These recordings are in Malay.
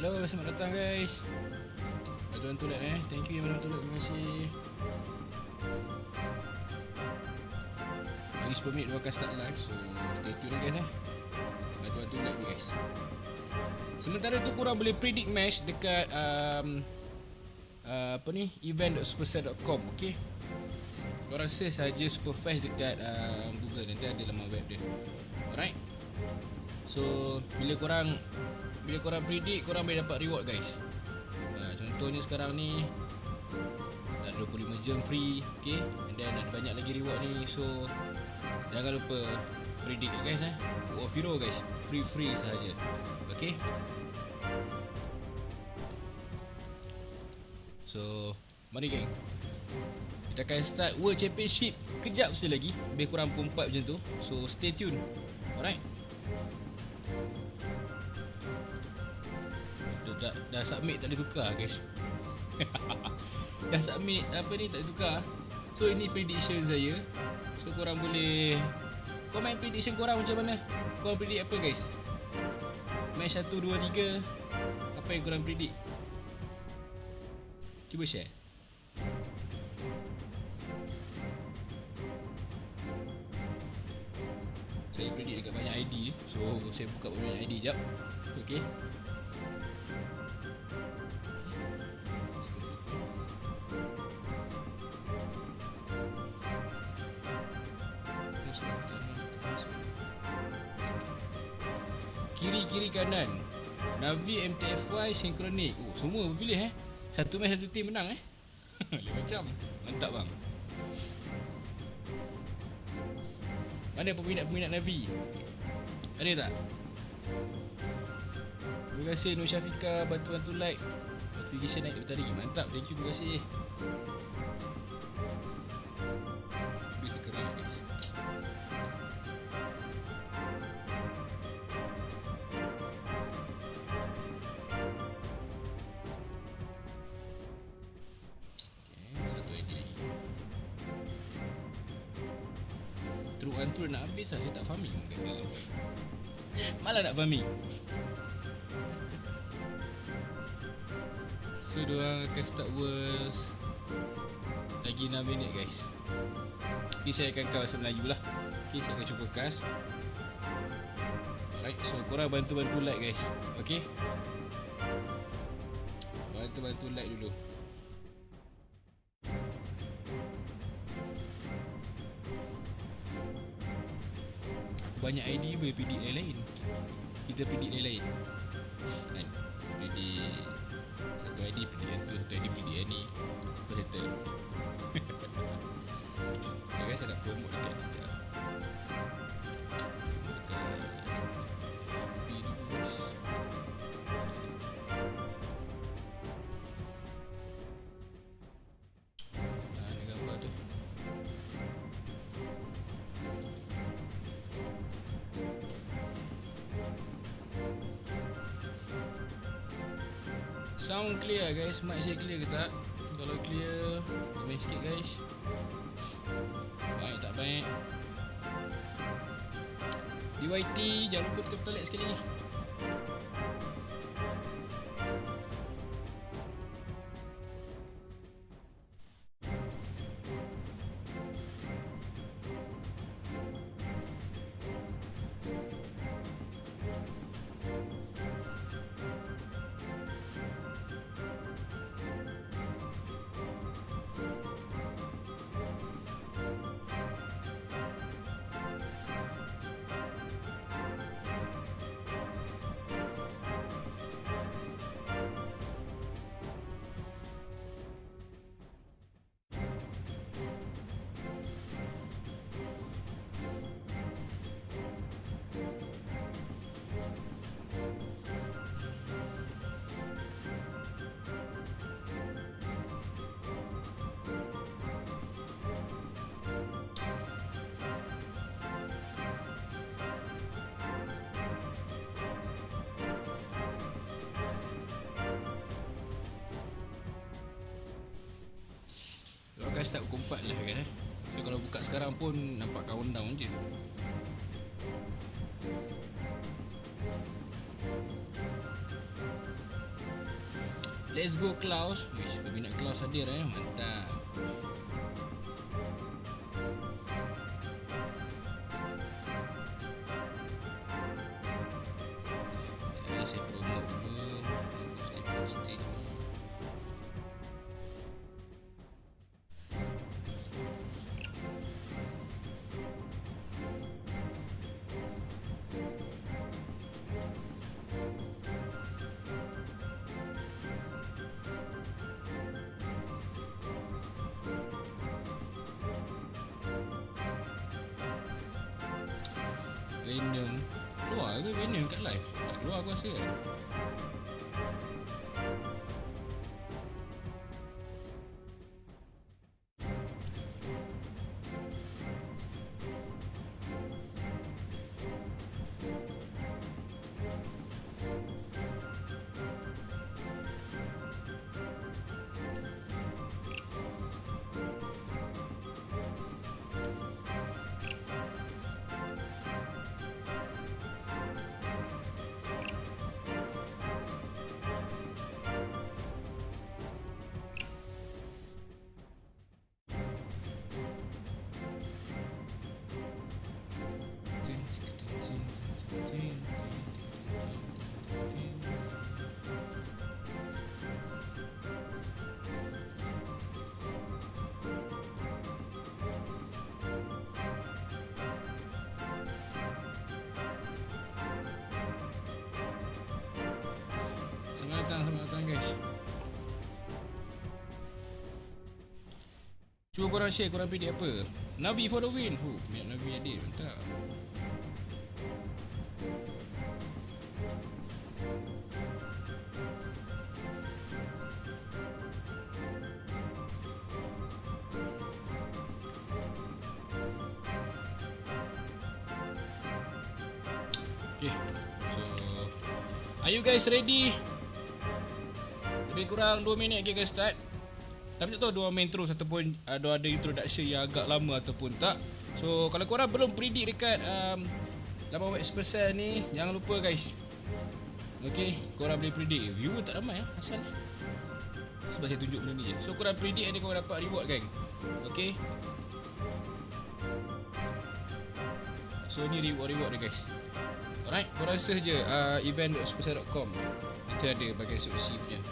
Hello, selamat datang guys. Bantuan tulat thank you yang bantuan tulat, terima kasih. Lagi 10 minit dia akan start live, so stay tune guys Bantuan tulat dulu guys. Sementara tu korang boleh predict match dekat event.superset.com. okay, korang search saja Superfest dekat Google, nanti ada laman web dia. Alright, so bila korang predict, korang boleh dapat reward guys. Contohnya sekarang ni dah 25 jam free, okay, and then ada banyak lagi reward ni, so jangan lupa predict guys Book of Hero guys, free sahaja. Okay, so mari geng, kita akan start World Championship kejap saja lagi, lebih kurang pukul 4 macam tu, so stay tune. Alright, dah submit tak boleh tukar guys. Dah submit tak boleh tukar. So ini prediction saya, so korang boleh komen prediction korang macam mana. Korang predict apa guys? Match 1, 2, 3, apa yang korang predict? Cuba share. Saya predict dekat banyak ID, so saya buka banyak ID jap. Okay, kiri kanan, Navi, MTFY, Synchronic. Semua berpilih satu match satu team menang Lain macam. Mantap bang. Mana peminat Navi? Ada tak? Terima kasih Nur Syafika, bantu like, notification naik daripada tadi. Mantap, thank you, terima kasih. Duit terkerang guys. Truk nak habis lah, saya tak farming malah nak farming. So diorang akan start Worlds lagi 6 minit guys. Okay, saya akan cast bahasa Melayu lah. Okay, saya akan cuba cast. Alright, so korang bantu like guys. Okay, bantu like dulu. Banyak ID boleh predict lain-lain. Kita predict lain-lain kan? Predict satu ID, predict yang tu, satu ID predict yang ni. Lepas settle. Okay, saya nak promote dekat ni je. Sound clear guys, mic saya clear ke tak? Kalau clear, komen sikit guys. Baik tak baik. DYT, jangan lupa tekan button like sekali lagi. Akan start pukul 4 lah guys. So kalau buka sekarang pun nampak countdown je. Let's go Klaus. Wish berminat Klaus hadir mantap. Saya promote dulu. Posting. Venom keluar ke Venom kat live? Tak keluar aku rasa. Selamat datang guys. Cuba korang share, korang pilih apa? Navi for the win. Minat Navi ada, mantap. Okay, so are you guys ready? Lebih kurang 2 minit kita start. Tapi tak tahu diorang main terus ataupun ada introduction yang agak lama ataupun tak. So kalau korang belum predict dekat laman web Supercell ni, jangan lupa guys. Okay, korang boleh predict. Viewer tak ramai asal sebab saya tunjuk benda ni je. So korang predict ni korang dapat reward gang. Okay, so ni reward dia guys. Alright, korang search je event.supercell.com. Nanti ada bahagian SOC punya.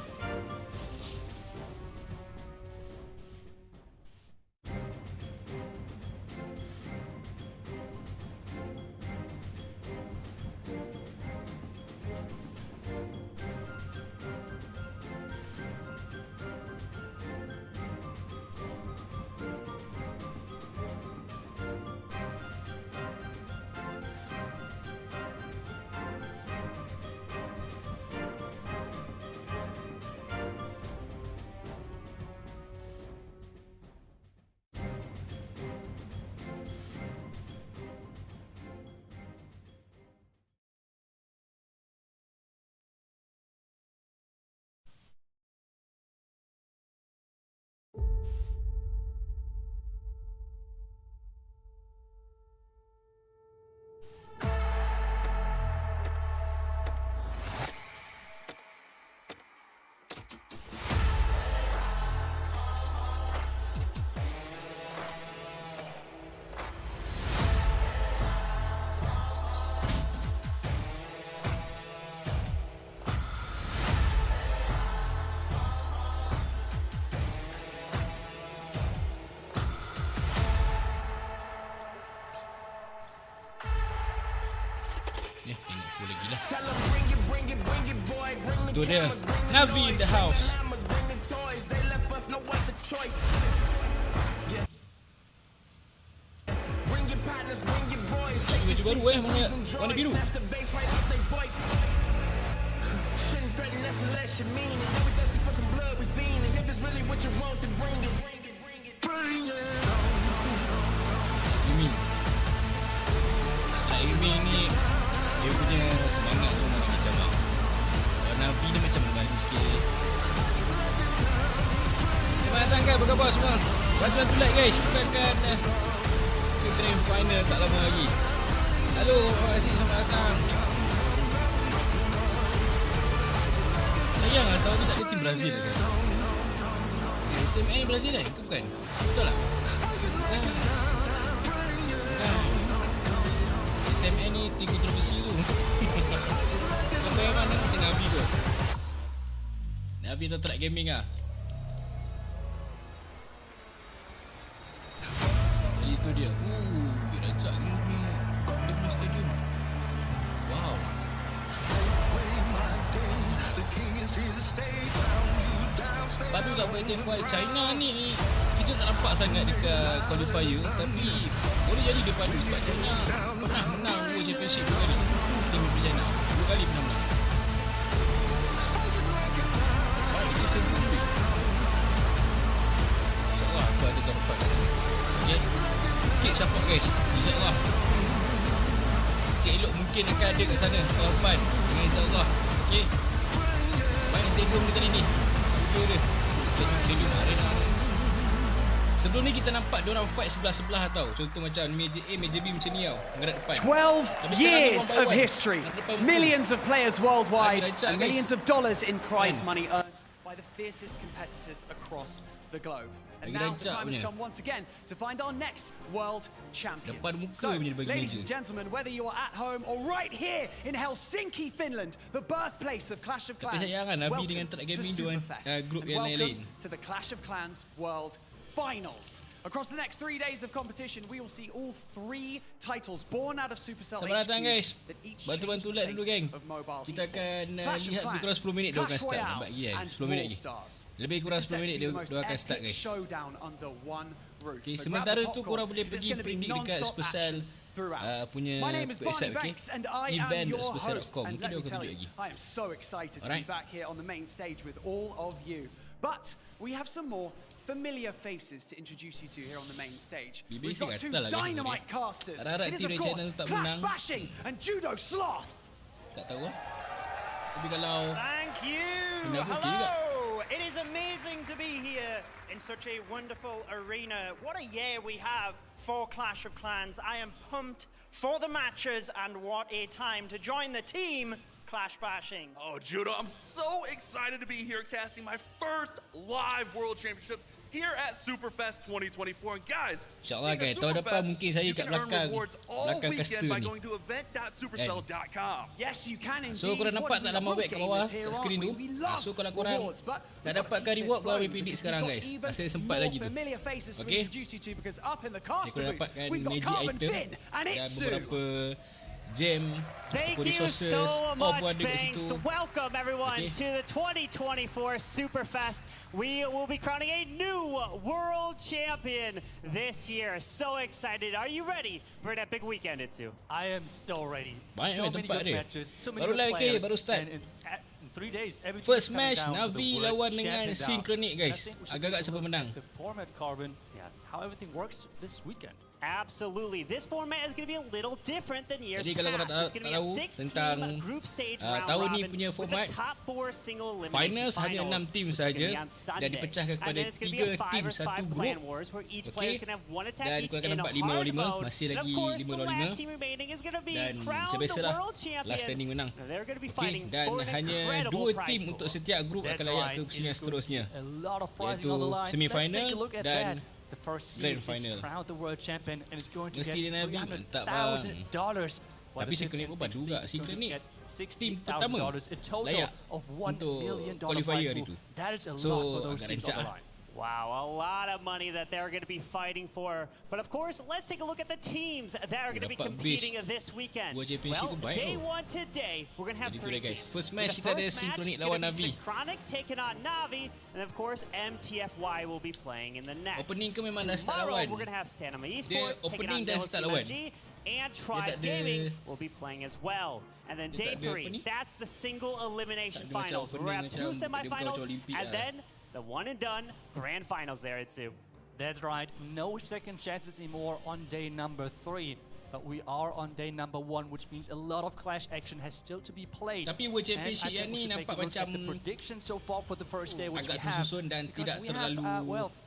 Tu dia Navi in the house. Baju baru warna biru. Ini ni dia punya semangat tu macam Navi ni macam menggalu sikit. Selamat datang guys, apa khabar semua? Bantu like guys, kita akan ke grand final tak lama lagi. Halo, terima kasih, selamat datang. Saya sayang lah tahun ni tak ada tim Brazil lah guys. STMN ni Brazil kan? Ke bukan? Betul lah? Bukan. STMN ni tim kontroversi tu. Siapa yang mana? Si Navi tu. Navi tu track gaming lah. Jadi tu dia. Rancak gini dia punya stadium. Wow. Baru tak qualify China ni kita tak nampak sangat dekat qualifier, tapi boleh jadi dia padu sebab China pernah menang World Championship 2 kali. Tim dari China 2 kali pernah menang. Dia sebut ni. InsyaAllah aku ada tempat kat sini. Okay, keep support guys. InsyaAllah Cik Elok mungkin akan ada kat sana tahun depan dengan InsyaAllah. Okay, banyak stadium ni kali ni. Dia stadium arena ni. Sebelum ni kita nampak diorang fight sebelah-sebelah tau. Contoh macam meja A, meja B macam ni tau. Mengarap depan. 12 years of history. Millions of players worldwide and millions of dollars in prize money earned by the fiercest competitors across the globe. And now the time has come once again to find our next world champion. So, ladies and gentlemen, whether you are at home or right here in Helsinki, Finland, the birthplace of Clash of Clans, welcome to Superfest and welcome to the Clash of Clans World Finals. Across the next 3 days of competition, we will see all 3 titles born out of Supercell HQ. Selamat datang guys. Bantu-bantu like dulu geng. Kita akan lihat lebih kurang 10 minit dia akan start. Nampak lagi kan? 10 minit lagi. Lebih kurang 10 minit dia akan start guys. Okay, sementara tu korang boleh pergi predict dekat Supercell punya website, okay? Event.supercell.com. Mungkin dia akan tunjuk lagi. I am so excited to be back here on the main stage with all of you. But we have some more familiar faces to introduce you to here on the main stage. We've got 2 dynamite casters. It is of course Clash Bashing and Judo Sloth. Tak tahu lah. Tapi kalau thank you. Hello. It is amazing to be here in such a wonderful arena. What a year we have for Clash of Clans. I am pumped for the matches and what a time to join the team Clash Bashing. Oh, Judo, I'm so excited to be here casting my first live World Championships here at Superfest 2024. And guys, InsyaAllah guys, tahun depan mungkin saya kat belakang caster ni. Yes, you can indeed. So korang nampak tak nama web kat bawah kat skrin tu? So kalau korang nak dapatkan reward, korang boleh predict sekarang guys. Masih sempat lagi tu. Okay, korang dapatkan magic item dan beberapa gem, resources, So welcome everyone to the 2024 Superfest. We will be crowning a new world champion this year. So excited. Are you ready for an epic weekend, Itsu? I am so ready. Banyak so many tempat good dia. matches, so many Baru good lah players. baru start. In 3 days, First match Navi lawan dengan Synchronic guys. Agak-agak siapa menang. The format Carbon, how everything works this weekend. Absolutely. This format is going to be a little different than years Jadi kalau korang past. It's going to be a tahu 6-team tentang group stage round tahun ni robin punya with format, the top 4 single elimination finals hanya 6 tim saja dan dipecahkan And kepada then it's going to be 3 a 5 tim versus 5 satu clan grup. wars where each Okay, player is going to have one attack dan each korang akan in a nampak hard 5-5, mode. masih And lagi of course, the 5-5 last team remaining is going to be dan crowned macam the biasalah world champion. last standing menang. They're going to be Okay, fighting dan for an hanya incredible 2 tim prize untuk pool. setiap grup akan layak ke pusingan seterusnya, iaitu semifinal dan The first grand seed final. is crowned the world champion and is going to Mesti dia get Navi, mantap bang. $300,000. Tapi Synchronic pun bagus juga. Synchronic tim pertama layak untuk qualifier hari tu. So agak rancak lah. Wow, a lot of money that they're going to be fighting for. But of course, let's take a look at the teams that are going to be competing this weekend. Well, day 1 today, we're going to have 3 teams. First match kita ada Synchronic lawan Navi. Synchronic taking on Navi, and of course, MTFY will be playing in the next. Opening ke memang dah start Tomorrow, lawan. we're going to have Stanama Esports taking on MG, and Tribe Gaming will be playing as well. And then day 3, that's the single elimination finals. We're at 2 semifinals, and then the one and done grand finals there, Itsu. That's right. No second chances anymore on day number 3. But we are on day number 1, which means a lot of clash action has still to be played. Tapi World Championship yang ni nampak macam the prediction so far for the first day, which agak we have, tersusun dan tidak terlalu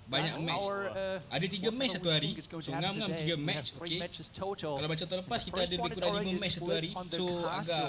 banyak match. Ada 3 match satu hari. So ngam-ngam 3 match, okey. Kalau macam tahun lepas kita ada lebih kurang 5 match satu hari. So agak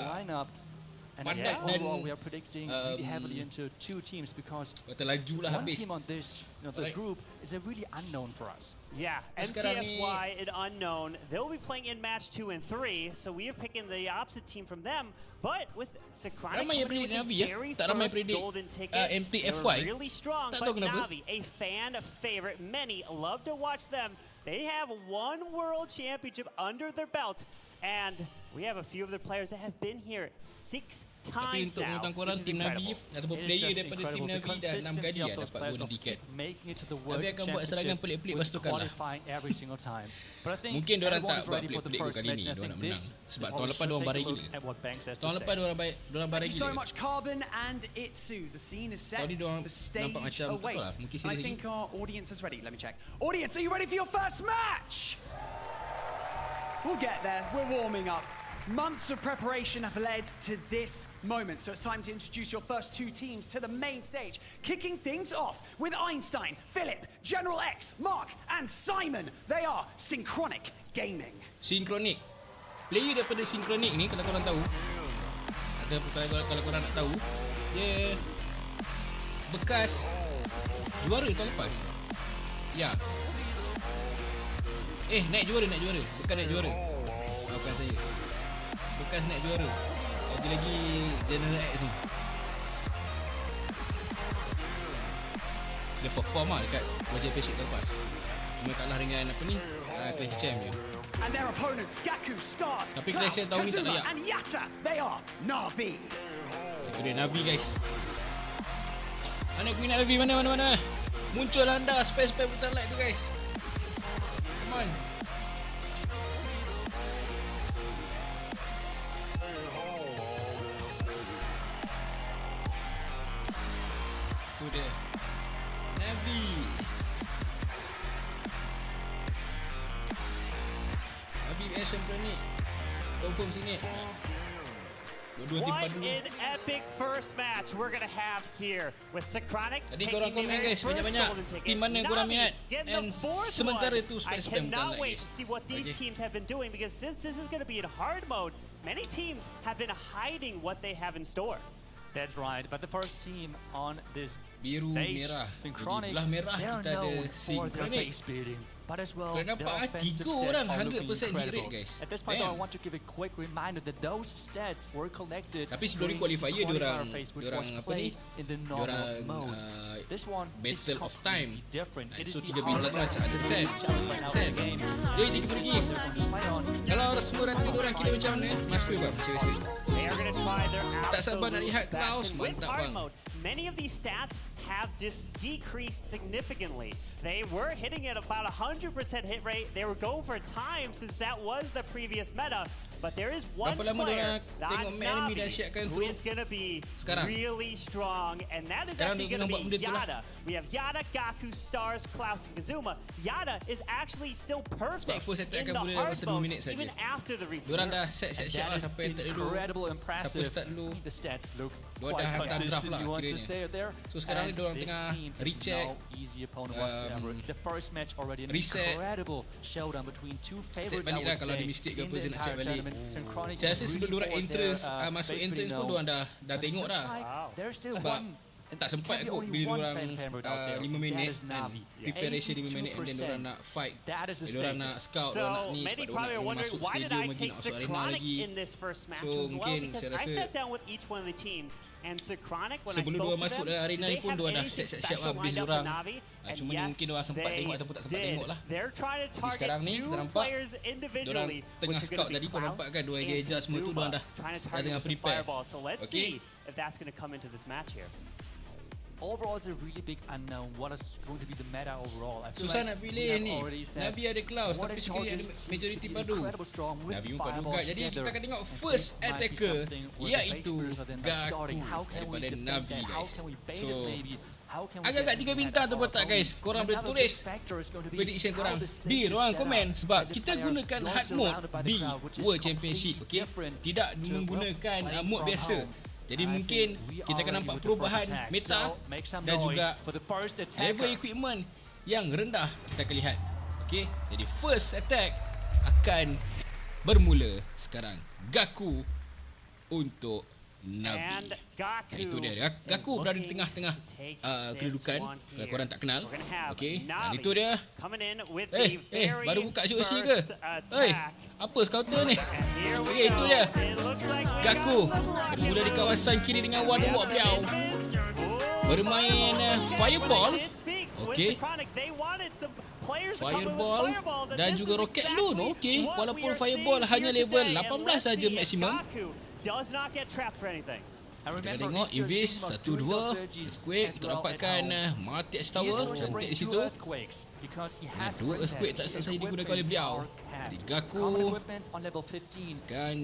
And padat dan overall, we are predicting really heavily into 2 teams because kata laju lah one habis. team on this group is a really unknown for us. Yeah, MTFY and Unknown, they'll be playing in match 2 and 3, so we are picking the opposite team from them. But with Synchronic Ramai yang coming in predict with Navi the ya. very Tak ramai first predict golden ticket, MTFY. they're really strong. Tak But tahu kenapa. Navi, a fan, a favorite, many love to watch them. They have 1 world championship under their belt, and we have a few of their players that have been here 6 Tapi times untuk now, menentang korang, which is tim Navi incredible. ataupun It is player just daripada tim incredible. The Navi dah 6 kali consistency of dapat those players golden of ticket. making it to the Navi World akan buat serangan Championship pelik-pelik, with lepas tu kalah. qualifying every single time. But I think Mungkin diorang everyone tak is buat ready for the pelik-pelik first kali match, ni, and I diorang think nak menang. this Sebab is tahun what lepas we diorang should barai take a look gila. at what Banks has to Tahun say. lepas diorang barai Thank you so gila. much, Carbon and Itsu. The scene is set. Tahun ni diorang The stage nampak macam, tak tahu lah, awaits. mungkin I serius think lagi. our audience is ready. Let me check. Audience, are you ready for your first match? We'll get there. We're warming up. Months of preparation have led to this moment, so it's time to introduce your first 2 teams to the main stage. Kicking things off with Einstein, Philip, General X, Mark, and Simon. They are Synchronic Gaming. Synchronic. Player daripada Synchronic ni, kalau korang tahu, atau kalau korang nak tahu, dia bekas juara tahun lepas. Ya. Naik juara. Bukan naik juara. Maafkan saya. Bekas naik juara. Lagi General X ni. Dia perform lah dekat World Championship tahun lepas. Cuma kalah dengan apa ni, Clash Champ je. And their opponents, Gaku, Stars, Tapi Klaus, Clash tahun ni tak Kazuma, layak. and Yatta. They are Na'Vi. Itu dia Navi, guys. Mana peminat Navi? Mana? Muncul anda spare butang like tu, guys. Come on. Tu dia Navi. Navi vs Synchronic. Confirm sini. Dua-dua tim What padu. an epic first match we're gonna have here with Synchronic Tadi taking korang the komen, very guys, first banyak-banyak golden ticket. tim mana yang korang Navi minat. getting And the fourth sementara one. tu I spam cannot tak wait guys. to see what these Okay. teams have been doing, because since this is gonna be in hard mode, many teams have been hiding what they have in store. That's right, but the first team on this Biru, stage, merah. Synchronic, Jadi belah merah they are kita ada known for their Synchronic. base building, but as well, Kau their nampak offensive 3 stats orang are looking 100% hit incredible. rate, guys. At this point, though, I Damn. want to give a quick reminder that those stats were collected Tapi sebelum ni during qualifier, the diorang- phase, which diorang was apa ni? played in the normal Diorang, mode. This one is Battle of Time. completely different. It is So the 3 bintang hardest macam 100%. challenge right now in the game. Jadi thank you for the gift. Play on. Kalau semua ranting diorang kira macam mana, masa bang macam biasa. They are gonna try their Tak sabar nak absolute lihat best. Klaus, And with mantap, hard bang. mode, many of these stats have decreased significantly. They were hitting at about 100% hit rate. They were going for time since that was the previous meta. But there is one Berapa lama player, diorang tengok that enemy dah Navi, siapkan who tu? is going to be Sekarang. really strong. And that is Sekarang actually dia going to buat be benda tu lah. Yada. We have Yada, Gaku, Stars, Klaus, and Kazuma. Yada is actually still perfect first attack in akan the boleh hard masa 2 mode, minit saja. even after the recent Diorang dah nerf. siap-siap lah That siapa is attack dulu. incredible, impressive. start dulu. The stats look Diorang quite dah hantar draft consistent, lah you want to kiranya. say it there. So sekarang ni And diorang this tengah team is recheck, no easy opponent whatsoever. The first match already an reset. incredible showdown between two favorites, balik I lah would kalau say, ada mistake ke in apa, the dia nak check entire balik. tournament. Synchronic Saya rasa really sebelum diorang forward entrance, their masuk base entrance building pun now. diorang dah tengok dah. There's still Sebab one. and tak sempat there's kot only bila one diorang fan favorite out there. 5 That minit is dan Navi. preparation 5 minit and then 82%. diorang nak fight. That is a Diorang stake. nak scout, diorang nak So ni many sebab probably are diorang nak wondering, masuk why did stadium I lagi, take nak masuk arena Synchronic lagi. in this first match So, as well? mungkin Because saya I rasa sat down with each one of the teams, and Synchronic, when I sebelum spoke diorang to masuk them, dalam arena they ni pun have diorang dah anything siap-siap special habis lined up diorang. for Navi, and Cuma yes, mungkin diorang sempat they tengok ataupun tak sempat did. tengok lah. They're trying to Jadi sekarang target ni kita two nampak players diorang individually, tengah which are scout going to tadi, be kau nampak Klaus kan diorang and adjust semua tu, Kazuma, diorang dah trying to dah target tengah with some prepare. fireballs. So let's Okay. see if that's going to come into this match here. Overall, it's a really big unknown. What is going to be the meta overall? I feel Susah like nak we pilih have ni. already said Navi ada Klaus what tapi is sekali ada target seems majority to be padu. incredible strong with Navi pun kuat fireball juga. Jadi together. kita akan tengok And this first might be attacker something where the base iaitu builders are then like Gaku starting. How can we daripada defend Navi, that? How guys. can we bait So it maybe? How can we agak-agak get 3 into bintang that tu tak guys. Korang boleh Another tulis big factor is going to be prediction how korang the stage di is ruang set komen up. sebab As a kita player, gunakan you're hard mode surrounded by the di crowd, which is World completely Championship, okey. different Tidak to, menggunakan playing mode from biasa. home. Jadi I mungkin think we kita are akan ready nampak with the first perubahan attack. meta So, make some dan noise juga for the first attacker. level equipment yang rendah kita akan lihat. Okey. Jadi first attack akan bermula sekarang. Gaku untuk Navi. Gaku Itu dia. Gaku berada di tengah-tengah kedudukan. Kalau korang tak kenal. Okey. Dan itu dia. Baru buka JERSI ke? Apa scouter ni? Okey, itu dia. Gaku bermula di kawasan kiri dengan Wardwalk beliau. Bermain Fireball. Okey. Fireball dan juga Rocket Loon. Okey. Walaupun Fireball hanya level 18 saja maksimum. Kita tengok Invis 1-2 Earthquake untuk dapatkan Mati X Tower. Cantik di situ. Dua Earthquake tak selesai digunakan oleh beliau. Jadi Gaku kan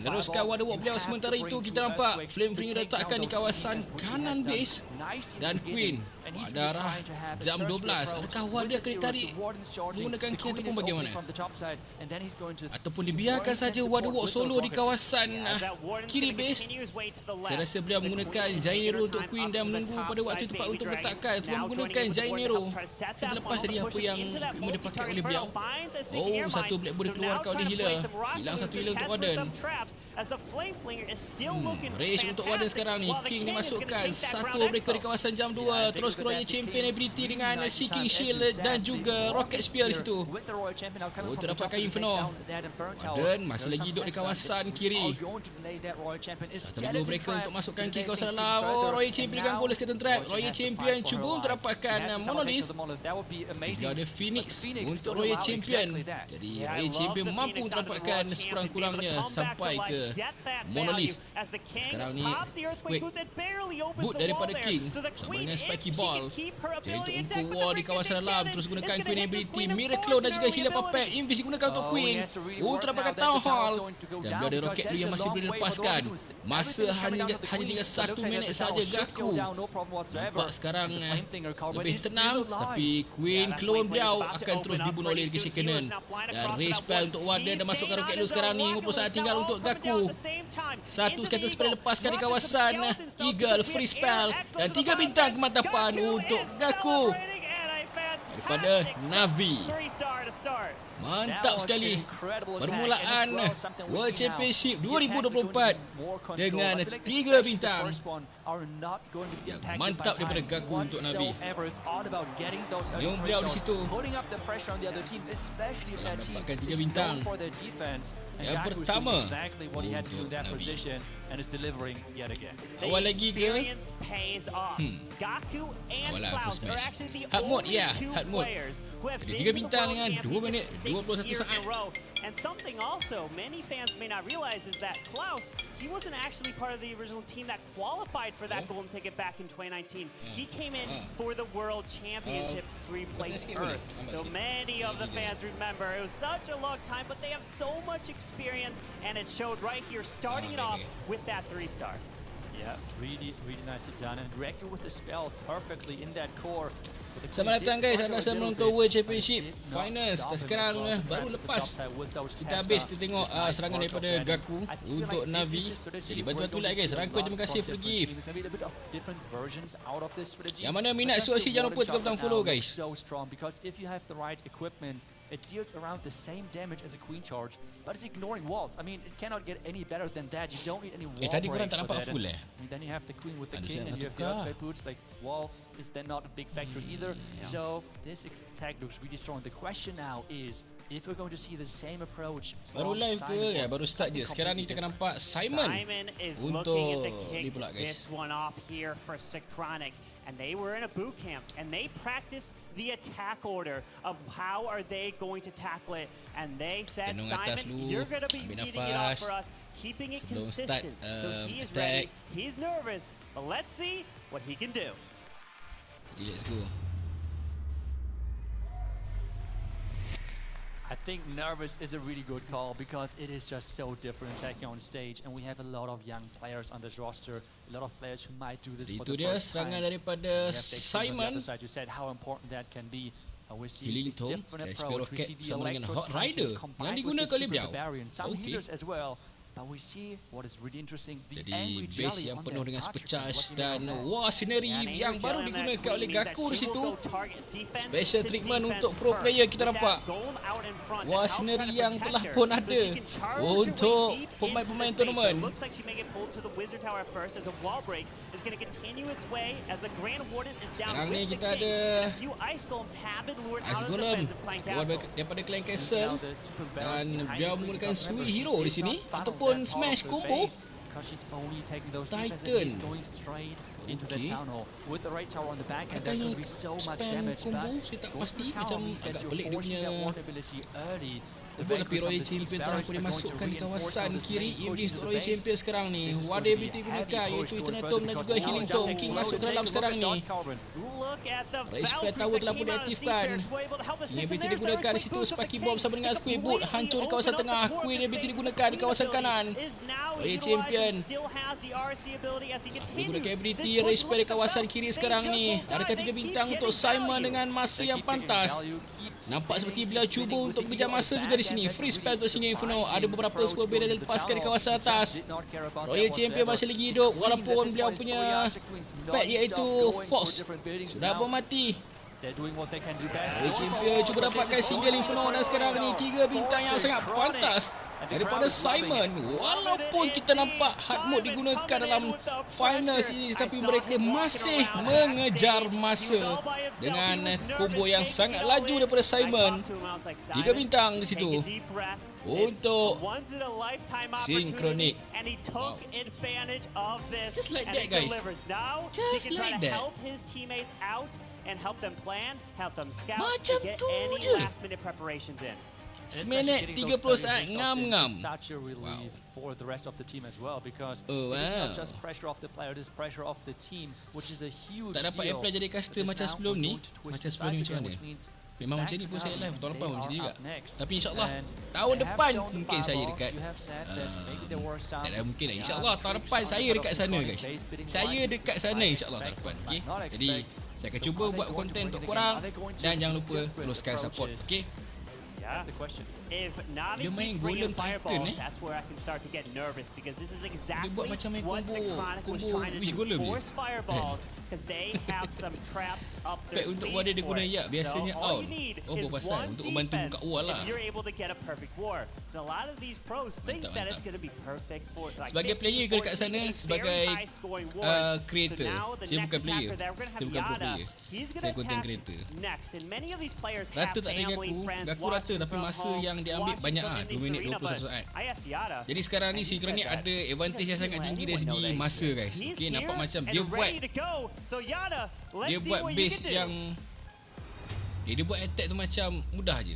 meneruskan Wardwalk beliau. Sementara itu kita nampak Flame Flinger letakkan di kawasan kanan base. Dan Queen darah jam 12. Adakah Ward dia akan ditarik menggunakan kill ataupun bagaimana? Ataupun dibiarkan saja Wardwalk solo di kawasan kiri base. Saya rasa beliau menggunakan Giant Arrow untuk Queen dan menunggu pada waktu tepat untuk meletakkan ataupun menggunakan Giant Arrow. Kita lepas dari apa yang equipment dipakai oleh beliau. Satu Black Ball dikeluarkan oleh healer. Hilang satu healer untuk Warden. Rage untuk Warden sekarang ni. King dimasukkan. Satu breaker di kawasan jam 2. Terus ke Royal Champion ability dengan Seeking Shield dan juga Rocket Spear di situ. Untuk dapatkan Inferno. Warden masih lagi hidup di kawasan kiri. Satu lagi breaker untuk masukkan King kawasan dalam. Royal Champion dengan Goalless Curtain Trap. Royal Champion cuba untuk dapatkan Monolith. Dia ada Phoenix untuk Royal Champion. Jadi Royal Champion mampu untuk dapatkan sekurang-kurangnya sampai ke Monolith. Sekarang ni Quick boot daripada King bersama dengan Spiky Ball. Jadi untuk membuka wall di kawasan dalam. Terus gunakan Queen ability Miracle dan juga Healer Puppet. Invis digunakan untuk Queen untuk dapatkan Town Hall. Dan bila ada Rocket Blue yang masih boleh lepaskan. Masa hanya tinggal 1 minit saja. Gaku nampak sekarang lebih tenang. Tapi Queen clone beliau akan terus dibunuh oleh Legacy Cannon. Dan Ray Spell untuk Warden dan masukkan Rocket Blue sekarang ni. 50 saat tinggal untuk Gaku. Satu scatter spell lepaskan di kawasan Eagle. Free Spell. Dan 3 bintang kemantapan untuk Gaku daripada Navi. Mantap sekali. Permulaan World Championship 2024 dengan 3 bintang. Yang mantap daripada Gaku untuk Navi. Senyum beliau di situ. Setelah mendapatkan 3 bintang. Yang pertama untuk Navi. Awal lagi ke? Awal lah first match. Hard mode, ya. Hard mode. Jadi 3 bintang dengan 2 minit 21 saat. And something also many fans may not realize is that Klaus, he wasn't actually part of the original team that qualified for that golden ticket back in 2019. He came in for the World Championship to replace Earth. So many of the fans remember it was such a long time, but they have so much experience, and it showed right here, starting it off with that 3-star. Yeah, really nicely done, and directly with the spell perfectly in that core. Selamat datang guys, anda sedang menonton World Championship Finals. Dan sekarang baru lepas kita habis kita tengok serangan daripada Gaku untuk Navi. Jadi bantu-bantu like guys, rangkul, terima kasih for the gift. Yang mana minat suasi jangan lupa tekan butang follow guys. It deals around the same damage as a queen charge, but it's ignoring walls. I mean, it cannot get any better than that. You don't need any wall tadi korang breaks tak for nampak that. full I mean, then you have the queen with the king, and you have the tukar. earthquake boots. Like, wall is then not a big factor either. So this attack looks really strong. The question now is if we're going to see the same approach Baru from live ke? Simon, Ya, baru start je. Sekarang ni kita akan nampak Simon is untuk looking at the ni kick pula guys. this one off here for Synchronic. And they were in a boot camp, and they practiced the attack order of how are they going to tackle it. And they said, Tenung atas Simon, dulu, you're going to be ambil leading it off nafas for us, keeping it sebelum start, consistent. So he is attack. ready, he's nervous, but let's see what he can do. Jadi let's go. I think nervous is a really good call because it is just so different attacking on stage, and we have a lot of young players on this roster, a lot of players who might do this for Itu the dia first time. serangan daripada We have the King on the Simon. other side. You said how important that can be. We see Killing a Tom, different dan approach. We Rocket see the bersama dengan Electro Hot Titans Rider combined yang with digunakan the oleh Super beliau. Barbarian, some Okey. healers as well. But we see what is really interesting. The Jadi angry base jelly yang on penuh their dengan archer specharge plate. dan wah scenery yang baru digunakan oleh Gaku di situ. Special treatment untuk pro player kita nampak. Wah scenery yang telah pun ada untuk pemain-pemain tournament. Sekarang ni kita ada Ice Golem keluar daripada Clan Castle dan dia menggunakan Sui Hero di sini ataupun Smash Combo Titan. Okay. Adakah spam combo saya tak pasti, macam agak pelik dia punya combo, tapi Royal Champion telah boleh masukkan di kawasan kiri Iblis untuk Royal Champion sekarang ni. Wadah ability gunakan iaitu Eternal Tome dan juga Healing Tome. King masuk ke dalam sekarang ni. Respect Tower telah pun diaktifkan. Ini ability digunakan di situ. Sparky Bomb bersama dengan Squid Boot hancur di kawasan tengah. Queen ability digunakan di kawasan kanan. Royal Champion menggunakan ability Respect di kawasan kiri sekarang ni. Adakah 3 bintang untuk Simon dengan masa yang pantas? Nampak seperti beliau cuba untuk mengejar masa juga di sini. Free spell untuk Singa Inferno. Ada beberapa super beda yang dilepaskan di kawasan atas. Royal Champion masih lagi hidup walaupun beliau punya pet iaitu Fox sudah pun mati. Royal Champion cuba dapatkan single Inferno dan sekarang ni 3 bintang yang sangat pantas daripada Simon. Walaupun kita nampak hard mode digunakan dalam finals ini, tetapi mereka masih mengejar masa dengan combo yang sangat laju daripada Simon. 3 bintang di situ untuk Synchronic. Wow. Just like that guys. Just like that. Macam tu je. Seminit 30 saat ngam-ngam. Such a relief for the rest of the team as well because Oh, it is not wow. just pressure of the player, it is pressure of the team, which is a huge Tak dapat deal. apply jadi caster Because macam now sebelum we're ni. going to twist Macam the sebelum ni sides macam again, mana? which means Memang back macam ni to pun saya now, live tahun lepan they pun macam ni are juga. up next. Tapi insyaAllah And tahun they depan have shown the mungkin saya fireball. dekat You have said that maybe there were some, tak ada mungkin lah. yeah, InsyaAllah tahun tricks depan on saya sort of dekat sana Synchronic guys. base bidding Saya wise. dekat sana Might insyaAllah tahun expect, depan. but Okay? not Jadi expect. saya akan So cuba are they buat going to konten bring untuk it korang again? Are they going to dan do jangan lupa different teruskan support. approaches? Okay? That's the question. If Navi Dia main keeps bringing Golem Titan, fireballs, that's where I can start to get nervous because this is exactly buat macam main what combo- Synchronic was combo trying to Wish do. Golem dia. Force fireballs because they have some traps up Pack their untuk sleeves wadah dia for guna it. yak, biasanya so all out. you need Oh, is berpasal one untuk membantu defense buka wall lah. if you're able to get a perfect war. So a lot of these pros think Mantap, that mantap. it's going to be perfect for like Sebagai player ke dekat sana, sebagai creator. Saya bukan player. Saya bukan pro player. Saya content creator. Next, and many of these players Rata have tak ada family, Gaku. friends Gaku rata watching tapi from masa home, yang dia ambil watching banyak from ah, in 2 this minit arena, 21 but saat. I asked Yada, Jadi sekarang ni and he Synchronic said that ada advantage yang sangat tinggi dari anyone segi know that masa he's guys. here Okay, nampak and macam dia buat ready to go. So Yada, let's dia see buat what you base can do. yang dia buat attack tu macam mudah je.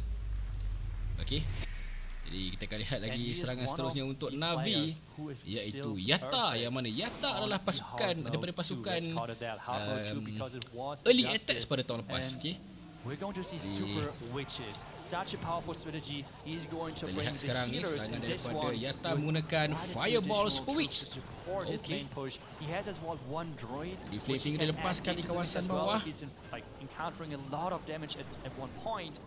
Okay. Jadi kita akan lihat lagi serangan seterusnya untuk Navi iaitu Yatta, yang mana Yatta adalah pasukan daripada pasukan early attacks pada tahun lepas. Okay. We're going to see super witches. Such a powerful strategy. He's going to Kita bring lihat the sekarang ni healers serangan in this daripada one. Yatta with menggunakan quite a few Fireball additional Super Witch. troops to support his Okay. main push. He has as well one droid. Di which flanking he dia can lepaskan add di into the mix kawasan as well. bawah. He's encountering a lot of damage at one point.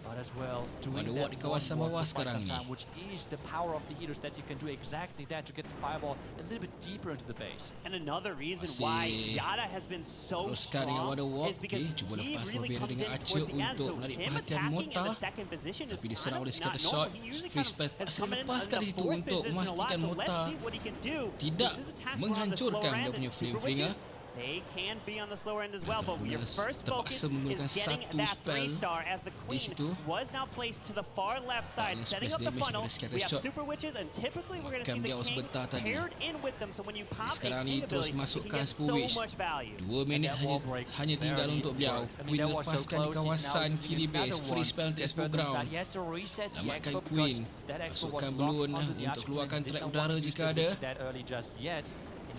But as well, doing Ada that ward di kawasan one bawah for quite sekarang some ni. time, which is the power of the healers, that you can do exactly that to get the fireball a little bit deeper into the base. And another reason Masih why Yada has been so teruskan dengan strong Water Walk. is because Okay, cuba he lepas really berbeza comes dengan in Archer towards the end. untuk So menarik him perhatian attacking in Mota. the second position is Tapi diserang kind oleh of scatter not shot. normal. He usually Free kind of spell has pasal come in lepaskan the di situ fourth untuk position a lot. memastikan So Mota let's see what he can do. tidak Since his attacks were on the menghancurkan slower dia end punya and flame super flinger. witches, they can be on the slower end as well, but Mula your first focus terpaksa menggunakan is getting satu that spell 3-star as the di queen situ. was now placed to the far left side, Paling setting splash up the damage funnel. daripada scatter We have shot. super witches, and typically we're going to Makan see the dia king sebentar tadi. paired in with them. So when you pop a Sekarang king ni terus ability, you masukkan can get Super so Witch. much value. 2 minit And that wall break hanya tinggal very untuk beliau. worked. I mean, Queen that was so lepaskan di close. He's now kawasan using kiri another base. Free one spell untuk to expo further ground. inside. He has to reset the Selamatkan expo Queen. because that expo was Masukkan locked balloon onto the untuk archer keluarkan queen. track Didn't udara want to use jika the ada. witch that early just yet. And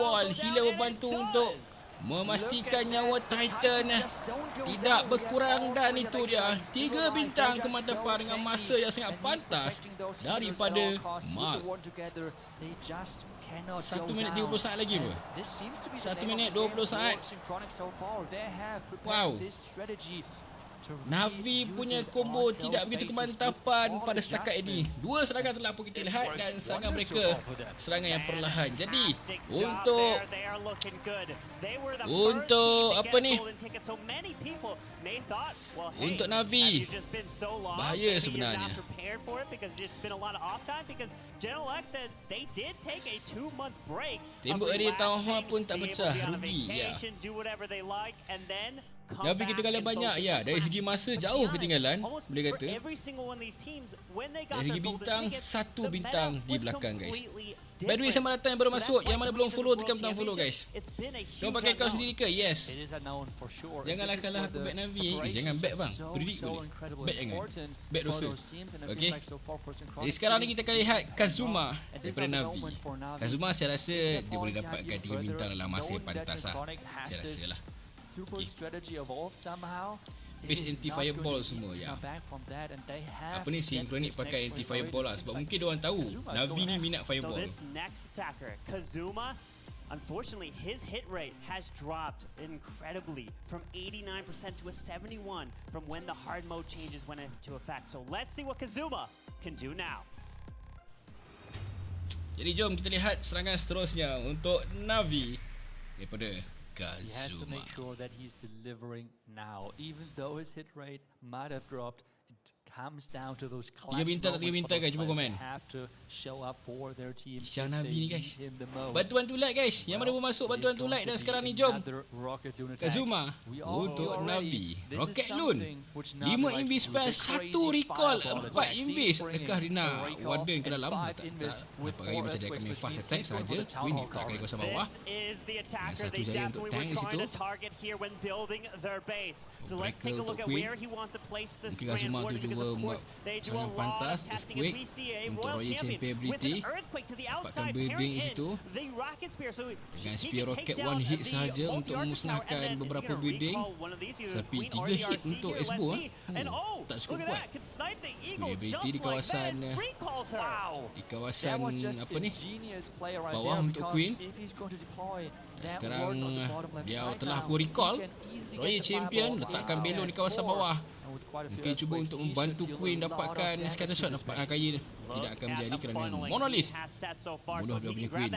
wall. Healer membantu untuk memastikan nyawa Titan tidak berkurang, dan itu dia 3 bintang kemantapan dengan masa yang sangat pantas daripada Mark. 1 minit 30 saat lagi apa? 1 minit 20 saat. Wow. Navi punya combo tidak begitu kemantapan pada setakat ini. 2 serangan telah pun kita lihat, dan serangan mereka serangan yang perlahan. Jadi untuk apa ni? Untuk Navi bahaya sebenarnya. Tembok area Town Hall pun tak pecah, rugi ya. Navi ketinggalan banyak ya. Dari segi masa jauh ketinggalan, boleh kata. Dari segi bintang, 1 bintang di belakang guys. By the way, selamat datang yang baru masuk. Yang mana belum follow, tekan butang follow guys. Diorang pakai account sendiri ke? Yes. Janganlah kalah aku back Navi. Jangan back bang, predict boleh. Back jangan, back dosa. Okay. Jadi sekarang ni kita akan lihat Kazuma daripada Navi. Kazuma saya rasa dia boleh dapatkan 3 bintang dalam masa yang pantas lah. Saya rasa lah. Base anti-fireball semua ya. Apa ni, Synchronic pakai anti-fireball lah. Sebab mungkin diorang tahu Navi ni minat fireball. Unfortunately, his hit rate has dropped incredibly from 89% to a 71 from when the hard mode changes went into effect. So let's see what Kazuma can do now. Jadi jom kita lihat serangan seterusnya untuk Navi daripada Kazuma. He has to make sure that he's delivering now, even though his hit rate might have dropped. It comes down to those clutch moments for those players. They have to show up for their team. Navi ni guys, bantuan tu light guys. Yang mana pun masuk bantuan tu light. Dan sekarang ni jom Kazuma untuk Navi. Rocket Loon 5 invis spell, 1 recall, 4 invis. Adakah dia nak warden ke dalam? Tak. Nampak gaya macam dia akan main fast attack sahaja. Win ni letakkan di kawasan bawah. Dan 1 jari untuk tank di situ. Breaker untuk Queen. Mungkin Kazuma tu cuba sangat pantas. Earthquake untuk Royal Champion ability. Dapatkan building di situ. Dengan spear rocket 1 hit sahaja untuk memusnahkan beberapa building. Tapi 3 hit untuk Esbo. Tak cukup kuat. Ability di kawasan apa ni, bawah untuk Queen. Dan sekarang dia telah pun recall Royal Champion, letakkan belon di kawasan bawah. Mungkin cuba untuk membantu Queen dapatkan scatter shot. Dapatkan kaya tidak akan menjadi kerana Monolith bunuh dia punya Queen.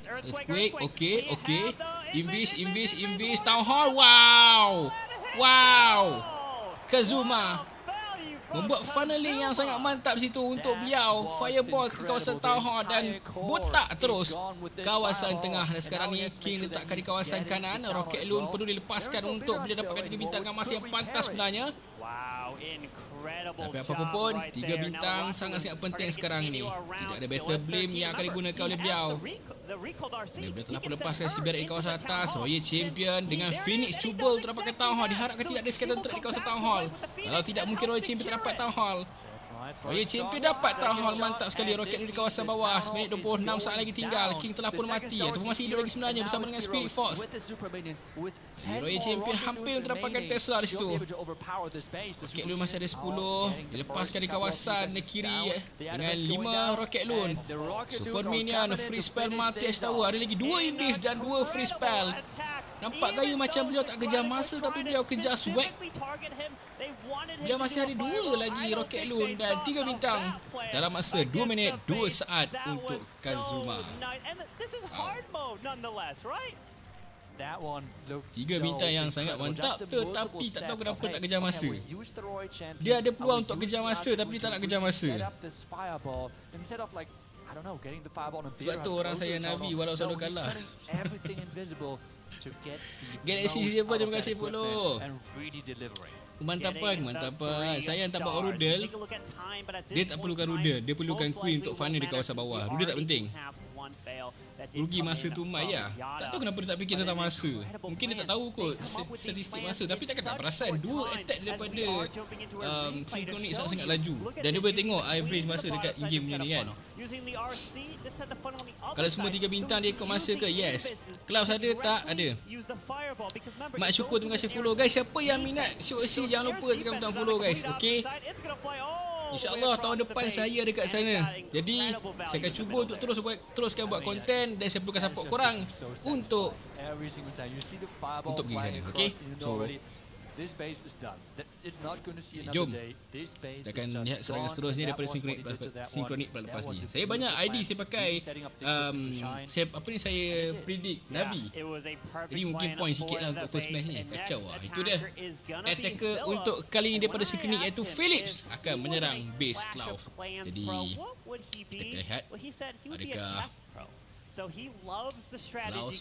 Earthquake, okay. Invis, Town Hall. Wow. Kazuma membuat funneling yang sangat mantap situ untuk beliau. Fireball ke kawasan Town Hall dan botak terus kawasan tengah. Dan sekarang ni King letakkan di kawasan kanan. Rocket Loon perlu dilepaskan untuk boleh dapatkan 3 bintang dengan masa yang pantas sebenarnya. Tapi apapun pun 3 bintang sangat-sangat penting sekarang ini. Tidak ada battle blame yang akan digunakan oleh beliau. Dan beliau telah pun lepaskan si Barret di kawasan atas. Royal Champion dengan Phoenix cuba untuk dapatkan Town Hall. Diharapkan tidak ada scatter trap di kawasan Town Hall. Kalau tidak, mungkin Royal Champion terdapat Town Hall. Royal Champion dapat Town Hall. Mantap sekali. Rocket di kawasan bawah. 1 minit 26 saat lagi tinggal. King telah pun mati ataupun masih hidup lagi sebenarnya bersama dengan Spirit Force. Royal Champion hampir untuk dapatkan Tesla di situ. Rocket Loon masih ada 10. Dilepaskan di kawasan kiri dengan 5 Rocket Loon. Super Minion, free spell mati Tower. Ada lagi 2 invis dan 2 free spell. Nampak gaya macam beliau tak kejar masa, tapi beliau kejar swag. Beliau masih ada 2 lagi Rocket Loon dan 3 bintang dalam masa 2 minit 2 saat untuk Kazuma. 3 bintang yang sangat mantap, tetapi tak tahu kenapa tak kejar masa. Dia ada peluang untuk kejar masa, tapi dia tak nak kejar masa. Sebab tu orang saya Navi walau selalu kalah. Galaxy 7, terima kasih follow. Kemantapan. Saya yang tak bawa Rudel. Dia tak perlukan Rudel. Dia perlukan Queen untuk funnel di kawasan bawah. Rudel tak penting. rugi masa tu Mai lah. Tak tahu kenapa dia tak fikir tentang masa. Mungkin dia tak tahu kot statistik masa. Tapi takkan tak perasan 2 attack daripada Synchronic sangat-sangat laju. Dan dia boleh tengok average masa dekat in-game punya ni kan. Kalau semua 3 bintang dia ikut masa ke? Yes. Klaus ada tak? Ada. Mak syukur, terima kasih follow guys. Siapa yang minat JERSI jangan lupa tekan butang follow guys. Okay, InsyaAllah tahun depan saya ada kat sana. Jadi saya akan cuba untuk teruskan buat konten. Dan saya perlukan support korang untuk pergi ke sana. Okay, so jom kita akan lihat serangan seterusnya daripada Synchronic pada lepas ni. Saya banyak ID saya pakai saya predict Navi. Jadi mungkin point sikit lah untuk first match ni. Kacau lah. Itu dia attacker untuk kali ni daripada Synchronic iaitu Philips akan menyerang base Cloud. Jadi kita akan lihat adakah Klaus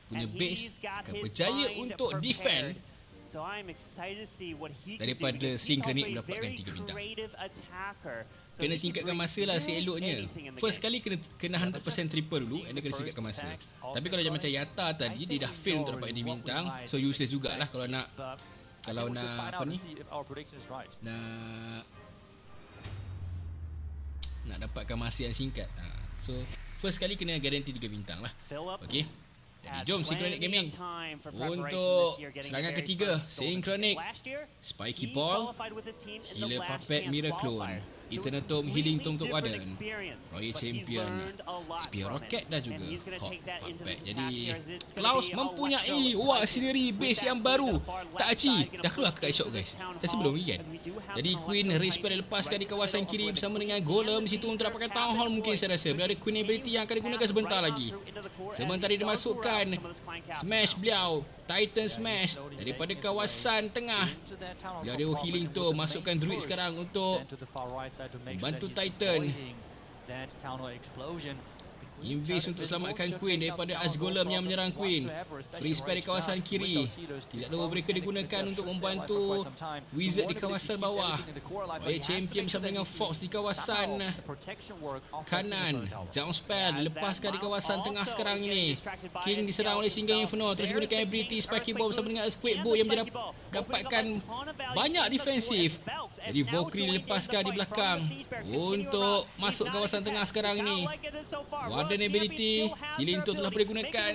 punya base akan berjaya untuk defend daripada Synchronic mendapatkan 3 bintang. Kena singkatkan masa lah seeloknya. First kali kena 100% triple dulu, and dia kena singkatkan masa. Tapi kalau macam Yata tadi, dia dah fail untuk dapat 3 bintang, so useless jugalah kalau nak apa ni, nak dapatkan masa yang singkat. So first kali kena guarantee 3 bintang lah. Okay, jadi jom Synchronic Gaming untuk serangan ketiga. Synchronic Spiky Ball, Healer Puppet Miraclone, Eternal Tome, Healing Tome untuk Warden, Royal Champion, Spear Rocket dan juga Hawk Puppet. Jadi Klaus mempunyai auxiliary base yang baru. Tak aci dah keluar ke shop guys. Dah sebelum lagi kan. Jadi Queen Respair lepaskan di kawasan kiri bersama dengan Golem di situ untuk dapatkan Town Hall mungkin saya rasa. Beliau ada Queen ability yang akan digunakan sebentar lagi. Sementara dia masukkan smash beliau, Titan Smash daripada kawasan tengah. Beliau ada Healing Tome, masukkan Druid sekarang untuk bantu Titan. Invis untuk selamatkan Queen daripada As Golem yang menyerang Queen. Free spare di kawasan kiri. Tidak tahu mereka digunakan untuk membantu Wizard di kawasan bawah. Champion bersama dengan Fox di kawasan kanan. Jump spell dilepaskan di kawasan tengah sekarang ini. King diserang oleh Single Inferno. Terus gunakan ability Spiky Ball bersama dengan Earthquake Bow yang mendapatkan banyak defensif. Jadi Valkyrie dilepaskan di belakang untuk masuk kawasan tengah sekarang ini. Warden ability, Healing Tome telah boleh gunakan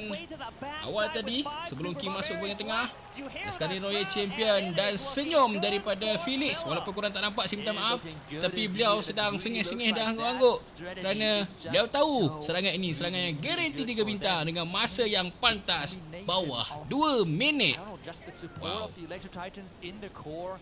awal tadi sebelum King masuk bahagian tengah. Dan sekarang Royal Champion dan senyum daripada Felix. Walaupun korang tak nampak, saya minta maaf, tapi beliau sedang sengih-sengih dan angguk-angguk kerana beliau tahu serangan ini serangan yang garanti 3 bintang dengan masa yang pantas bawah 2 minit. Wow.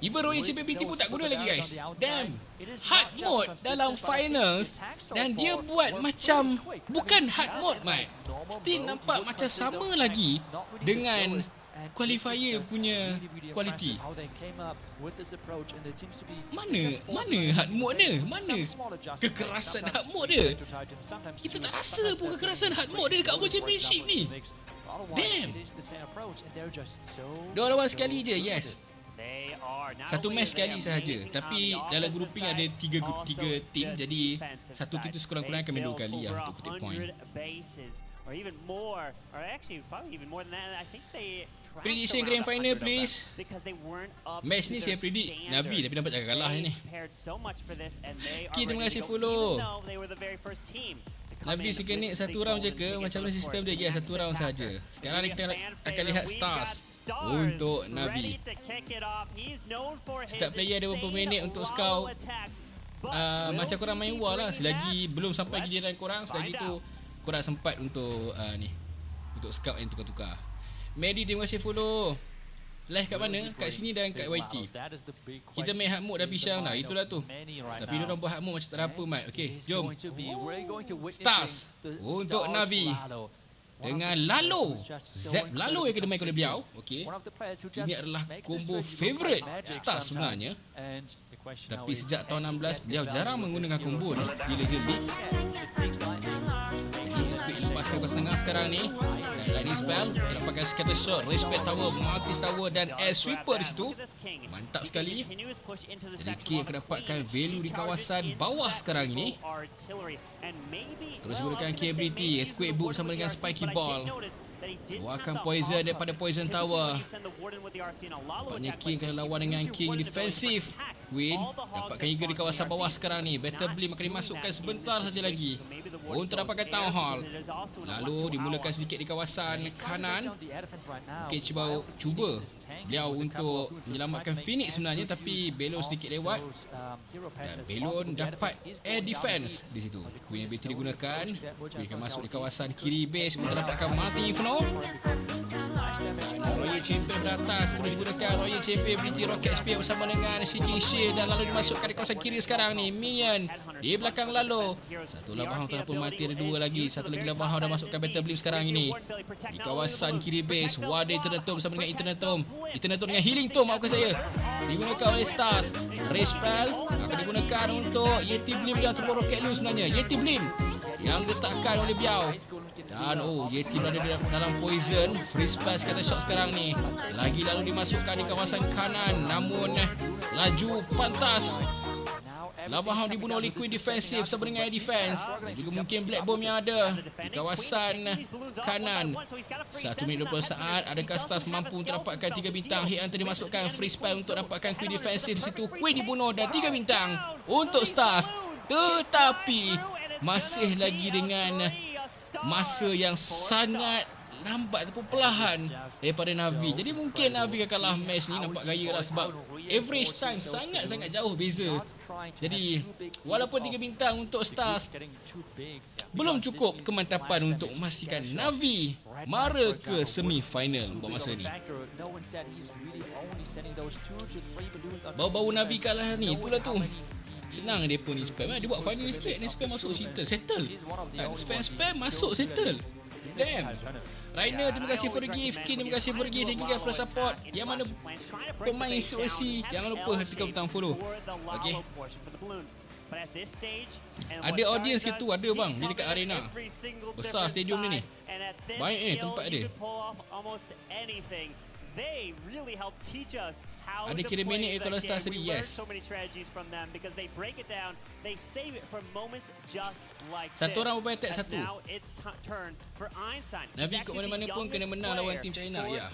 Even Royal Champion ability pun tak guna lagi guys. Damn. Hard mode dalam finals dan dia buat macam bukan hard mode Mat. Still nampak macam sama lagi dengan qualifier punya quality. Mana hard mode dia? Mana kekerasan hard mode dia? Kita tak rasa pun kekerasan hard mode dia dekat World Championship ni. Damn. 2 lawan sekali je, yes. Satu match sekali sahaja. Tapi dalam grouping ada 3 team. Jadi satu team tu sekurang-kurangnya akan main 2 kali lah untuk kutip point. Prediction grand final please. Match ni saya predict Navi, tapi nampak jangan kalah ni. Okay, terima kasih follow. Navi Synchronic 1 round je ke? Macam mana sistem dia? Ya, 1 round saja. Sekarang kita akan lihat stars untuk Navi. Setiap player ada beberapa minit untuk scout. Macam korang main war lah. Selagi belum sampai giliran korang, selagi tu korang sempat untuk untuk scout yang tukar-tukar. Medi, terima kasih follow. Live kat mana? Kat sini dan kat YT. Kita main hard mode dah pisang lah. Itulah tu. Tapi diorang buat hard mode macam tak ada apa Mat. Okay, jom. Stars untuk Navi dengan Lalo. Zep Lalo yang kena main oleh beliau. Okay, ini adalah combo favourite Stars sebenarnya. Tapi sejak tahun 16 beliau jarang menggunakan combo ni di Legend League. Jadi Earthquake lepaskan ke tengah sekarang ni. Dan lightning spell untuk dapatkan scatter shot, respect tower, multi tower dan air sweeper di situ. Mantap sekali. Jadi King akan dapatkan value di kawasan bawah sekarang ini. Terus gunakan KBT, Squid Boot sama dengan Spiky Ball. Keluarkan poison daripada poison tower. Nampaknya King akan lawan dengan King defensif. Queen dapatkan Eagle di kawasan bawah sekarang ni. Battle Beam akan dimasukkan sebentar saja lagi untuk dapatkan Town Hall. Lalu dimulakan sedikit di kawasan kanan. Mungkin cuba beliau untuk menyelamatkan Phoenix sebenarnya, tapi Belon sedikit lewat. Dan Belon dapat air defense di situ. Queen ability digunakan. Queen akan masuk di kawasan kiri base untuk dapatkan multi inferno. Dan Royal Champion beratas, terus digunakan Royal Champion ability Rocket Spear bersama dengan Seeking Shield, dan lalu dimasukkan di kawasan kiri sekarang ni. Minion di belakang lalu. Satu Lavahang telah pun mati, ada dua lagi. Satu lagi Lavahang dah masukkan Battle Beam sekarang ini. Di kawasan kiri base, Wadah Eternal Tomb bersama dengan Eternal Tomb dengan Healing Tomb, maafkan saya. Digunakan oleh Stars. Ray Spell akan digunakan untuk Yeti Blim yang ataupun Rocket Loon sebenarnya. Yeti Blim yang diletakkan oleh Biao. Dan Yeti berada dalam poison. Free Spell scatter shot sekarang ni. Lagi lalu dimasukkan di kawasan kanan, namun laju pantas. Lava Hound dibunuh oleh Queen defensif sama dengan air defense, dan juga mungkin Black Bomb yang ada di kawasan kanan. 1 minit 20 saat. Adakah Stars mampu untuk dapatkan 3 bintang? Hit Hunter dimasukkan, free spell untuk dapatkan Queen defensif di situ. Queen dibunuh dan 3 bintang untuk Stars. Tetapi masih lagi dengan masa yang sangat lambat ataupun perlahan daripada Navi. Jadi mungkin Navi akan kalah match ni, nampak gaya lah, sebab average time sangat-sangat jauh beza. Jadi walaupun 3 bintang untuk Stars, belum cukup kemantapan untuk memastikan Navi mara ke semi-final buat masa ni. Bau-bau Navi kalah ni, itulah tu. Senang dia pun ni spam. Dia buat final sikit, ni spam masuk settle. Spam masuk settle. Damn. Rainer, terima kasih for the gift. Kin, terima kasih for the gift. Thank you guys for the support. Yang mana pemain COC, jangan lupa tekan butang follow. Okay. Ada audience ke tu? Ada bang, dia dekat arena. Besar stadium ni. Baik tempat dia. Ada kira minit kalau Stars seri? Yes. Satu orang bermain attack satu. Navi ikut mana-mana pun kena menang lawan tim China. Ya.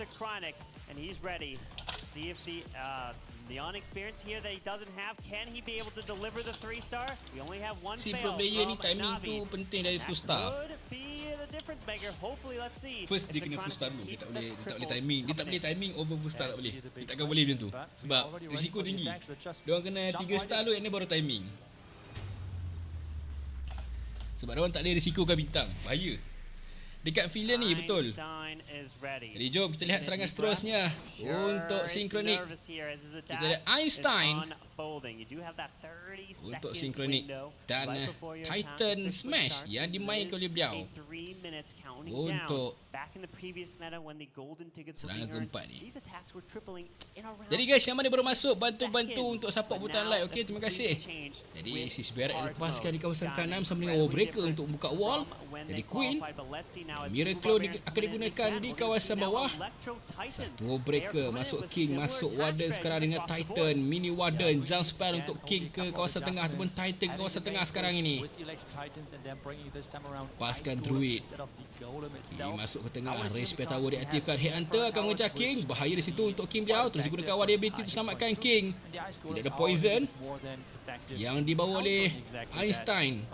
Neon experience here that he doesn't have. Can he be able to deliver the 3-star? We only have one fail. Si pro player ni timing tu penting dari full star. First dia kena full star dulu. Dia tak boleh timing. Dia tak boleh timing over full star, tak boleh. Dia takkan boleh macam tu. Sebab risiko tinggi. Dia orang kena 3 star dulu, yang ni baru timing. Sebab dia orang tak boleh risikokan bintang. Bahaya. Dekat field ni betul. Jadi jom kita lihat serangan seterusnya untuk Synchronic. Kita ada Einstein untuk Synchronic dan Titan Smash yang dimainkan oleh beliau untuk serangan keempat ni. Jadi guys, yang mana baru masuk, bantu-bantu untuk support butang like. Okay, terima kasih. Jadi Sis Barrett lepaskan di kawasan kanan bersama dengan Wallbreaker untuk buka wall. Jadi Queen Miracle akan digunakan di kawasan bawah. Satu Wallbreaker masuk King, masuk Warden sekarang dengan Titan, mini Warden, jump spell untuk King ke kawasan tengah ataupun Titan ke kawasan tengah sekarang ini. Paskan Druid King masuk ke tengah, Race Spare Tower diaktifkan. Headhunter akan mengejar King, bahaya di situ untuk King beliau. Terus digunakan Warden ability untuk selamatkan King. Tidak ada poison yang dibawa oleh Einstein.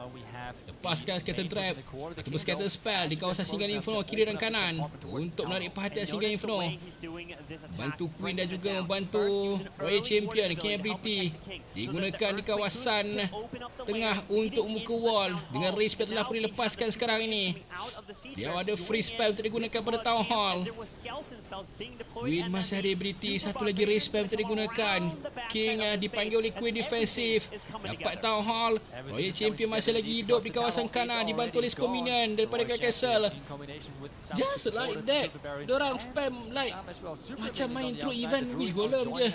Lepaskan Scatter Trap ataupun Scatter Spell di kawasan Single Inferno kiri dan kanan untuk menarik perhatian Single Inferno. Bantu Queen dan juga membantu Royal Champion. King ability digunakan di kawasan tengah untuk membuka wall dengan Race Spell telah pun dilepaskan sekarang ini. Dia ada free spell untuk digunakan pada Town Hall. Queen masih ada ability, satu lagi Race Spell untuk digunakan. King dipanggil oleh Queen defensif, dapat Town Hall. Royal Champion masih lagi hidup di kawasan kanan, dibantu oleh Spell Minion daripada Castle. Just like that, diorang spam like macam main through event wish golem je.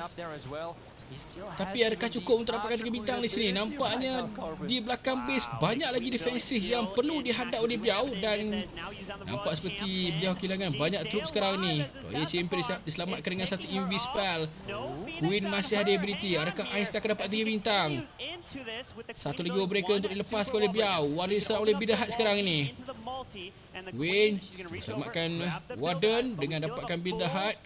Tapi adakah cukup untuk dapatkan 3 bintang di sini? Nampaknya di belakang base banyak lagi defensif yang perlu dihadap oleh beliau, dan nampak seperti beliau kehilangan banyak troop sekarang ni. Royal Champion diselamatkan dengan satu invis spell. Queen masih ada ability. Adakah Einstein akan dapat 3 bintang? Satu lagi breaker untuk dilepaskan oleh beliau. Warden diserang oleh Bidah Hut sekarang ni. Queen selamatkan Warden dengan dapatkan Bidah Hut.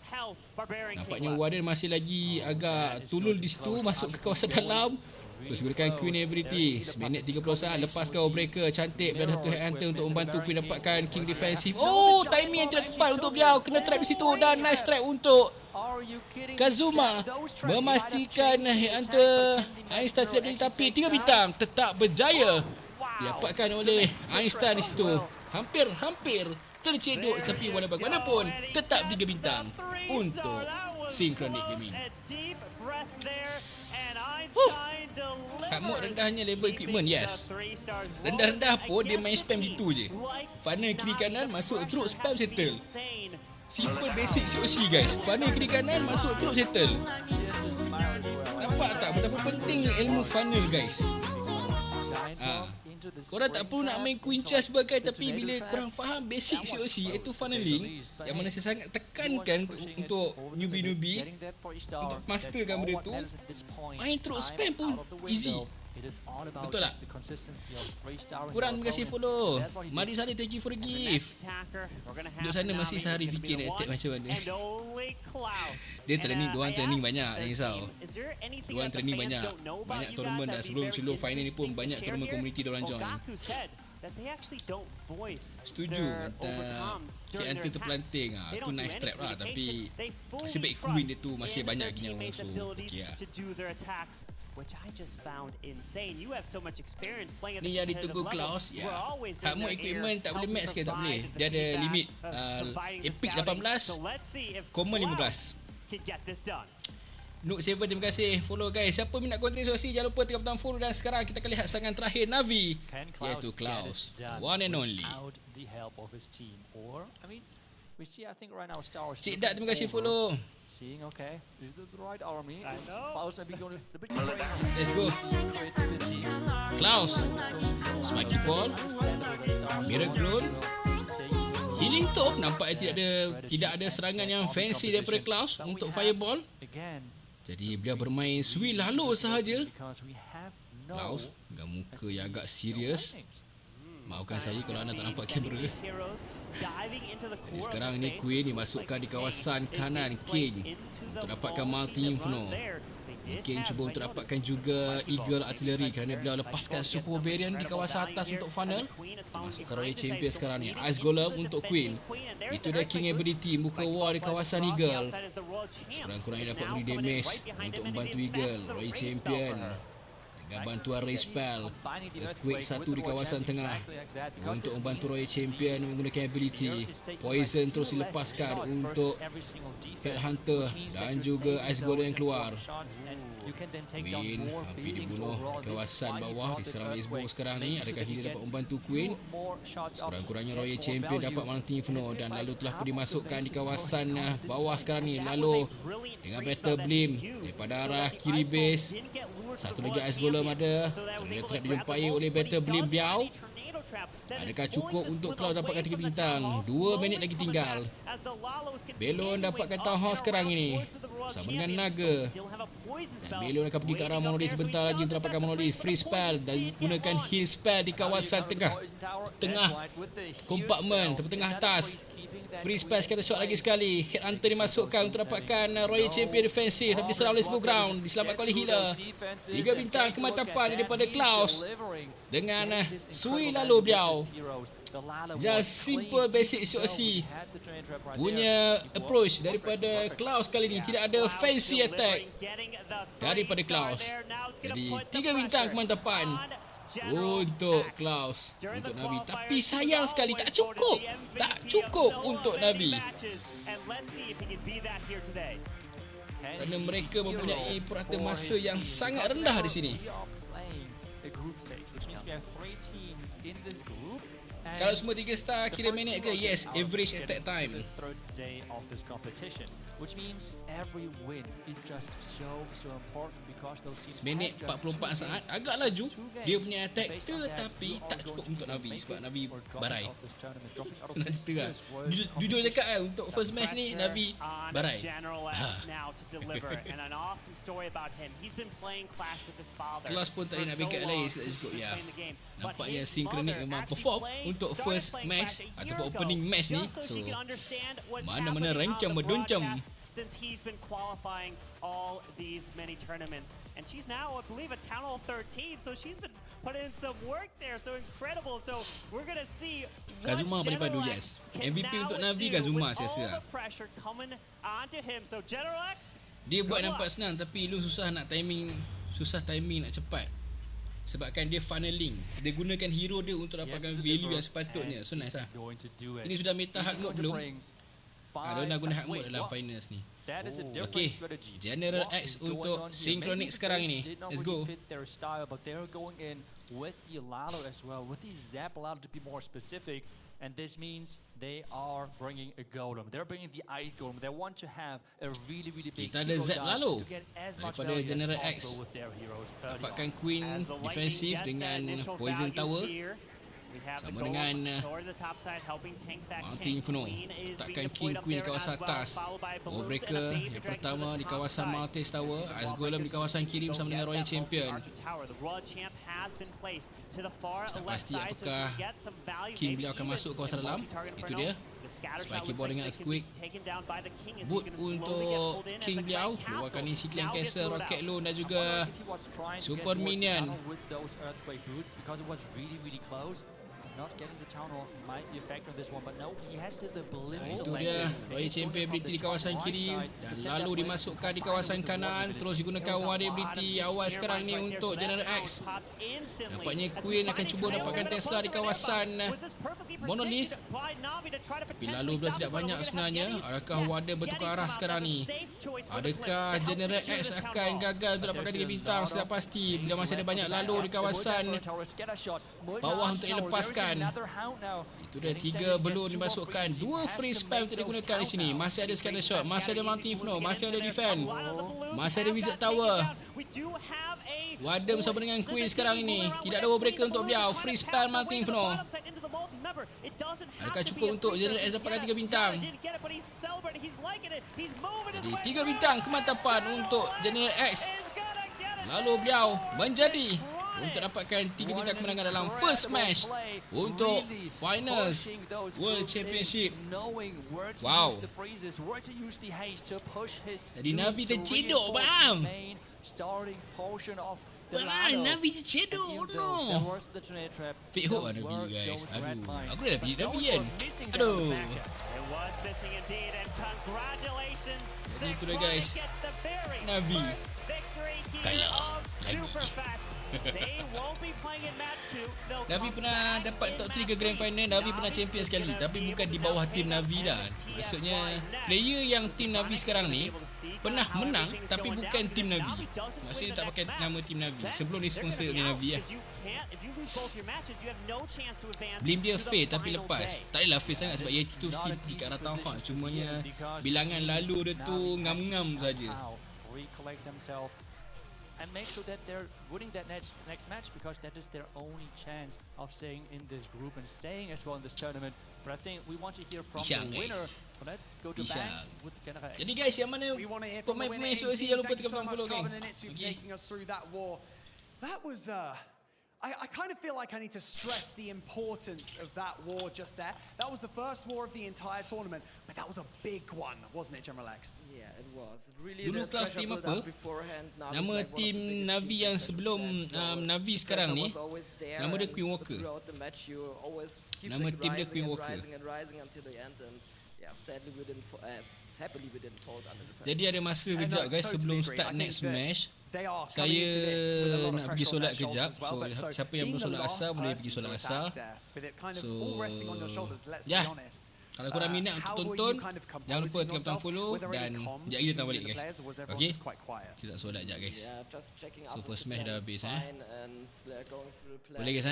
Nampaknya Warden masih lagi agak tulul di situ, masuk ke kawasan dalam. Terus gunakan Queen ability. 1 minit 30 saat. Lepaskan breaker. Cantik. Beliau ada satu headhunter untuk membantu Queen dapatkan King defensif. Oh, timing yang tidak tepat untuk beliau. Kena trap di situ. Dan nice trap untuk Kazuma. Memastikan headhunter Einstein tidak jadi, tapi 3 bintang tetap berjaya didapatkan oleh Einstein di situ. Hampir tercedok, tapi walau bagaimanapun tetap 3 bintang untuk Synchronic Gaming. Hard mode rendahnya level equipment, yes. Rendah-rendah pun dia main spam gitu je. Funnel kiri kanan masuk terus spam settle. Simple basic COC guys. Funnel kiri kanan masuk terus settle. Nampak tak betapa pentingnya ilmu funnel guys. Korang tak perlu nak main Queen Chess sebagai, tapi bila korang faham basic COC iaitu funneling, yang mana saya sangat tekankan untuk newbie-newbie untuk masterkan benda tu, main terus spam pun easy. Betul tak? Korang terima kasih follow. Mari Salih, thank you for the gift. Duduk sana masih sehari fikir nak attack macam mana. Dia training, diorang training banyak, jangan risau. Diorang training banyak tournament dah. Sebelum final ni pun banyak tournament community diorang join. Setuju kata Hunter terpelanting tu nice trap lah, tapi masih baik Queen dia tu masih banyak lagi yang so okay lah. Ni yang ditunggu Klaus ya. Hard mode equipment tak boleh max ke? Tak boleh. Dia ada limit epic 18, common 15. Nook 7 terima kasih follow guys. Siapa minat konten sosial jangan lupa tekan butang follow, dan sekarang kita akan lihat serangan terakhir Navi iaitu Klaus, one and only. Cik Dat terima kasih follow. Let's go. Klaus, Spiky Ball, Miracle, Healing Top. Nampaknya tidak ada serangan yang fancy daripada Klaus untuk Fireball. Jadi beliau bermain Sui lalu sahaja. Klaus dengan muka yang agak serius. Maafkan saya kalau anda tak nampak kamera. Jadi sekarang ni Queen dimasukkan di kawasan kanan King untuk dapatkan multi inferno. King cuba untuk dapatkan juga Eagle Artillery kerana beliau lepaskan Super Variant di kawasan atas untuk funnel. Masukkan Royal Champion sekarang ni. Ice Golem untuk Queen. Itu dia King ability, buka wall di kawasan Eagle. Sekurang-kurangnya dapat beri damage untuk membantu Eagle. Royal Champion dengan bantuan Ray Spell, Earthquake 1 di kawasan tengah untuk membantu Royal Champion menggunakan ability. Poison terus dilepaskan untuk Headhunter dan juga Ice Golem yang keluar. Queen hampir dibunuh di kawasan bawah, diserang Lisbo sekarang ni. Adakah Healer dapat membantu Queen? Sekurang-kurangnya Royal Champion dapat multi inferno, dan lalu telah pun dimasukkan di kawasan bawah sekarang ni. Lalu dengan Battle Beam daripada arah kiri base. Satu lagi Ice Golem ada. Kemudian trap dijumpai oleh Battle Beam Biao. Adakah cukup untuk Cloud dapatkan 3 bintang? 2 minit lagi tinggal. Belon dapatkan Town Hall sekarang ini sama dengan Naga. Dan Belon akan pergi ke arah Monolith sebentar lagi untuk dapatkan Monolith. Free spell dan gunakan heal spell di kawasan tengah kompartmen, tengah atas. Free space kata shot lagi sekali. Headhunter dimasukkan untuk dapatkan Royal Champion defensif, tapi diserang oleh Smoke Ground. Diselamatkan oleh healer. 3 bintang kemantapan daripada Klaus dengan Sui lalu Biao. Just simple basic COC punya approach daripada Klaus kali ini. Tidak ada fancy attack daripada Klaus. Jadi 3 bintang kemantapan untuk Klaus, untuk Navi. Tapi sayang sekali tak cukup untuk Navi, kerana mereka mempunyai purata masa yang sangat rendah di sini. Kalau semua 3 star kira minit ke? Yes, average attack time. which means every win is just so important because those teams Seminit 44 saat agak laju dia punya attack, tetapi tak cukup untuk Navi sebab Navi barai. Senang cerita lah. Jujur cakap kan, untuk first match ni Navi barai. Kelas pun tak nak backup lain tak cukup ya. Nampaknya Synchronic memang perform untuk first match ataupun opening match ni. So mana-mana rancang berdoncam. Since he's been qualifying all these many tournaments. And she's now, I believe, at Town Hall 13, so she's been putting in some work there, so incredible. So we're going to see what Kazuma daripada Yes. MVP untuk Navi Kazuma saya rasa. Pressure coming onto him. So Generalex, dia buat nampak senang tapi lu susah timing nak cepat. Sebabkan dia funneling. Dia gunakan hero dia untuk dapatkan value yang sepatutnya. So nice lah. Ini sudah meta hard mode belum? Dia nak guna hard mode dalam finals ni. Okay, General X untuk Synchronic sekarang ini. Let's go. With the Lalo as well, with the Zap Lalo to be more specific, and this means they are bringing a golem. They're bringing the Ice Golem. They want to have a really big kita ada Zap Lalo to get as much daripada value General as X. possible with their heroes. Dapatkan Queen defensif dengan Poison Tower. Sama dengan Mountain Inferno. Letakkan King Queen di kawasan atas. Wallbreaker yang pertama di kawasan Mountain Tower. Ice Golem di kawasan kiri bersama dengan Royal Champion. Tak pasti apakah King beliau akan masuk kawasan dalam. Itu dia. Spike ball dengan Earthquake. Boot untuk King beliau. Keluarkan ni Cyclone Castle, Rocket Loan dan juga Super Minion. Not getting the Town Hall might be a factor in this one, but no, he has to the belief. Itu dia, Royal Champion ability di kawasan kiri dan lalu dimasukkan di kawasan kanan, terus digunakan one ability awal sekarang ni untuk General X. Nampaknya Queen akan cuba dapatkan Tesla di kawasan Monolith. Tapi lalu sudah tidak banyak sebenarnya. Adakah Warden bertukar arah sekarang ni? Adakah General X akan gagal untuk dapatkan 3 bintang? Sudah pasti bila masih ada banyak lalu di kawasan bawah untuk dilepaskan. Itu dia 3 belum dimasukkan. 2 free spam untuk digunakan di sini. Masih ada scatter shot, masih ada Mountain Inferno, masih ada defend, masih ada Wizard Tower. Warden bersama dengan Queen sekarang ini. Tidak ada wallbreaker untuk beliau. Free spam Mountain Inferno. Adakah cukup untuk General X dapatkan 3 bintang? Jadi 3 bintang kemantapan untuk General X. Lalu beliau menjadi untuk dapatkan 3 bintang kemenangan dalam first match untuk finals World Championship. Wow. Jadi Navi tercedok, bam. Navi tercedok, no. Fake hook lah Navi guys. Aduh, aku dah pilih Navi kan. Aduh. Jadi itu dah guys, Navi kalah lagi. Navi pernah dapat top 3 ke Grand Final. Navi pernah champion sekali, tapi bukan di bawah tim Navi dah. Maksudnya player yang tim Navi sekarang ni pernah menang tapi bukan tim Navi. Maksudnya tak pakai nama tim Navi sebelum disponsor oleh Navi lah. Blame dia fail tapi lepas. Tak adalah fail sangat sebab Yeti tu still pergi ke arah Town Hall. Cumanya bilangan lalu dia tu ngam-ngam saja. And make sure that they're winning that next match because that is their only chance of staying in this group and staying as well in this tournament. But I think we want to hear from the winner. So let's go to Banks with General X. Jadi guys, yang mana pemain-pemain SOC jangan lupa tekan butang follow gang. Okay. That was I kind of feel like I need to stress the importance of that war just there. That was the first war of the entire tournament, but that was a big one, wasn't it, General X? Yeah, it was. Really dulu kelas tim apa? Nama tim Navi yang sebelum Navi sekarang ni, nama dia Queen Walker. Nama tim dia Queen Walker. Jadi ada masa kejap guys sebelum start next match, saya nak pergi solat kejap. So siapa yang belum solat asar boleh pergi solat asar. So ya, kalau korang minat untuk tonton, jangan lupa tekan butang follow dan sekejap lagi datang balik guys. Okay, kita tak solat sekejap guys. So first match dah habis Boleh guys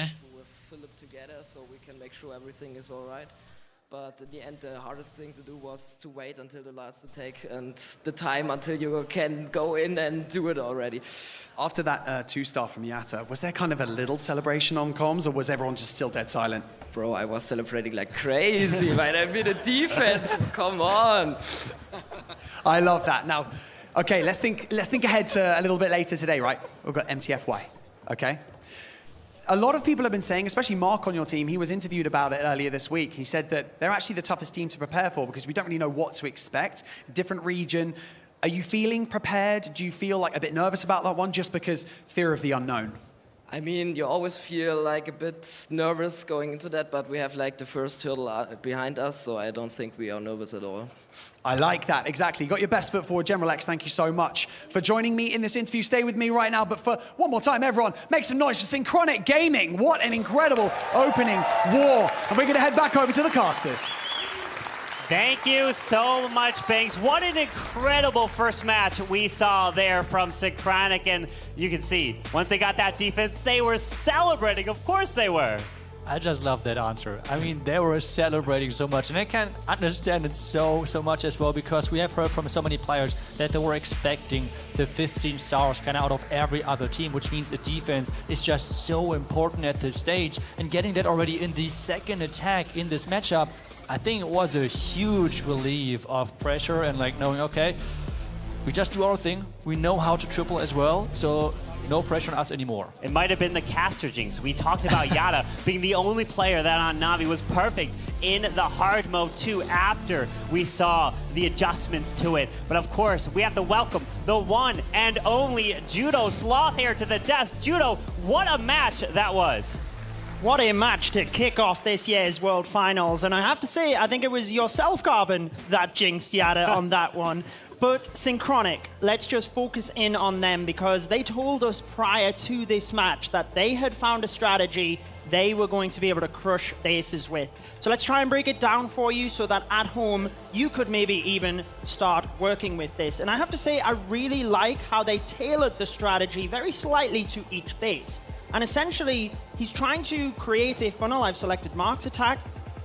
But in the end, the hardest thing to do was to wait until the last attack and the time until you can go in and do it already. After that 2-star from Yatta, was there kind of a little celebration on comms, or was everyone just still dead silent? Bro, I was celebrating like crazy. Might have been a defense. Come on. I love that. Now, okay, let's think ahead to a little bit later today, right? We've got MTFY, okay? A lot of people have been saying, especially Mark on your team, he was interviewed about it earlier this week. He said that they're actually the toughest team to prepare for because we don't really know what to expect. Different region. Are you feeling prepared? Do you feel like a bit nervous about that one just because fear of the unknown? I mean, you always feel like a bit nervous going into that, but we have like the first hurdle behind us, so I don't think we are nervous at all. I like that, exactly. You got your best foot forward. General X, thank you so much for joining me in this interview. Stay with me right now, but for one more time, everyone, make some noise for Synchronic Gaming. What an incredible opening war. And we're going to head back over to the casters. Thank you so much, Banks. What an incredible first match we saw there from Synchronic. And you can see, once they got that defense, they were celebrating. Of course they were. I just love that answer. I mean, they were celebrating so much, and I can understand it so much as well, because we have heard from so many players that they were expecting the 15 stars kind of out of every other team, which means the defense is just so important at this stage. And getting that already in the second attack in this matchup, I think it was a huge relief of pressure and like knowing, okay, we just do our thing. We know how to triple as well, so no pressure on us anymore. It might have been the caster jinx. We talked about Yatta being the only player that on Navi was perfect in the hard mode too after we saw the adjustments to it. But of course, we have to welcome the one and only Judo Sloth here to the desk. Judo, what a match that was. What a match to kick off this year's World Finals. And I have to say, I think it was yourself, Carbon, that jinxed Yatta on that one. But Synchronic, let's just focus in on them, because they told us prior to this match that they had found a strategy they were going to be able to crush the Aces with. So let's try and break it down for you so that at home you could maybe even start working with this. And I have to say, I really like how they tailored the strategy very slightly to each base. And essentially, he's trying to create a funnel. I've selected Mark's attack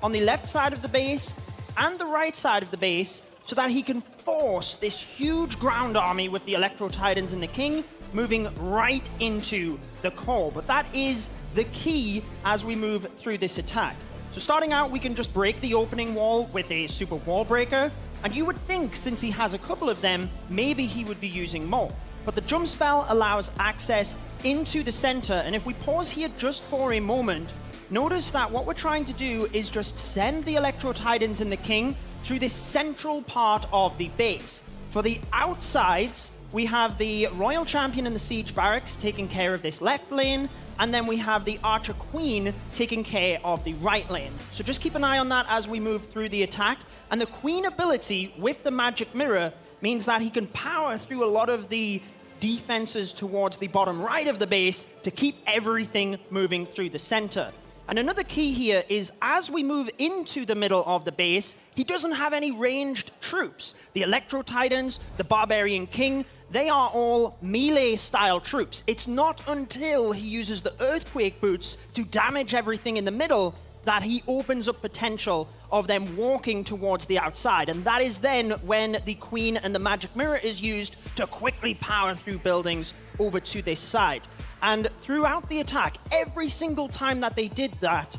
on the left side of the base and the right side of the base, so that he can force this huge ground army with the Electro Titans and the King moving right into the core. But that is the key as we move through this attack. So starting out, we can just break the opening wall with a super wall breaker. And you would think, since he has a couple of them, maybe he would be using more. But the jump spell allows access into the center. And if we pause here just for a moment, notice that what we're trying to do is just send the Electro Titans and the King through this central part of the base. For the outsides, we have the Royal Champion and the Siege Barracks taking care of this left lane, and then we have the Archer Queen taking care of the right lane. So just keep an eye on that as we move through the attack. And the Queen ability with the Magic Mirror means that he can power through a lot of the defenses towards the bottom right of the base to keep everything moving through the center. And another key here is, as we move into the middle of the base, he doesn't have any ranged troops. The Electro Titans, the Barbarian King, they are all melee-style troops. It's not until he uses the Earthquake Boots to damage everything in the middle that he opens up potential of them walking towards the outside. And that is then when the Queen and the Magic Mirror is used to quickly power through buildings over to this side. And throughout the attack, every single time that they did that,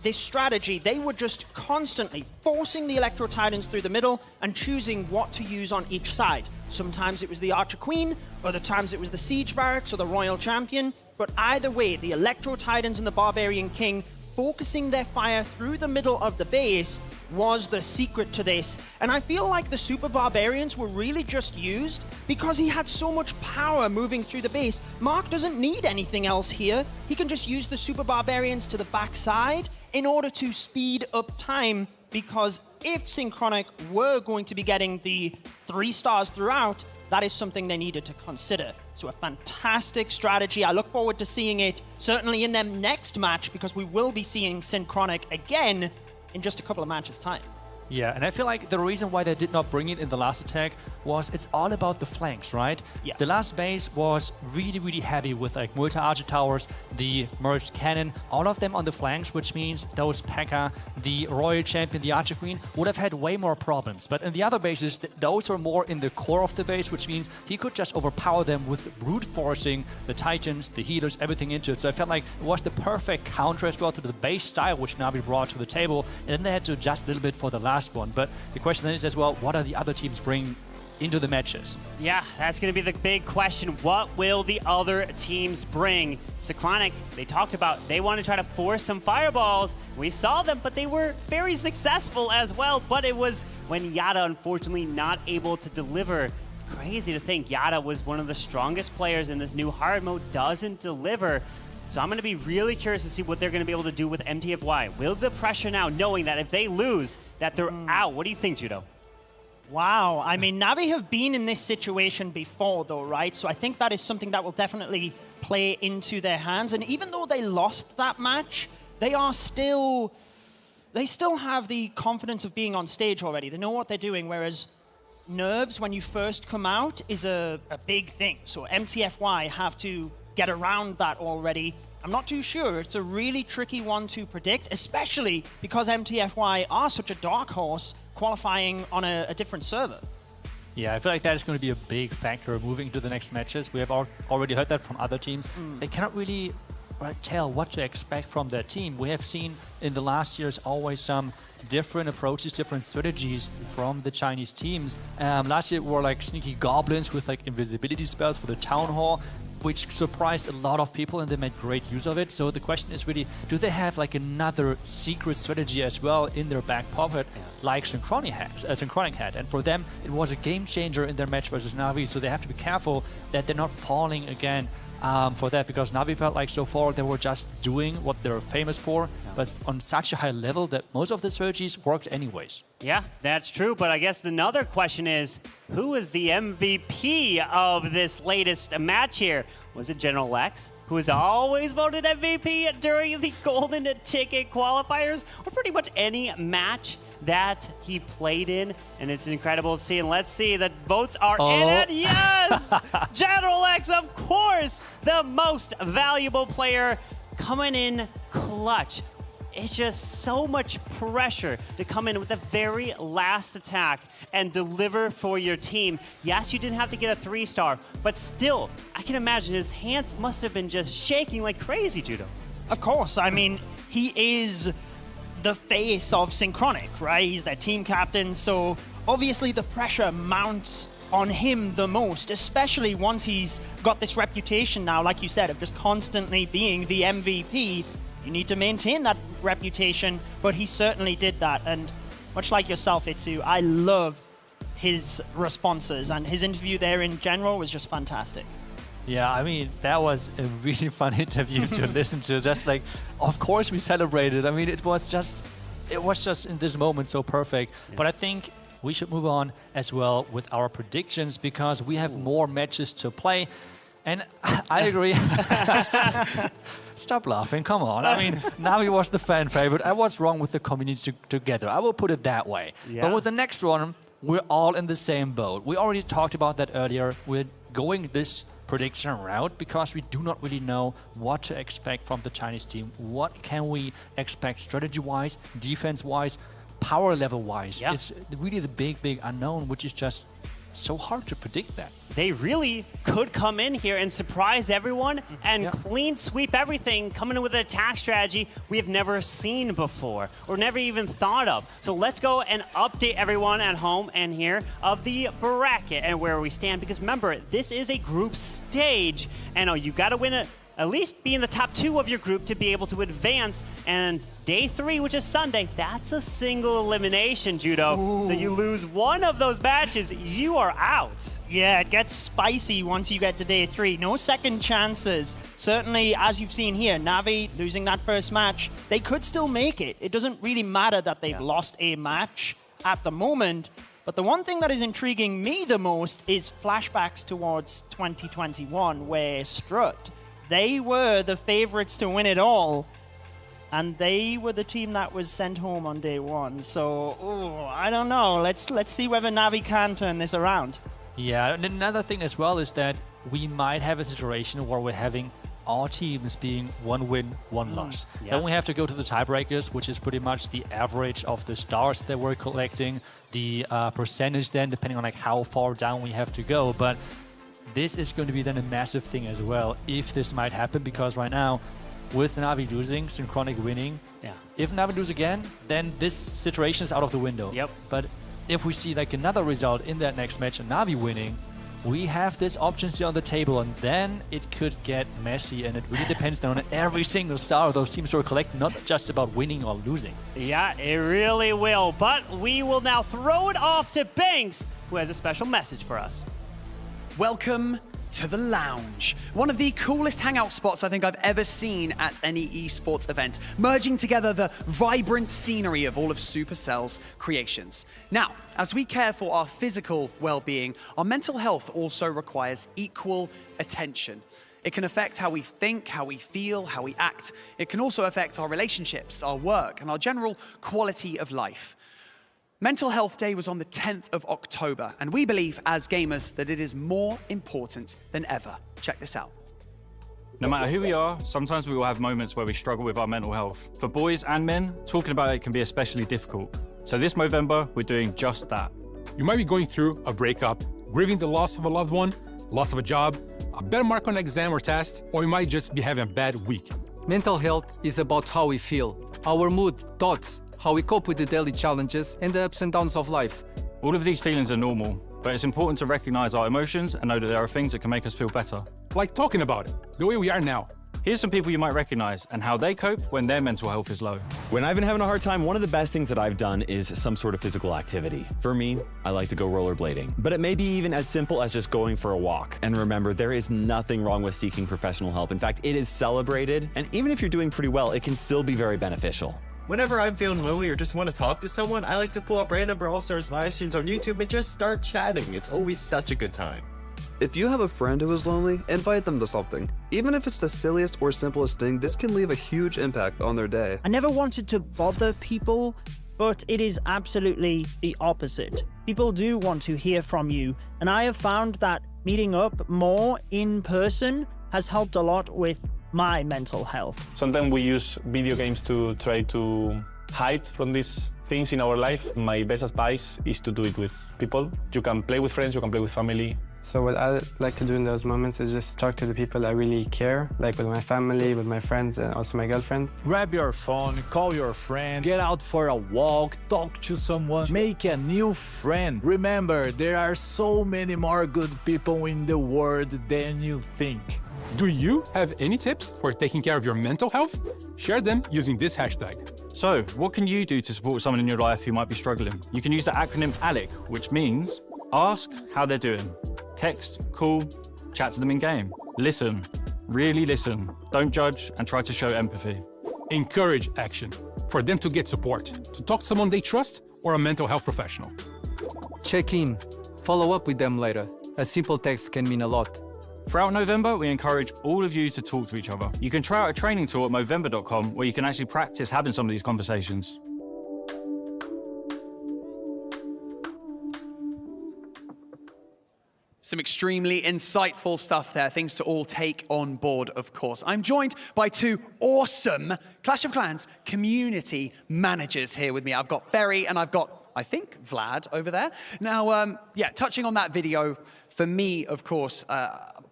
this strategy, they were just constantly forcing the Electro Titans through the middle and choosing what to use on each side. Sometimes it was the Archer Queen, other times it was the Siege Barracks or the Royal Champion, but either way, the Electro Titans and the Barbarian King focusing their fire through the middle of the base was the secret to this. And I feel like the Super Barbarians were really just used because he had so much power moving through the base. Mark doesn't need anything else here. He can just use the Super Barbarians to the backside in order to speed up time, because if Synchronic were going to be getting the 3 stars throughout, that is something they needed to consider. So a fantastic strategy. I look forward to seeing it certainly in their next match, because we will be seeing Synchronic again in just a couple of matches' time. Yeah, and I feel like the reason why they did not bring it in the last attack was it's all about the flanks, right? Yeah. The last base was really, really heavy with like multi-archer towers, the merged cannon, all of them on the flanks, which means those P.E.K.K.A, the Royal Champion, the Archer Queen would have had way more problems. But in the other bases, those were more in the core of the base, which means he could just overpower them with brute forcing the Titans, the healers, everything into it. So I felt like it was the perfect counter as well to the base style which Na'Vi brought to the table. And then they had to adjust a little bit for the last one. But the question then is as well, what are the other teams bringing into the matches? Yeah, that's going to be the big question. What will the other teams bring? Synchronic, they talked about they want to try to force some fireballs. We saw them, but they were very successful as well. But it was when Yada, unfortunately, not able to deliver. Crazy to think Yada was one of the strongest players in this new hard mode, doesn't deliver. So I'm going to be really curious to see what they're going to be able to do with MTFY. Will the pressure now, knowing that if they lose, that they're out? What do you think, Judo? Wow, I mean, Na'Vi have been in this situation before, though, right? So I think that is something that will definitely play into their hands. And even though they lost that match, they still have the confidence of being on stage already. They know what they're doing, whereas nerves, when you first come out, is a big thing. So MTFY have to get around that already. I'm not too sure. It's a really tricky one to predict, especially because MTFY are such a dark horse qualifying on a different server. Yeah, I feel like that is going to be a big factor moving to the next matches. We have already heard that from other teams. They cannot really tell what to expect from their team. We have seen in the last years always some different approaches, different strategies from the Chinese teams. Last year were like sneaky goblins with like invisibility spells for the town hall, which surprised a lot of people and they made great use of it. So the question is really, do they have like another secret strategy as well in their back pocket, like Synchronic had? And for them, it was a game changer in their match versus Na'Vi, so they have to be careful that they're not falling again for that, because Na'Vi felt like so far they were just doing what they're famous for, but on such a high level that most of the strategies worked anyways. Yeah, that's true, but I guess another question is, who is the MVP of this latest match here? Was it General X, who is always voted MVP during the Golden Ticket qualifiers, or pretty much any match that he played in? And it's incredible to see, and let's see, the votes are in it. Yes! General X, of course, the most valuable player, coming in clutch. It's just so much pressure to come in with the very last attack and deliver for your team. Yes, you didn't have to get a 3-star, but still, I can imagine his hands must have been just shaking like crazy, Judo. Of course, I mean, he is the face of Synchronic, right? He's their team captain, so obviously the pressure mounts on him the most, especially once he's got this reputation now, like you said, of just constantly being the MVP. You need to maintain that reputation, but he certainly did that. And much like yourself, Itsu, I love his responses, and his interview there in general was just fantastic. Yeah, I mean, that was a really fun interview to listen to. Just like, of course we celebrated. I mean, it was just in this moment so perfect. Yeah. But I think we should move on as well with our predictions, because we have more matches to play. And I agree. Stop laughing, come on. I mean, Na'Vi was the fan favorite. I was wrong with the community together. I will put it that way. Yeah. But with the next one, we're all in the same boat. We already talked about that earlier. We're going this prediction route because we do not really know what to expect from the Chinese team. What can we expect strategy-wise, defense-wise, power level-wise? Yeah. It's really the big unknown, which is just so hard to predict that. They really could come in here and surprise everyone and clean sweep everything, coming in with an attack strategy we have never seen before or never even thought of. So let's go and update everyone at home and here of the bracket and where we stand, because remember, this is a group stage, and you got to win it. At least be in the top 2 of your group to be able to advance. And day 3, which is Sunday, that's a single elimination, Judo. Ooh. So you lose one of those matches, you are out. Yeah, it gets spicy once you get to day 3. No second chances. Certainly, as you've seen here, Na'Vi losing that first match, they could still make it. It doesn't really matter that they've lost a match at the moment. But the one thing that is intriguing me the most is flashbacks towards 2021, where Strut, they were the favorites to win it all. and they were the team that was sent home on day one. So, I don't know. Let's see whether Navi can turn this around. Yeah, and another thing as well is that we might have a situation where we're having our teams being 1 win, 1 loss. Yeah. Then we have to go to the tiebreakers, which is pretty much the average of the stars that we're collecting, the percentage then, depending on like how far down we have to go. But this is going to be then a massive thing as well, if this might happen, because right now, with Navi losing, Synchronic winning, if Navi lose again, then this situation is out of the window. Yep. But if we see like another result in that next match and Navi winning, we have this option still on the table, and then it could get messy, and it really depends then on every single star of those teams we're collecting, not just about winning or losing. Yeah, it really will. But we will now throw it off to Banks, who has a special message for us. Welcome to the lounge. One of the coolest hangout spots I think I've ever seen at any esports event, merging together the vibrant scenery of all of Supercell's creations. Now, as we care for our physical well-being, our mental health also requires equal attention. It can affect how we think, how we feel, how we act. It can also affect our relationships, our work, and our general quality of life. Mental Health Day was on the 10th of October, and we believe as gamers that it is more important than ever. Check this out. No matter who we are, sometimes we will have moments where we struggle with our mental health. For boys and men, talking about it can be especially difficult. So this Movember, we're doing just that. You might be going through a breakup, grieving the loss of a loved one, loss of a job, a bad mark on an exam or test, or you might just be having a bad week. Mental health is about how we feel, our mood, thoughts, how we cope with the daily challenges and the ups and downs of life. All of these feelings are normal, but it's important to recognize our emotions and know that there are things that can make us feel better. Like talking about it, the way we are now. Here's some people you might recognize and how they cope when their mental health is low. When I've been having a hard time, one of the best things that I've done is some sort of physical activity. For me, I like to go rollerblading. But it may be even as simple as just going for a walk. And remember, there is nothing wrong with seeking professional help. In fact, it is celebrated. And even if you're doing pretty well, it can still be very beneficial. Whenever I'm feeling lonely or just want to talk to someone, I like to pull up random Brawl Stars live streams on YouTube and just start chatting. It's always such a good time. If you have a friend who is lonely, invite them to something. Even if it's the silliest or simplest thing, this can leave a huge impact on their day. I never wanted to bother people, but it is absolutely the opposite. People do want to hear from you, and I have found that meeting up more in person has helped a lot with my mental health. Sometimes we use video games to try to hide from these things in our life. My best advice is to do it with people. You can play with friends, you can play with family. So what I like to do in those moments is just talk to the people I really care, like with my family, with my friends, and also my girlfriend. Grab your phone, call your friend, get out for a walk, talk to someone, make a new friend. Remember, there are so many more good people in the world than you think. Do you have any tips for taking care of your mental health? Share them using this hashtag. So, what can you do to support someone in your life who might be struggling? You can use the acronym ALEC, which means ask how they're doing. Text, call, chat to them in-game. Listen, really listen. Don't judge and try to show empathy. Encourage action for them to get support, to talk to someone they trust or a mental health professional. Check in, follow up with them later. A simple text can mean a lot. Throughout November, we encourage all of you to talk to each other. You can try out a training tool at Movember.com where you can actually practice having some of these conversations. Some extremely insightful stuff there, things to all take on board, of course. I'm joined by two awesome Clash of Clans community managers here with me. I've got Ferry and I've got, I think, Vlad over there. Now, touching on that video, for me, of course,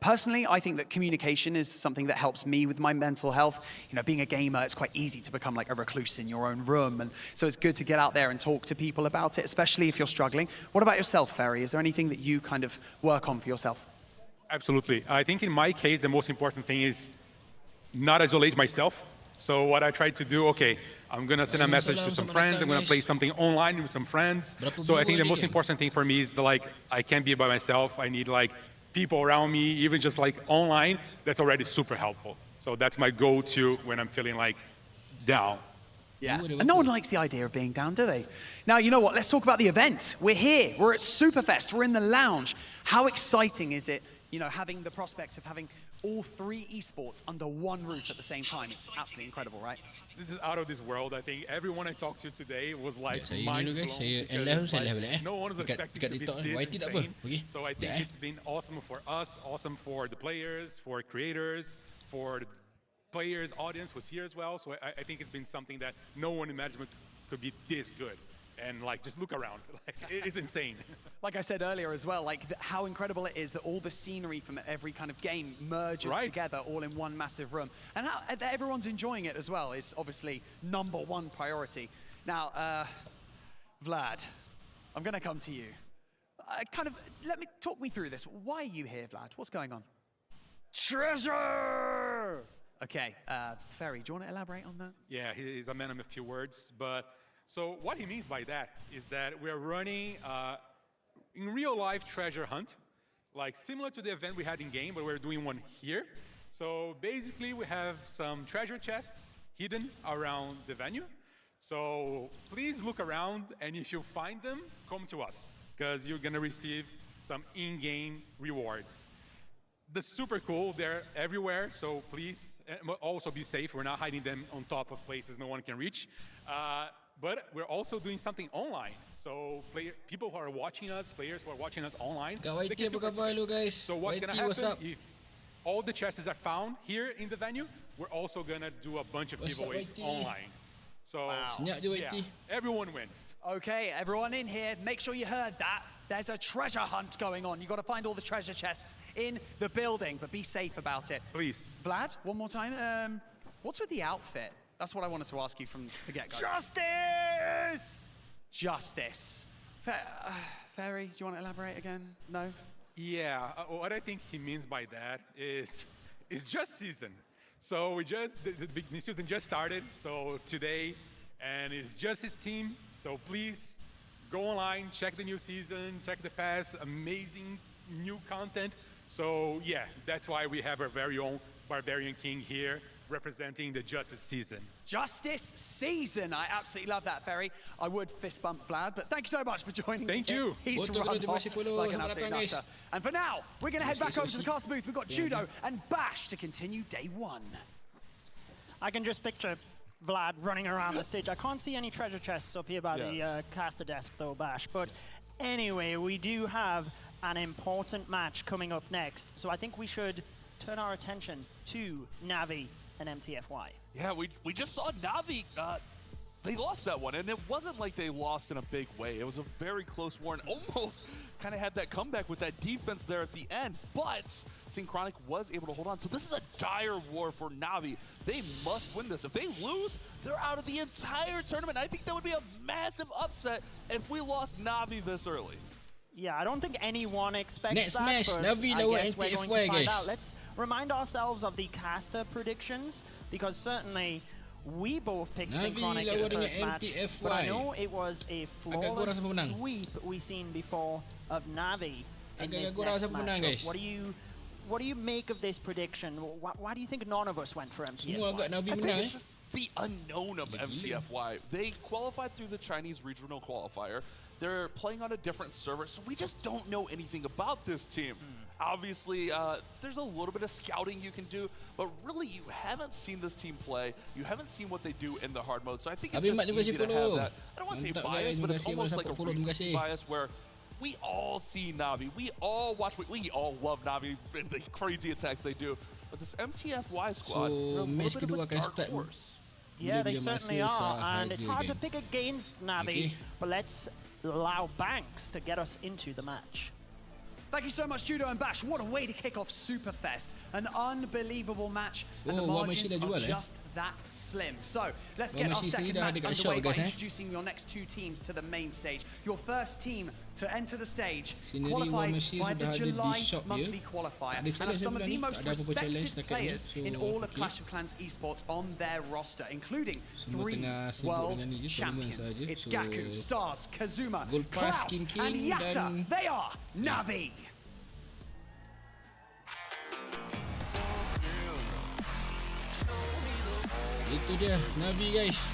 personally, I think that communication is something that helps me with my mental health. You know, being a gamer, it's quite easy to become like a recluse in your own room. And so it's good to get out there and talk to people about it, especially if you're struggling. What about yourself, Ferry? Is there anything that you kind of work on for yourself? Absolutely. I think in my case, the most important thing is not isolate myself. So what I try to do, I'm going to send a message to some friends. I'm going to play something online with some friends. So I think the most important thing for me is I can't be by myself. I need people around me, even just online. That's already super helpful. So that's my go-to when I'm feeling down. Yeah, and no one likes the idea of being down, do they? Now, you know what? Let's talk about the event. We're here. We're at Superfest. We're in the lounge. How exciting is it, you know, having the prospect of having all 3 esports under one roof at the same time? It's absolutely incredible, right? This is out of this world. I think everyone I talked to today was like Saya mind dulu blown. guys, saya Because level it's saya like, level no one was Dekat expecting to be TikTok ni, this YT tak apa. insane. Okey. So I think it's been awesome for us, awesome for the players, for creators, for the players, audience was here as well. So I think it's been something that no one imagined could be this good. And like, just look around. Like, it's insane. Like I said earlier as well, like how incredible it is that all the scenery from every kind of game merges together all in one massive room. And how that everyone's enjoying it as well is obviously #1 priority. Now, Vlad, I'm going to come to you. Talk me through this. Why are you here, Vlad? What's going on? Treasure! Okay, Ferry, do you want to elaborate on that? Yeah, he's a man of a few words. But so what he means by that is that we're running in real life treasure hunt, like similar to the event we had in game, but we're doing one here. So basically we have some treasure chests hidden around the venue. So please look around, and if you find them, come to us, because you're gonna receive some in-game rewards. They're super cool, they're everywhere, so please also be safe. We're not hiding them on top of places no one can reach. But we're also doing something online. So people who are watching us, players who are watching us online, they can do guys. So what's gonna happen if all the chests are found here in the venue, we're also gonna do a bunch of giveaways online. So yeah, everyone wins. Okay, everyone in here, make sure you heard that. There's a treasure hunt going on. You've got to find all the treasure chests in the building, but be safe about it. Please. Vlad, one more time. What's with the outfit? That's what I wanted to ask you from the get-go. Justice! Justice. Ferry, do you want to elaborate again? No? Yeah, what I think he means by that is it's just season. So the new season just started, so today, and it's just a team, so please go online, check the new season, check the past, amazing new content. So yeah, that's why we have our very own Barbarian King here, representing the Justice season. Justice season! I absolutely love that, Ferry. I would fist bump Vlad, but thank you so much for joining me. Thank you. He's run off like an absolute nutter. And for now, we're going to head back over to the caster booth. We've got Judo and Bash to continue day 1. I can just picture Vlad running around the stage. I can't see any treasure chests up here by the caster desk though, Bash. But anyway, we do have an important match coming up next. So I think we should turn our attention to Navi and MTFY. Yeah, we just saw Navi. They lost that one, and it wasn't like they lost in a big way. It was a very close war, and almost kind of had that comeback with that defense there at the end, but Synchronic was able to hold on. So this is a dire war for Navi. They must win this. If they lose, they're out of the entire tournament. I think that would be a massive upset if we lost Navi this early. Yeah, I don't think anyone expects Next that, match, but Navi I lawan guess we're going to MTFY, find guys. out. Let's remind ourselves of the caster predictions, because certainly we both picked Navi Synchronic in the lawan first dengan match, MTFY. but I know it was a Agak kurang siapa flawless menang. sweep we seen before of Navi in Agak this kurang next siapa menang, matchup. guys. What do you make of this prediction? Why do you think none of us went for MTFY? Semua agak Navi I think menang. it's just the unknown of MTFY. They qualified through the Chinese regional qualifier. They're playing on a different server, so we just don't know anything about this team. Obviously, there's a little bit of scouting you can do, but really you haven't seen this team play. You haven't seen what they do in the hard mode, so I think it's just easy to have that. I don't want to say bias, but it's almost like a recency bias where we all see Navi. We all watch, we all love Navi and the crazy attacks they do. But this MTFY squad, they're a little bit of a dark horse. Yeah, they certainly are, and it's hard to pick against Navi, but let's allow Banks to get us into the match. Thank you so much, Judo and Bash. What a way to kick off Superfest. An unbelievable match, and the margins are just that slim. So, let's get our second match underway by introducing your next 2 teams to the main stage. Your first team to enter the stage, qualified by the July monthly qualifier, and are some of the most respected players in all of Clash of Clans esports on their roster, including 3 world champions. It's Gaku, Stars, Kazuma, Klaus, and Yatta. They are Navi. Itu dia Navi, guys.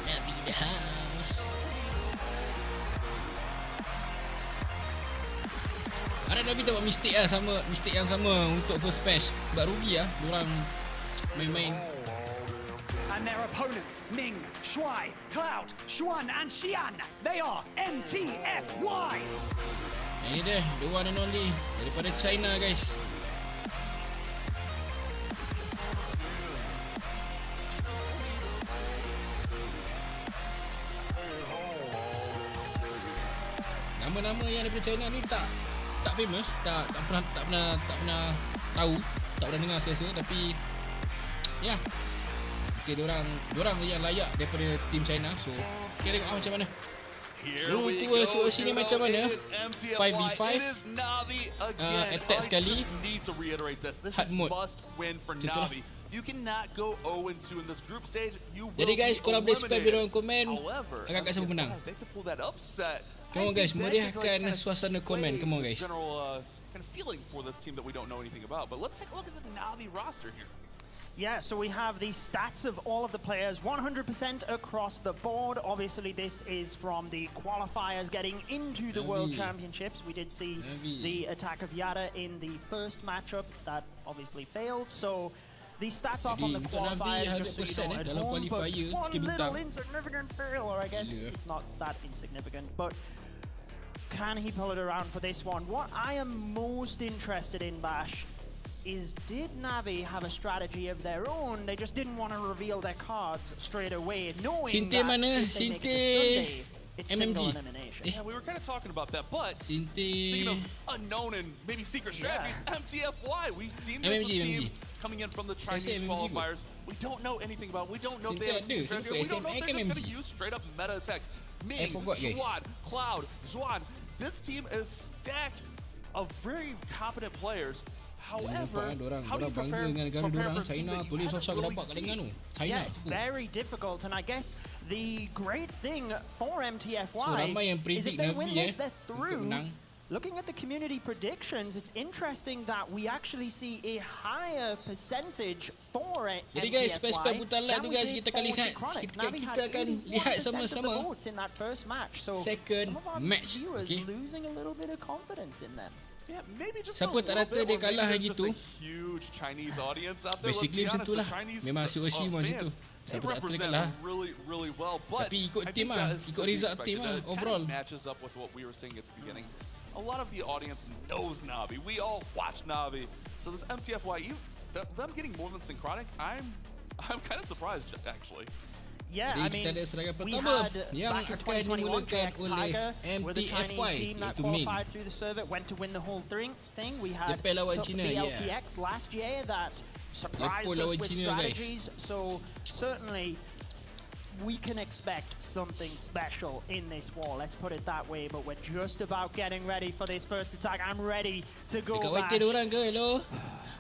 Navi the house. Harap Navi tak buat mistake lah, mistake yang sama untuk first patch. Sebab rugi lah diorang main-main. And their opponents, Ming, Shuai, Cloud, Xuan and Xian, they are MTFY. Ini dia, the one and only daripada China, guys. Nama-nama yang daripada China ni tak famous, tak pernah tahu, tak pernah dengar saya, tapi ya. Okay, diorang yang layak daripada tim China. So, kita tengok macam mana. Tua suruh sini macam mana. 5v5 attack sekali. Hard mode. Jadi guys, korang boleh spam di ruang komen agak-agak siapa menang. Come on guys, meriahkan suasana komen. Come on guys. Yeah, so we have the stats of all of the players, 100% across the board. Obviously, this is from the qualifiers getting into the World Championships. We did see the attack of Yara in the first matchup. That obviously failed. So the stats off on the qualifiers, just so you know, at home, but one little insignificant fail, or I guess it's not that insignificant, but can he pull it around for this one? What I am most interested in, Bash, is did Navi have a strategy of their own? They just didn't want to reveal their cards straight away, knowing that if they make it to Sunday, it's single elimination. Yeah, we were kind of talking about that, but speaking of unknown and maybe secret strategies, MTFY, we've seen this with teams coming in from the Chinese qualifiers. We don't know anything about, we don't know if they have secret strategy, we don't know if they're just going to use straight up meta attacks. Ming, Xuan, Cloud, Xuan, this team is stacked of very competent players. However, how do you prepare for China? Yeah, it's very difficult, and I guess the great thing for MTFY is if they win this, they're through. Looking at the community predictions, it's interesting that we actually see a higher percentage for MTFY. Jadi guys, spam putar like tu guys, kita akan lihat sama-sama second match. Okay. Losing a little bit of confidence in them. Yeah, maybe just siapa tak rata dia kalah hari gitu. Basically macam tu lah. Memang COC macam tu. Siapa tak rata dia kalah. Tapi ikut team lah, ikut result team lah overall. A lot of the audience knows Navi. We all watch Navi. So this MTFY, them getting more than Synchronic, I'm kind of surprised actually. Yeah, I mean, we had back in 2021 JX Tiger were the Chinese team that qualified through the circuit, went to win the whole thing. We had the LTX last year that surprised us with strategies. So certainly we can expect something special in this war. Let's put it that way. But we're just about getting ready for this first attack. I'm ready to go back.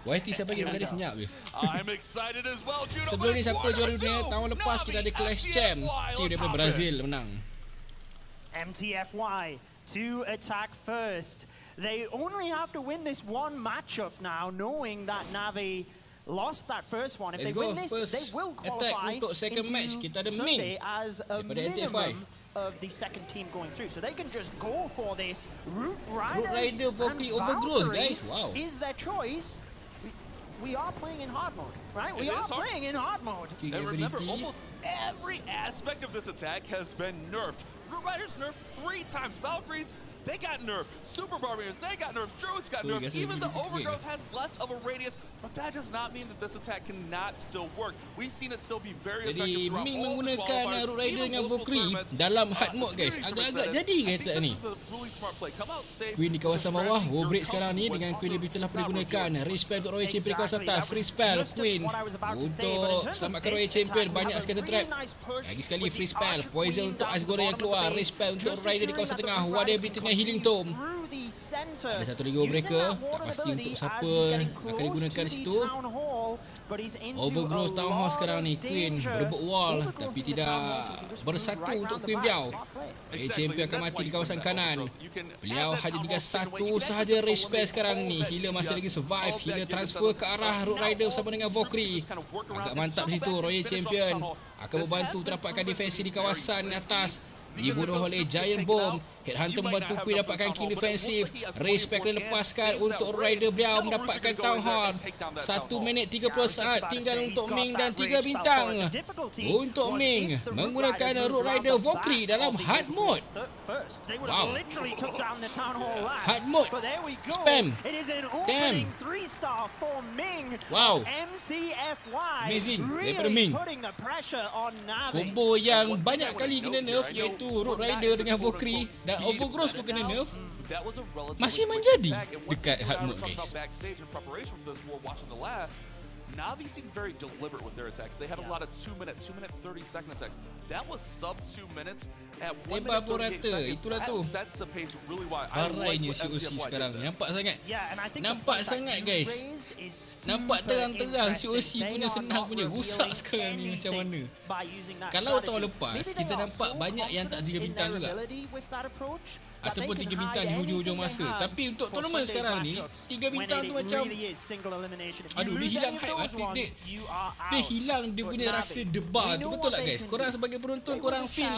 YT siapa yang berada senyap je. I'm excited as well, Juno. Sebelum ni siapa juara dunia tahun lepas kita ada Clash Champ. Team daripada Brazil menang. MTFY to attack first. They only have to win this one matchup now, knowing that Navi lost that first one. If they win this, they will qualify into Sunday as a minimum of the second team going through. So they can just go for this. Root Rider for overgrowth, guys. Wow. Is their choice. We are playing in hard mode, right? We are playing in hard mode. And remember, almost every aspect of this attack has been nerfed. Root Riders nerfed 3 times. Valkyries, they got nerfed. Super Barbarians, they got nerfed. Druids got nerfed. Even the Overgrowth has less of a radius, but that does not mean that this attack cannot still work. We've seen it still be very effective throughout Ming all the menggunakan Root Rider dengan Valkyrie dalam hard mode guys. Agak-agak jadi kata ni. Queen di kawasan bawah. War break sekarang ni dengan Queen lebih telah digunakan. Respell untuk Royal Champion di kawasan atas. Free spell Queen untuk selamatkan Royal Champion. Banyak sekali trap. Lagi sekali free spell. Poison untuk Asgore yang keluar. Respell untuk Root Rider di kawasan tengah. What everything dengan Healing Tome. Ada satu lagi War Breaker. Tak pasti untuk siapa akan digunakan di situ. Overgrowth Town Hall sekarang ni. Queen berebut wall tapi tidak bersatu untuk Queen beliau. Champion akan mati di kawasan kanan. Beliau hanya tinggal satu sahaja race pair sekarang ni. Healer masih lagi survive. Healer transfer ke arah Road Rider bersama dengan Valkyrie. Agak mantap di situ. Royal Champion akan membantu terdapatkan defensi di kawasan atas. Dibunuh oleh Giant Bomb. Headhunter membantu Queen dapatkan king defensif. Race pack kena lepaskan untuk Rider beliau mendapatkan Town Hall. 1 minit 30 saat tinggal untuk Ming dan 3 bintang. Untuk Ming menggunakan Road Rider Valkyrie dalam hard mode. Wow. Hard mode. Spam. Damn. Wow. Amazing daripada Ming. Combo yang banyak kali kena nerf iaitu Road Rider dengan Valkyrie dan Overgrowth pun kena nerf. Masih menjadi dekat hard mode, guys. Navi seemed very deliberate with their attacks. They had a lot of 2 minute 30-second attacks. That was sub 2 minutes at 1 minute 38 seconds. Itulah tu. That sets the pace really wide. I like Barainya what COC MTFY sekarang. did. Nampak sangat. Nampak sangat, guys. Nampak terang-terang COC punya senang punya rusak sekarang ni macam mana. Kalau tahun lepas kita nampak banyak yang tak 3 bintang juga. Ataupun 3 bintang di hujung-hujung masa. Tapi untuk tournament sekarang ni 3 bintang tu macam aduh, dia hilang hype. Dia hilang dia punya rasa debar tu. Betul tak, guys? Korang sebagai penonton korang feel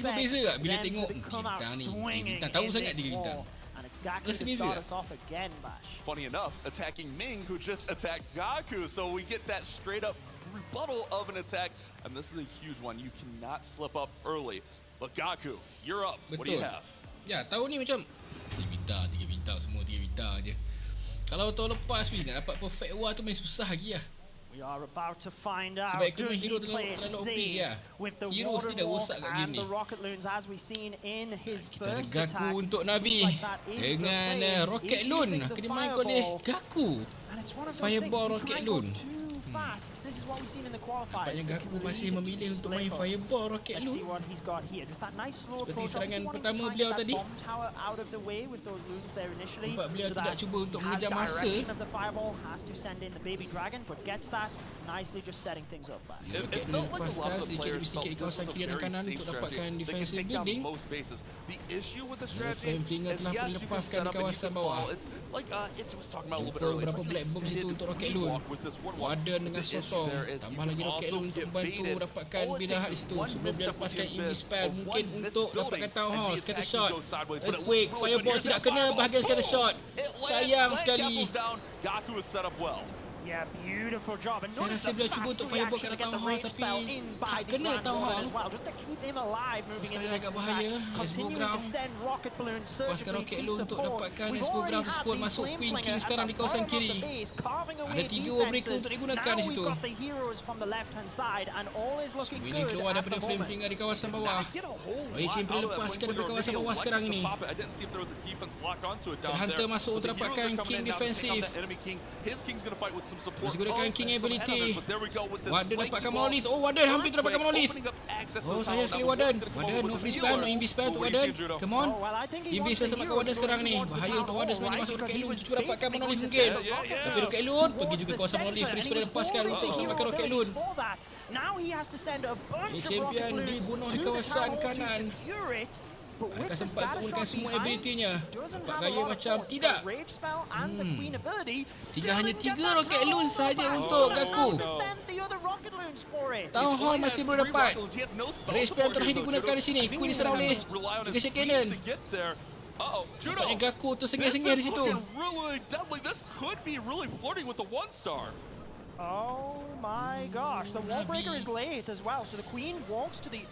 berbeza tak bila tengok 3 bintang ni? 3 bintang tahu sangat 3 bintang. Rasa beza tak? Funny enough, attacking Ming who just attacked Gaku, so we get that straight up rebuttal of an attack, and this is a huge one. You cannot slip up early. But Gaku, you're up. What do you have? Ya, tahun ni macam 3 bintang, semua 3 bintang je. Kalau tahun lepas ni nak dapat perfect war tu main susah lagi lah. Sebab equipment hero terlalu OP ya. Hero ni dah rosak kat game ni. Kita ada Gaku untuk Navi dengan Rocket Loon akan dimainkan oleh Gaku. Fireball Rocket Loon. Nampaknya Gaku masih memilih untuk main Fireball Rocket Loon. Seperti serangan pertama beliau tadi. Nampak beliau tidak cuba untuk mengejar masa. Rocket Loon lepaskan sedikit demi sedikit di kawasan kiri dan kanan untuk dapatkan defensive building. Frame Flinger telah pun dilepaskan di kawasan bawah. Jumpa beberapa black bomb situ untuk Rocket Loon. Warden dengan sotong. Tambah lagi Rocket Loon untuk membantu dapatkan binahat di situ. Sebelum dia lepaskan Invis Spell mungkin untuk dapatkan Town Hall. Scatter Shot. Earthquake. Fireball tidak kena bahagian Scatter Shot. Sayang sekali. Saya rasa beliau cuba untuk fireball kat Town Hall tapi tak kena Town Hall. So sekali agak bahaya. Esbo Ground. Lepaskan Rocket Loon untuk dapatkan Esbo Ground tersebut. Masuk Queen King sekarang di kawasan kiri. Ada 3 Warbreaker untuk digunakan di situ. Willing keluar daripada Flame Flinger di kawasan bawah. Roy Champion lepaskan daripada kawasan bawah sekarang ini. Hunter masuk untuk dapatkan King defensif. Terus gunakan King ability. Warden dapatkan Monolith. Oh, Warden hampir terdapatkan Monolith. Oh, sayang sekali Warden. Warden no free spell, no invis spell untuk Warden. Come on. Invis spell sama kat Warden sekarang ni. Bahaya untuk Warden sebenarnya masuk Rocket Loon. Cuba dapatkan Monolith mungkin. Tapi Rocket Loon pergi juga kawasan Monolith. Free spell lepaskan untuk selamatkan Rocket Loon. Champion dibunuh di kawasan kanan. Adakah sempat untuk menggunakan semua ability-nya? Nampak gaya macam tidak. Tinggal hanya 3 Rocket Loon sahaja untuk Gaku. Town Hall masih belum dapat. Rage Spell terakhir digunakan di sini. Queen diserang oleh Legacy Cannon. Nampaknya Gaku tersengih-sengih di situ. Oh my gosh, the wall breaker is late as well, so the Queen walks to the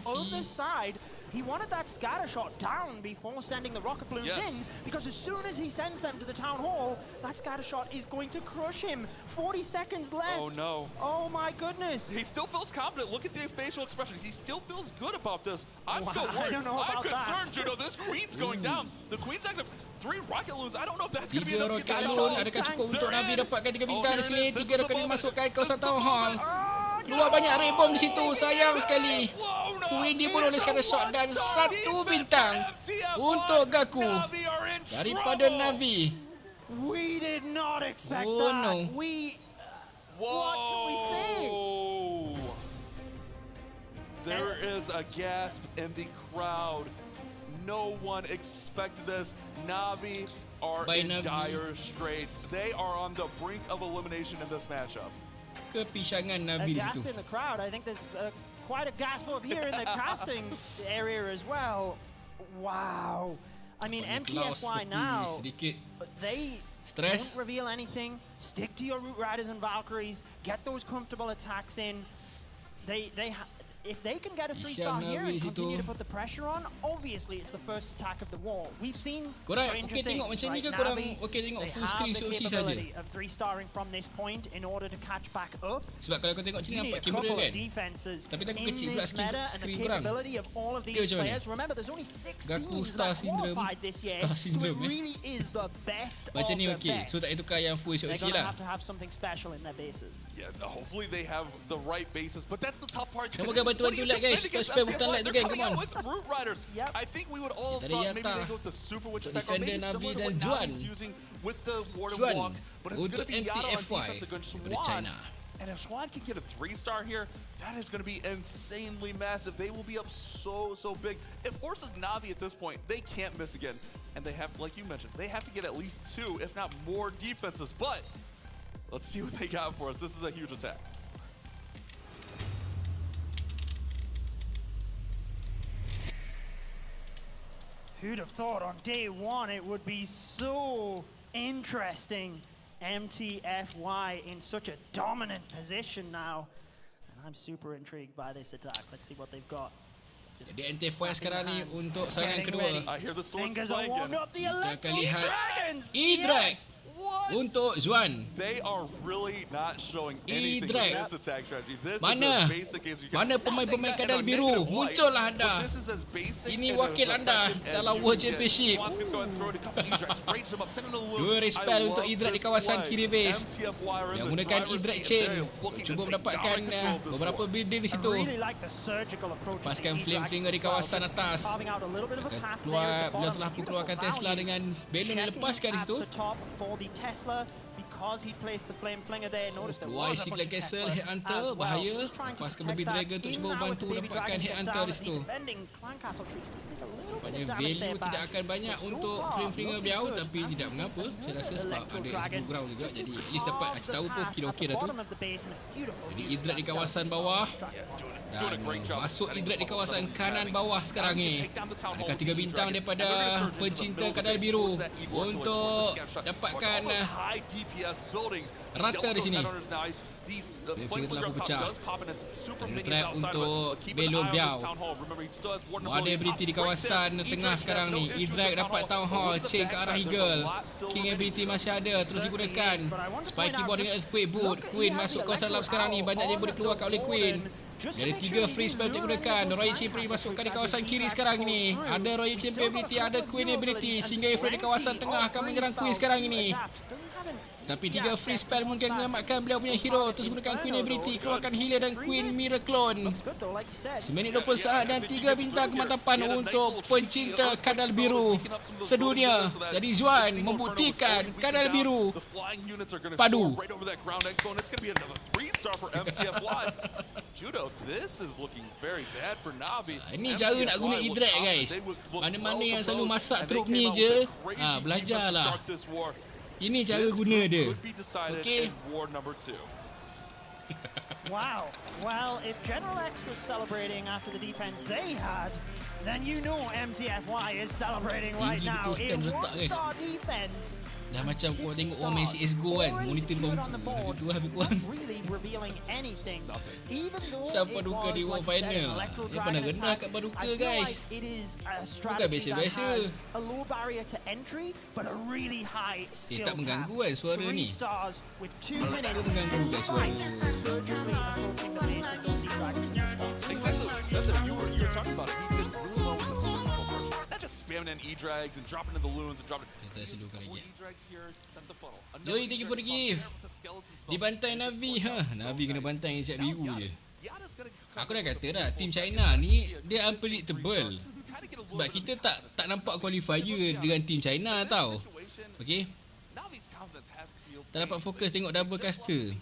other side. He wanted that scatter shot down before sending the rocket balloons in, because as soon as he sends them to the town hall, that scatter shot is going to crush him. 40 seconds left. Oh no. Oh my goodness. He still feels confident. Look at the facial expression. He still feels good about this. I'm still worried. I don't know about concerned, Judo. This Queen's going down. The Queen's active. 3 Rocket Loons. I don't know if that's going to be enough to get Rocket Loon. Adakah cukup untuk Navi dapatkan 3 bintang di sini? 3 Rocket Loon masukkan ke kawasan Town Hall. Keluar banyak red bomb di situ. Sayang sekali. Queen dibunuh oleh scatter shot dan 1 bintang untuk Gaku daripada Navi. We did not expect Oh, that. no. What can we say? There is a gasp in the crowd. No one expected this. Navi are in dire straits. They are on the brink of elimination in this matchup. Kepisangan A Navi di gasp situ. in the crowd. I think there's quite a gasp out here in the casting area as well. Wow. I mean, MTFY now, they don't reveal anything. Stick to your Root Riders and Valkyries. Get those comfortable attacks in. If they can get a 3-star here and continue to put the pressure on, obviously it's the first attack of the wall. We've seen stranger things, right? Navi, they have the capability of 3-starring from this point in order to catch back up. Sebab kalau kau tengok sini You need nampak a kamera couple kan. of defenses Tapi aku in kecil pula this meta and the screen korang. capability of all of these players. Remember, there's only 6 Gaku teams Star that Syndrome. qualified this year, Star so Syndrome, it really is the best of Macam ni the okey. best. So tak payah tukar yang full They're SOC going lah. to have something special in their bases. Yeah, hopefully they have the right bases, but that's the tough part. Semoga bantu-bantu like guys. Kau spam butang like tu kan. Come on. With Root Riders. I think we would all have Dari thought maybe Yata. they go with the Super Witch attack, or Defender maybe Navi similar to dan what Juan. Navi's using with the Ward and Juan Walk. But it's going to untuk be Yata on MTFY defense against daripada Swan. China. And if Swan can get a 3-star here, that is going to be insanely massive. They will be up so big. It forces Navi at this point. They can't miss again. And they have, like you mentioned, they have to get at least 2, if not more defenses. But let's see what they got for us. This is a huge attack. Who'd have thought on day one it would be so interesting? MTFY in such a dominant position now. And I'm super intrigued by this attack. Let's see what they've got. Jadi MTFY sekarang ni untuk serangan kedua. Fingers are warmed up. The Kita akan Electric lihat Dragons. E-Drag untuk Zuan. They are really not showing anything E-Drag. in this attack strategy. This Mana? is as basic as you can. Mana pemain-pemain kadal biru? Muncullah anda. Ini wakil anda dalam World Championship. Dua respel untuk E-Drag di kawasan kiri base. Yang menggunakan E-Drag chain untuk cuba mendapatkan beberapa building di situ. Lepaskan flame-flinger di kawasan atas. Akan keluar, beliau telah pun keluarkan Tesla dengan balloon yang lepaskan di situ. Tesla, because he placed the flame flinger there, notice there Keluar was a isi bunch of Castle, Tesla Headhunter, as well. bahaya. Just trying to Lepaskan protect Baby that. Dragon untuk Even cuba now with membantu the Baby dapatkan Dragon Headhunter down, di situ. the defending Clan Castle troops just take a little bit Nampaknya of damage value there tidak back. akan banyak But so untuk far, flame-flinger looking beliau, good. tapi tidak mengapa. Saya rasa sebab Electro ada Dragon expo ground juga, just jadi at least dapat off kasih the tahu pun path kira at okey the dah tu. bottom of the base and a beautiful Jadi use of E-Drag di that kawasan stealth bawah. as well. Dan masuk E-Drag di kawasan kanan bawah sekarang ni. Adakah 3 bintang daripada pencinta kadal biru untuk dapatkan rata di sini. Flame telah pun pecah. Trap untuk belon biau. Ada ability di kawasan tengah sekarang ni. E-Drag dapat Town Hall, chain ke arah Eagle. King ability masih ada, terus digunakan. Spiky Ball dengan Earthquake Boot. Queen masuk kawasan dalam sekarang ni. Banyak yang boleh keluarkan oleh Queen. Ada 3 free spell untuk digunakan. Royal Champion dimasukkan di kawasan kiri sekarang ini. Ada Royal Champion ability, ada Queen ability. Sehingga Ifrit di kawasan tengah akan menyerang Queen sekarang ini. Tapi 3 free spell mungkin menyelamatkan beliau punya hero. Terus gunakan Queen ability, keluarkan healer dan Queen Mirror Clone. Seminit 20 saat dan 3 bintang kemantapan untuk pencinta kadal biru sedunia. Jadi Zuan membuktikan kadal biru padu. Ini cara nak guna E-Drag guys. Mana-mana yang selalu masak trup ni je, belajarlah. Ini cara guna dia. Okey. Wow. Well, if General X was celebrating after the defense they had, then you know MTFY is celebrating right now. In 1-star defense. Dah macam kau tengok orang main CSGO kan, monitor bawah tu lebih kurang. Sampai duka di World Final. Dia pernah kena kat Paduka guys. Bukan biasa-biasa. Tak mengganggu kan suara ni. Tak mengganggu guys suara. Exactly. You were talking about it. He did really well with the super first. Not just spamming in E-Drags and dropping in the loons and dropping. Joey, thank you for the gift. Dibantai Navi. Navi kena bantai dengan cat biru je. Aku dah kata dah, tim China ni dia unpredictable. Sebab kita tak nampak qualifier dengan tim China tau. Okay. Tak dapat fokus tengok double caster.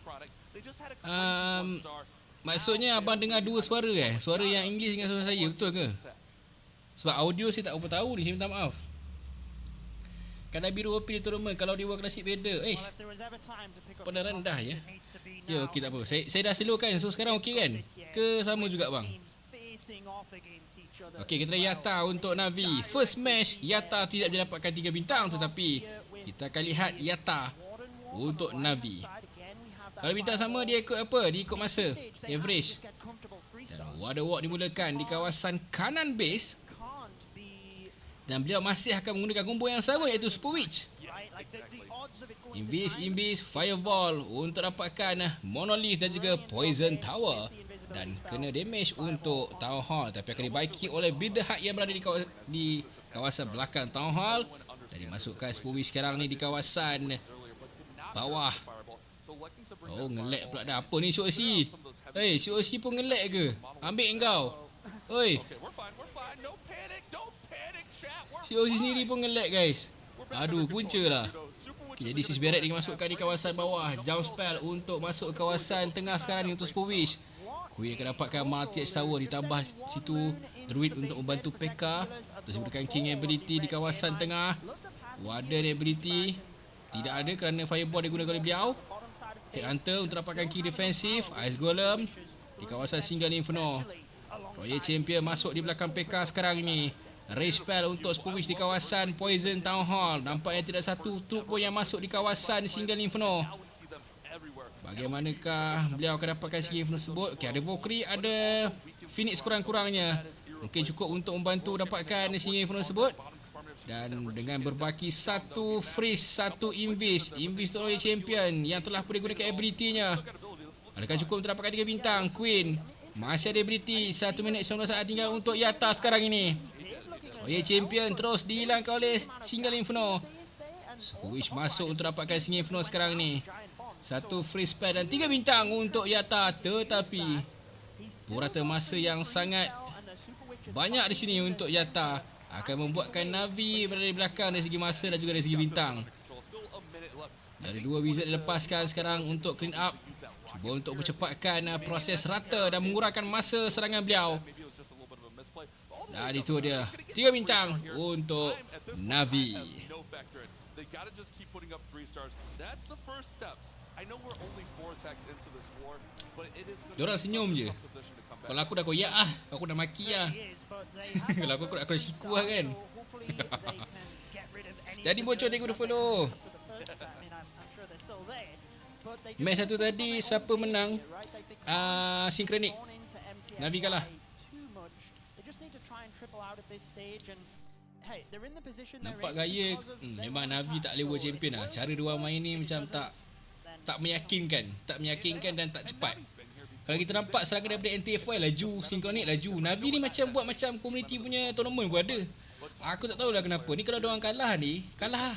Maksudnya abang dengar dua suara Suara yang English dengan suara saya, betul ke? Sebab audio saya tak apa tahu ni, saya minta maaf. Kadar biru OP di tournament, kalau dia World Classic beda. Pada rendah ya. Ya okey tak apa. Saya dah slow kan, so sekarang okey kan? Ke sama juga bang? Okey, kita Yata untuk Navi. First match, Yata tidak boleh dapatkan 3 bintang, tetapi kita akan lihat Yata untuk Navi. Kalau bintang sama, dia ikut apa? Dia ikut masa, average. Dan Water Walk dimulakan di kawasan kanan base. Dan beliau masih akan menggunakan combo yang sama, iaitu Super Witch. Invis, Fireball untuk dapatkan Monolith dan juga Poison Tower. Dan kena damage untuk Town Hall, tapi akan dibaiki oleh Builder Hut yang berada di kawasan belakang Town Hall. Dan dimasukkan Super Witch sekarang ni di kawasan bawah. Oh, nge-lag pula dah. Apa ni COC? Hey, COC pun nge-lag ke? Ambil engkau. Oi. COC sendiri pun nge-lag guys. Aduh, punca lah. Okay, jadi Sis Barret dimasukkan di kawasan bawah. Jump spell untuk masuk ke kawasan tengah sekarang ni untuk Super Witch. Queen akan dapatkan multi edge tower, ditambah situ Druid untuk membantu PK. Terus gunakan King ability di kawasan tengah. Warden ability tidak ada kerana Fireball digunakan oleh beliau. Headhunter untuk dapatkan King defensif. Ice Golem di kawasan Single Inferno. Royal Champion masuk di belakang PK sekarang ni. Rage spell untuk Super Witch di kawasan Poison Town Hall. Nampaknya tidak satu troop pun yang masuk di kawasan Single Inferno. Bagaimanakah beliau akan dapatkan Single Inferno tersebut? Okay, ada Valkyrie, ada Phoenix kurang-kurangnya. Mungkin cukup untuk membantu dapatkan Single Inferno tersebut. Dan dengan berbaki satu freeze, satu invis untuk Royal Champion yang telah pun digunakan ability-nya. Adakah cukup untuk dapatkan 3 bintang? Queen masih ada ability. 1 minit 19 saat tinggal untuk Yata sekarang ini. Royal Champion terus dihilangkan oleh Single Inferno. Super Witch masuk untuk dapatkan Single Inferno sekarang ni. Satu free spell dan 3 bintang untuk Yata. Tetapi purata masa yang sangat banyak di sini untuk Yata akan membuatkan Navi berada di belakang dari segi masa dan juga dari segi bintang. Dari 2 wizard dilepaskan sekarang untuk clean up. Cuba untuk percepatkan proses rata dan mengurangkan masa serangan beliau. Dan itu dia 3 bintang untuk Navi. Diorang senyum je. Kalau aku dah koyak lah, aku dah maki lah. Kalau aku dah siku lah kan. Jadi bocor, thank you for follow. Match satu tadi, siapa menang? Synchronic. Navi kalah. Nampak gaya memang Navi tak boleh World Champion lah. Cara dia main ni macam tak meyakinkan dan tak cepat. Kalau kita nampak serangan daripada NTFY laju, Synchronic laju. Navi ni macam buat macam community punya tournament pun ada. Aku tak tahulah kenapa. Ni kalau diorang kalah ni, kalah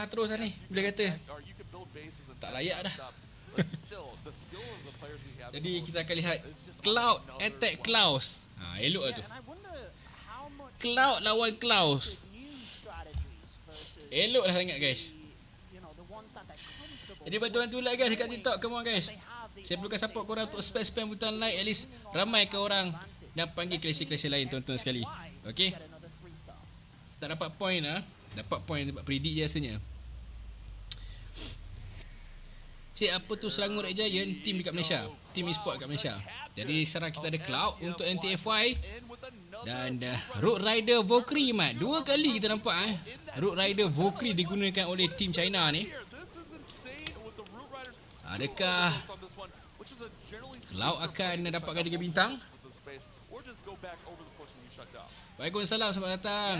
terus lah ni. Boleh kata tak layak dah. Jadi kita akan lihat Cloud attack Klaus. Elok lah tu. Cloud lawan Klaus. Elok lah sangat guys. Jadi bantu-bantu like guys dekat TikTok. Come on guys. Saya perlukan support korang untuk spam butang like. At least ramai ke orang dan panggil clash-clash lain tonton sekali. Okay. Tak dapat point lah. Dapat point, dapat predict je rasanya. Cik, apa tu Selangor Red Giant? Team dekat Malaysia. Team e-sport dekat Malaysia. Jadi sekarang kita ada Cloud untuk NTFY. Dan Road Rider Valkyrie mat. 2 kali kita nampak Road Rider Valkyrie digunakan oleh tim China ni. Adakah Cloud akan dapatkan 3 bintang? Waalaikumsalam, selamat datang.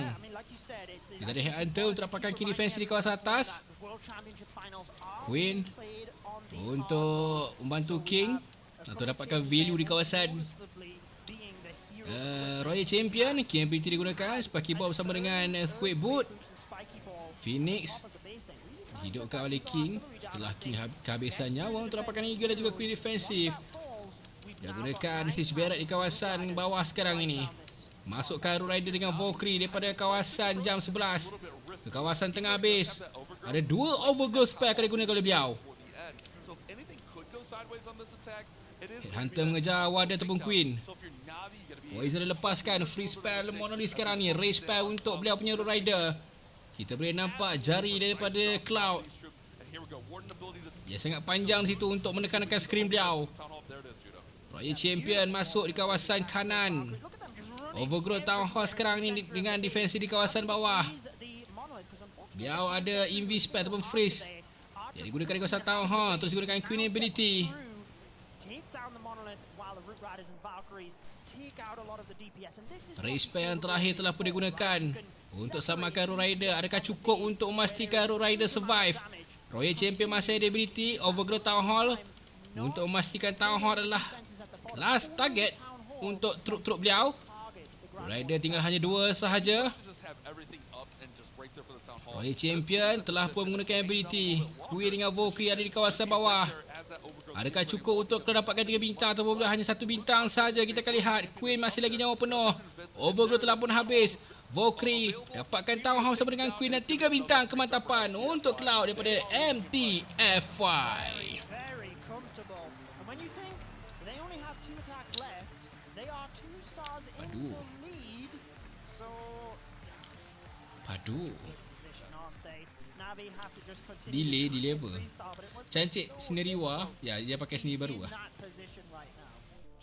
Kita ada Headhunter untuk dapatkan key defense di kawasan atas. Queen untuk membantu King atau dapatkan value di kawasan Royal Champion. King ability digunakan. Sparky Bomb bersama dengan Earthquake Boot. Phoenix dihidupkan oleh King setelah King kehabisan nyawa untuk dapatkan Eagle dan juga Queen defensif. Dia gunakan Sis Barret di kawasan bawah sekarang ini. Masukkan Road Rider dengan Valkyrie daripada kawasan jam 11. ke kawasan tengah base. Ada 2 overgrowth spell akan digunakan oleh beliau. Hunter mengejar Warden ataupun Queen. Poison dilepaskan. Free spell Monolith sekarang ni. Ray spell untuk beliau punya Road Rider. Kita boleh nampak jari daripada Cloud. Dia sangat panjang di situ untuk menekan-nekan screen beliau. Royal Champion masuk di kawasan kanan. Overgrowth Town Hall sekarang ni dengan defensi di kawasan bawah. Beliau ada Invi spell ataupun freeze. Dia digunakan di kawasan Town Hall. Terus digunakan Queen ability. Ray spell yang terakhir telah pun digunakan untuk selamatkan Road Rider. Adakah cukup untuk memastikan Road Rider survive? Royal Champion masih ada ability Overgrowth Town Hall untuk memastikan Town Hall adalah last target untuk trup-trup beliau. Road Rider tinggal hanya 2 sahaja. Royal Champion telah pun menggunakan ability. Queen dengan Valkyrie ada di kawasan bawah. Adakah cukup untuk mendapatkan 3 bintang ataupun hanya 1 bintang saja? Kita akan lihat. Queen masih lagi nyawa penuh. Overgrowth telah pun habis. Valkyrie dapatkan Town Hall bersama dengan Queen dan 3 bintang kemantapan untuk Cloud daripada MTFY. Padu. Delay apa? Cantik scenery war. Ya, dia pakai scenery baru lah.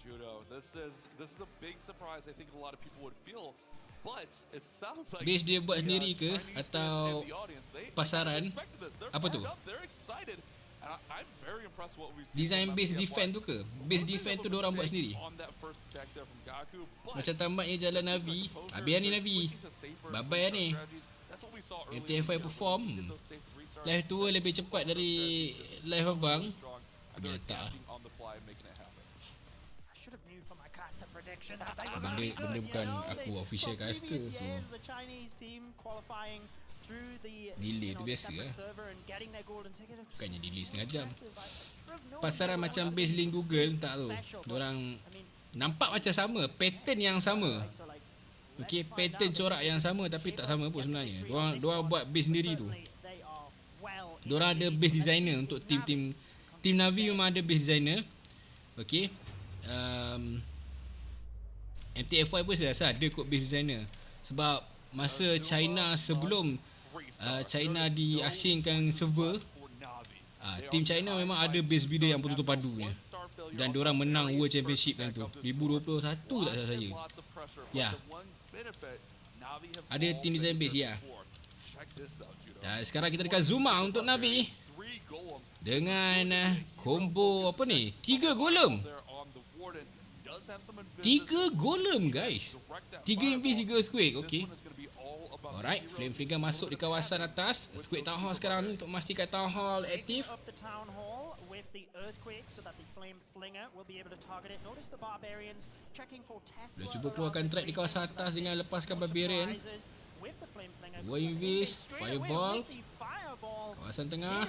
Judo, this is a big surprise I think a lot of people would feel. But it sounds like base dia buat sendiri ke atau pasaran? Apa tu? Design base defense tu ke? Base defense tu diorang buat sendiri. Macam tamatnya jalan Navi. Habis ni Navi. Babai ni. MTFY perform. Live tu lebih cepat dari live abang. Habis letak lah. Benda bukan aku official caster, so delay tu biasa lah. Bukannya delay setengah jam. Pasaran macam base link Google tak tu. Diorang nampak macam sama, pattern yang sama. Okay, pattern corak yang sama tapi tak sama pun sebenarnya. Diorang buat base sendiri tu. Diorang ada base designer untuk tim Navi memang ada base designer. Okay. MTFY pun saya rasa ada kot base designer. Sebab masa China sebelum China diasingkan server, tim China memang ada base builder yang betul-betul padunya. Dan diorang menang World Championship kan tu 2021 tak salah saya. Ya. Ada tim design base ya. Dan sekarang kita dekat Zuma untuk Navi. Dengan combo apa ni? 3 golem. 3 golem guys. 3 invis 3 earthquake. Okay. Alright, Flame Flinger masuk di kawasan atas. Earthquake Town Hall sekarang ni untuk memastikan Town Hall aktif. Dia cuba keluarkan track di kawasan atas dengan lepaskan Barbarian. 2 invis, Fireball. Kawasan tengah.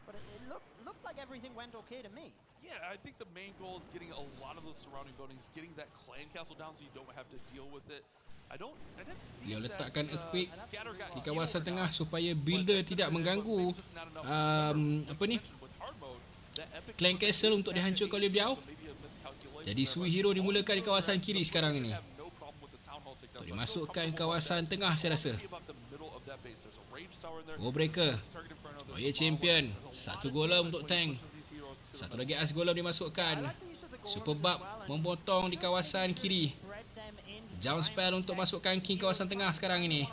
But it looked like everything went okay to me. Yeah, I think the main goal is getting a lot of those surrounding buildings, getting that clan castle down so you don't have to deal with it. I didn't see Beliau letakkan earthquake di kawasan tengah supaya builder tidak mengganggu apa ni? Clan castle untuk dihancurkan oleh beliau. Jadi Sui Hero dimulakan di kawasan kiri sekarang ini. Untuk dimasukkan ke kawasan tengah saya rasa. Warbreaker. Royal Champion. 1 golem untuk tank. 1 lagi as golem dimasukkan. Super Bug membotong di kawasan kiri. Jump spell untuk masukkan King kawasan tengah sekarang ini.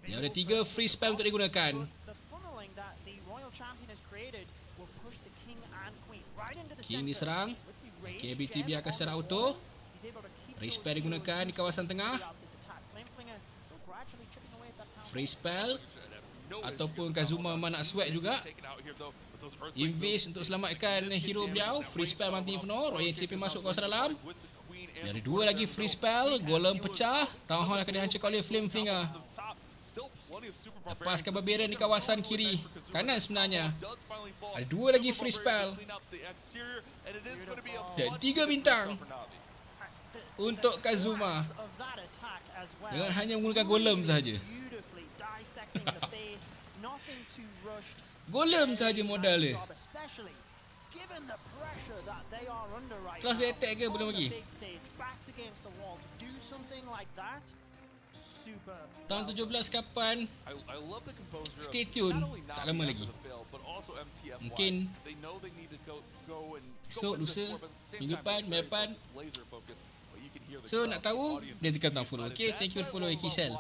Dia ada 3 free spell untuk digunakan. King diserang. KBT biarkan secara auto. Free spell digunakan di kawasan tengah. Free spell ataupun Kazuma memang nak sweat juga. Invis untuk selamatkan hero beliau. Free spell mati Inferno. Royal Champion masuk kawasan dalam. Dia ada 2 lagi free spell. Golem pecah. Town Hall akan dihancurkan oleh Flame Flinger. Lepaskan Barbarian di kawasan kiri. Kanan sebenarnya. Ada 2 lagi free spell. Dan 3 bintang. untuk Kazuma dengan hanya menggunakan golem sahaja. Golem sahaja modal dia. Kelas dia attack ke belum lagi? Tahun 17 kapan? Stay tune. Tak lama lagi. Mungkin esok, lusa, minggu depan. So nak tahu, dia tekan butang follow. Okay, thank you for follow Kisel.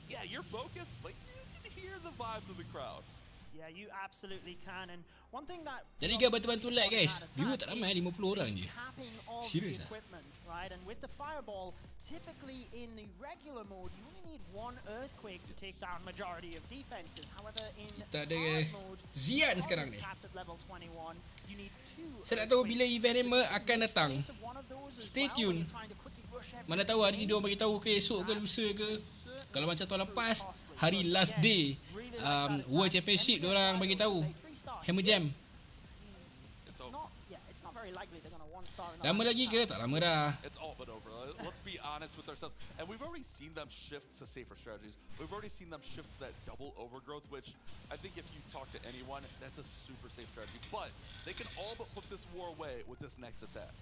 Yeah, you're focused. Like you can hear the vibes of the crowd. Yeah, you absolutely can. And one thing that jadi guys, bantu-bantu like guys. Viewer tak ramai, 50 orang je. Serius ah. Right, and with the fireball, typically in the regular mode, you only need one earthquake to take down majority of defenses. However, in kita ada Zian sekarang ni. level 21, you need two. Saya nak tahu bila event Hammer akan datang. Stay tune. Mana tahu hari ni dia orang bagi tahu ke esok ke lusa ke. Kalau macam tahun lepas, hari last day World Championship dia orang bagi tahu. Hammer Jam. Lama lagi ke? Tak lama dah. It's all but over. Let's be honest with ourselves. And we've already seen them shift to safer strategies. We've already seen them shift to that double overgrowth, which I think if you talk to anyone, that's a super safe strategy. But they can all but put this war away with this next attack.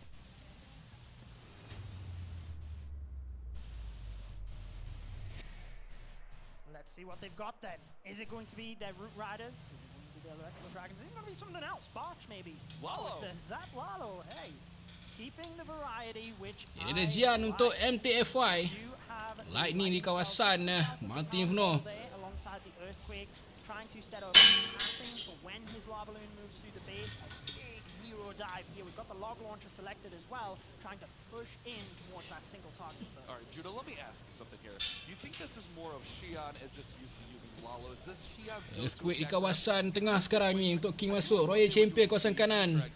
Let's see what they've got then. Is it going to be their Root Riders? Is it going to be their Electrical Dragons? Is it going to be something else? Barch maybe? Wallow. Oh, it's a Zap Wallow. Hey, keeping the variety which Ini ada Zian untuk MTFY. Lightning di kawasan Mountain Inferno. alongside the Earthquake, trying to set up something for when his lava balloon moves through the base. A big hero dive here. We've got the log launcher selected as well, trying to push in towards that single target. All right, Judah, let me ask you something here. Do you think this is more of Xi'an is just used to using Lalo? Is this Xi'an's Earthquake di kawasan tengah sekarang ni untuk King masuk. Royal Champion kawasan kanan.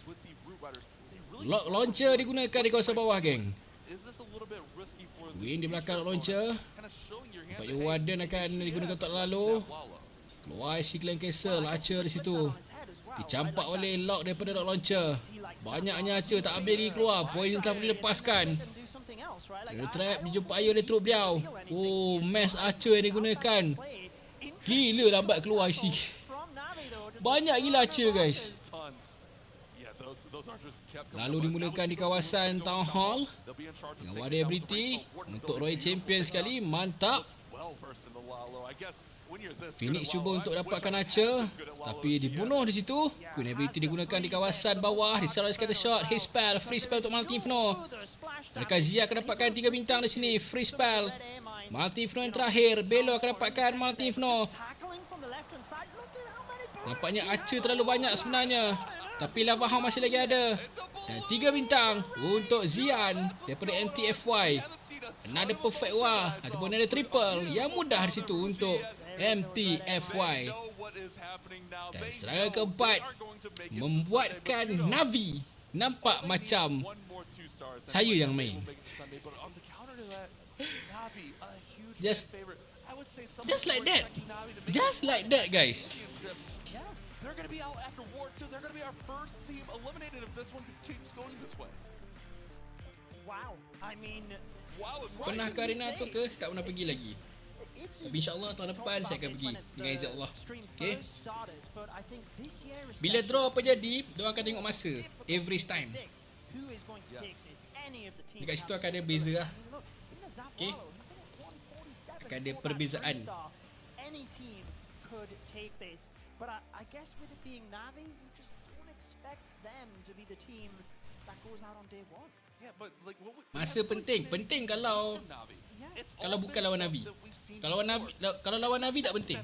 Launcher digunakan di kawasan bawah, geng. Win di belakang launcher. Nampaknya Warden akan digunakan untuk lalu. Keluar IC Clan Castle. Archer di situ. Dicampak oleh Elok daripada dot launcher. Banyaknya Archer tak habis lagi keluar. Poison telah boleh lepaskan. Kena trap dijumpai oleh trup beliau. Oh, mass Archer yang digunakan. Gila lambat keluar IC. Banyak gila Archer, guys. Lalu dimulakan di kawasan Town Hall dengan Warrior Ability untuk Royal Champion sekali. Mantap. Phoenix cuba untuk dapatkan Archer, tapi dibunuh di situ. Queen Ability digunakan di kawasan bawah. Disalurkan scatter shot, hit spell, free spell untuk Multi Inferno. Mereka Zia akan dapatkan 3 bintang di sini. Free spell. Multi Inferno yang terakhir. Belo akan dapatkan Multi Inferno. Nampaknya Archer terlalu banyak sebenarnya, tapi Lava Hound masih lagi ada. Dan 3 bintang untuk Zian daripada MTFY. Another perfect war ataupun another triple yang mudah di situ untuk MTFY. Dan serangan keempat membuatkan Navi nampak macam saya yang main. Just like that. Just like that, guys. They're going to be out after War 2. They're going to be our first team eliminated if this one keeps going this way. Wow. I mean, wow. Pernah ke arena tu ke? Tak pernah pergi lagi. Tapi insyaAllah tahun depan saya akan pergi dengan izin Allah. Okay. Bila draw apa jadi, diorang akan tengok masa. Average time. Dekat situ akan ada beza lah. Okay. Akan ada perbezaan. But I guess with it being Navi, you just don't expect them to be the team that goes out on day one. Yeah, but like masa penting kalau bukan lawan Navi. Kalau lawan Navi tak penting.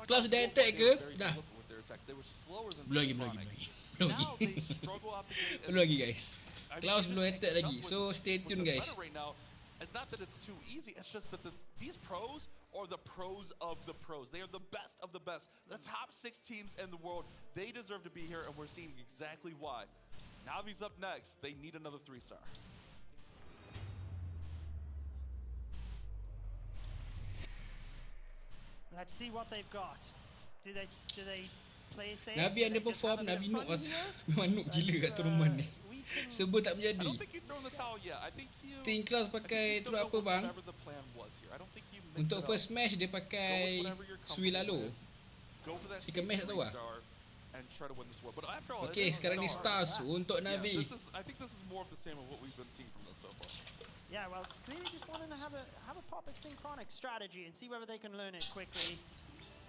Kelas dah attack ke? Dah. Belum lagi guys. Klaus belum attack lagi. So stay tune guys. It's not that it's too easy, it's just that these pros are the pros of the pros. They are the best of the best. The top 6 teams in the world, they deserve to be here, and we're seeing exactly why. Navi's up next. They need another 3-star. Let's see what they've got. Do they play safe? Navi underperform, Navi noob. Memang noob gila kat tournament ni. Sebut tak menjadi. Team Klaus pakai tu apa bang? Untuk first match dia pakai Sui Lalo. Second match tak tahu lah. Okay, sekarang ni Stars untuk Navi. Yeah, well, clearly just wanting to have a pop at Synchronic strategy and see whether they can learn it quickly.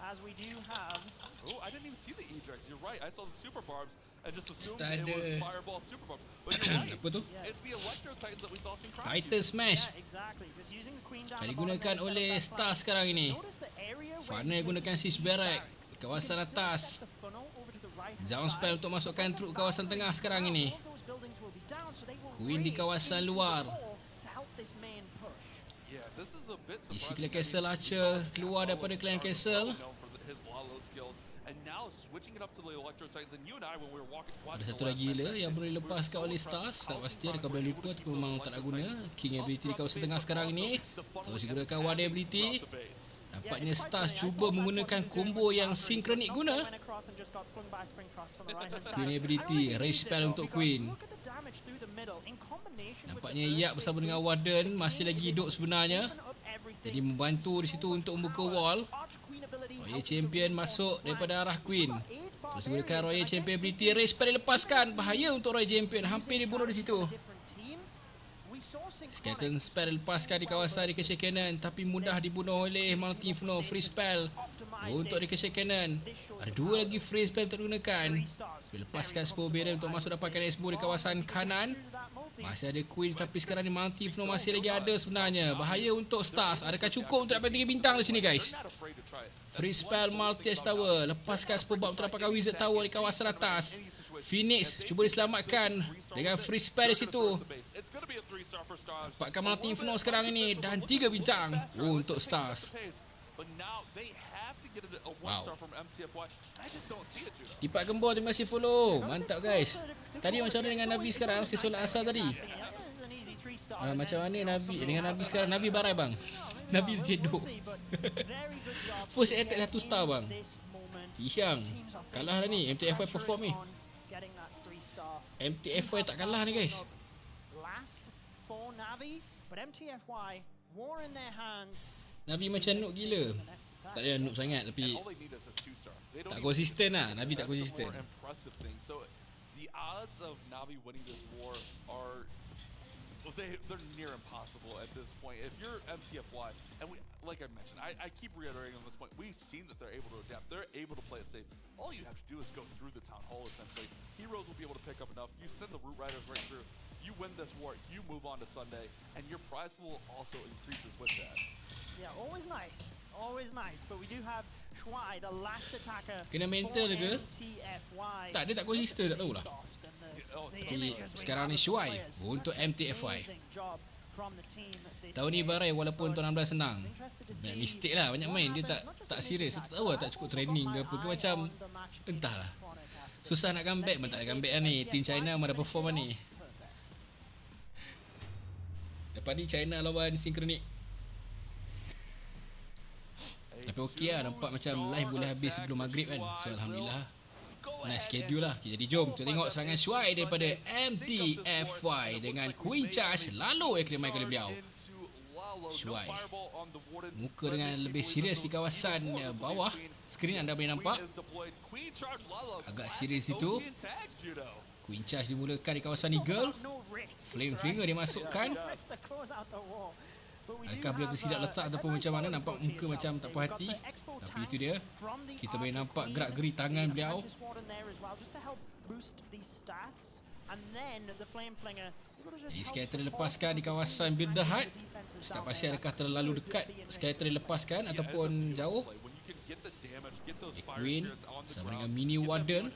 As we do have... Oh, I didn't even see the ejects. You're right. I saw the super barbs and just assumed it was fireball super barbs. But you're right. Apa tu? It's the Electro Titans that we saw Synchronic. Titan Smash. Yeah, exactly. Just using the Queen down. Digunakan oleh Stars sekarang ini. Fana gunakan Sis Barrack di kawasan atas. Jump spell untuk masukkan truk kawasan tengah sekarang ini. Queen di kawasan luar. Isi clan Castle Archer keluar daripada clan Castle. Ada satu lagi healer yang boleh lepaskan oleh Stars. Tak pasti adakah boleh lupa ataupun memang tak nak guna. King ability di kawasan tengah sekarang ini. Terus digunakan Ward ability. Nampaknya Stars cuba menggunakan combo yang Synchronic guna. Queen ability, Rage spell untuk Queen. Nampaknya Yak bersama dengan Warden masih lagi hidup sebenarnya. Jadi membantu di situ untuk membuka wall. Royal Champion masuk daripada arah Queen. Terus gunakan Royal Champion ability, Rage spell dilepaskan. Bahaya untuk Royal Champion, hampir dibunuh di situ. Skeleton spell lepaskan di kawasan Ricochet Cannon, tapi mudah dibunuh oleh Multi Inferno. Free spell untuk Ricochet Cannon. Ada dua lagi free spell untuk digunakan. Lepaskan Spore Barrier untuk masuk dapatkan Expo di kawasan kanan. Masih ada Queen, tapi sekarang ni Multi Inferno masih lagi ada sebenarnya. Bahaya untuk Stars. Adakah cukup untuk dapat 3 bintang di sini guys? Free spell Multi Edge Tower. Lepaskan Spore Barb untuk dapatkan Wizard Tower di kawasan atas. Phoenix cuba diselamatkan dengan free spell di situ. Dapatkan Multi Inferno sekarang ini dan 3 bintang untuk Stars. Wow. Dipak Gembor, terima kasih follow. Mantap guys. Tadi macam mana dengan Navi sekarang? Mesti solat asal tadi. Macam mana Navi dengan Navi sekarang? Navi barai bang. Navi terceduk. First attack 1 star bang. Hisham kalah dah ni. MTFY perform ni. MTFY tak kalah ni guys. Navi macam noob gila. Tak ada noob sangat tapi tak konsisten lah. Navi tak konsisten. The odds of Navi winning this war are they're near impossible at this point. If you're MTFY, and like I mentioned, I keep reiterating on this point, we've seen that they're able to adapt. They're able to play it safe. All you have to do is go through the town hall essentially. Heroes will be able to pick up enough. You send the Root Riders right through. You win this war, you move on to Sunday, and your prize pool also increases with that. Yeah, always nice. Always nice. But we do have Shuai, the last attacker. Kena mental ke? Tak, dia tak konsisten, tak tahulah. Tapi sekarang ni Shuai untuk MTFY. Tahun ni Barai walaupun tahun 16 senang. Banyak mistake lah, banyak main. Dia tak serius. Saya tak tahu lah, tak cukup training ke apa ke macam. Entahlah. Susah nak comeback, memang tak ada comeback lah ni. Team China memang dah perform lah ni. Lepas ni China lawan Synchronic. Tapi okey lah, nampak macam live boleh habis sebelum maghrib kan. So Alhamdulillah. Nice schedule lah. Jadi jom kita tengok serangan Shuai daripada MTFY dengan Queen Charge. Lalu kena main kali beliau. Shuai muka dengan lebih serius di kawasan bawah skrin, anda boleh nampak. Agak serius itu. Queen Charge dimulakan di kawasan Eagle. Flame Finger dimasukkan. Adakah beliau tersilap letak ataupun macam mana? Nampak muka macam tak puas hati. Tapi itu dia. Kita boleh nampak gerak-geri tangan beliau. Jadi Scatter dilepaskan di kawasan Build the Hut. Tak pasti adakah terlalu dekat Scatter dilepaskan ataupun jauh. Queen bersama dengan Mini Warden.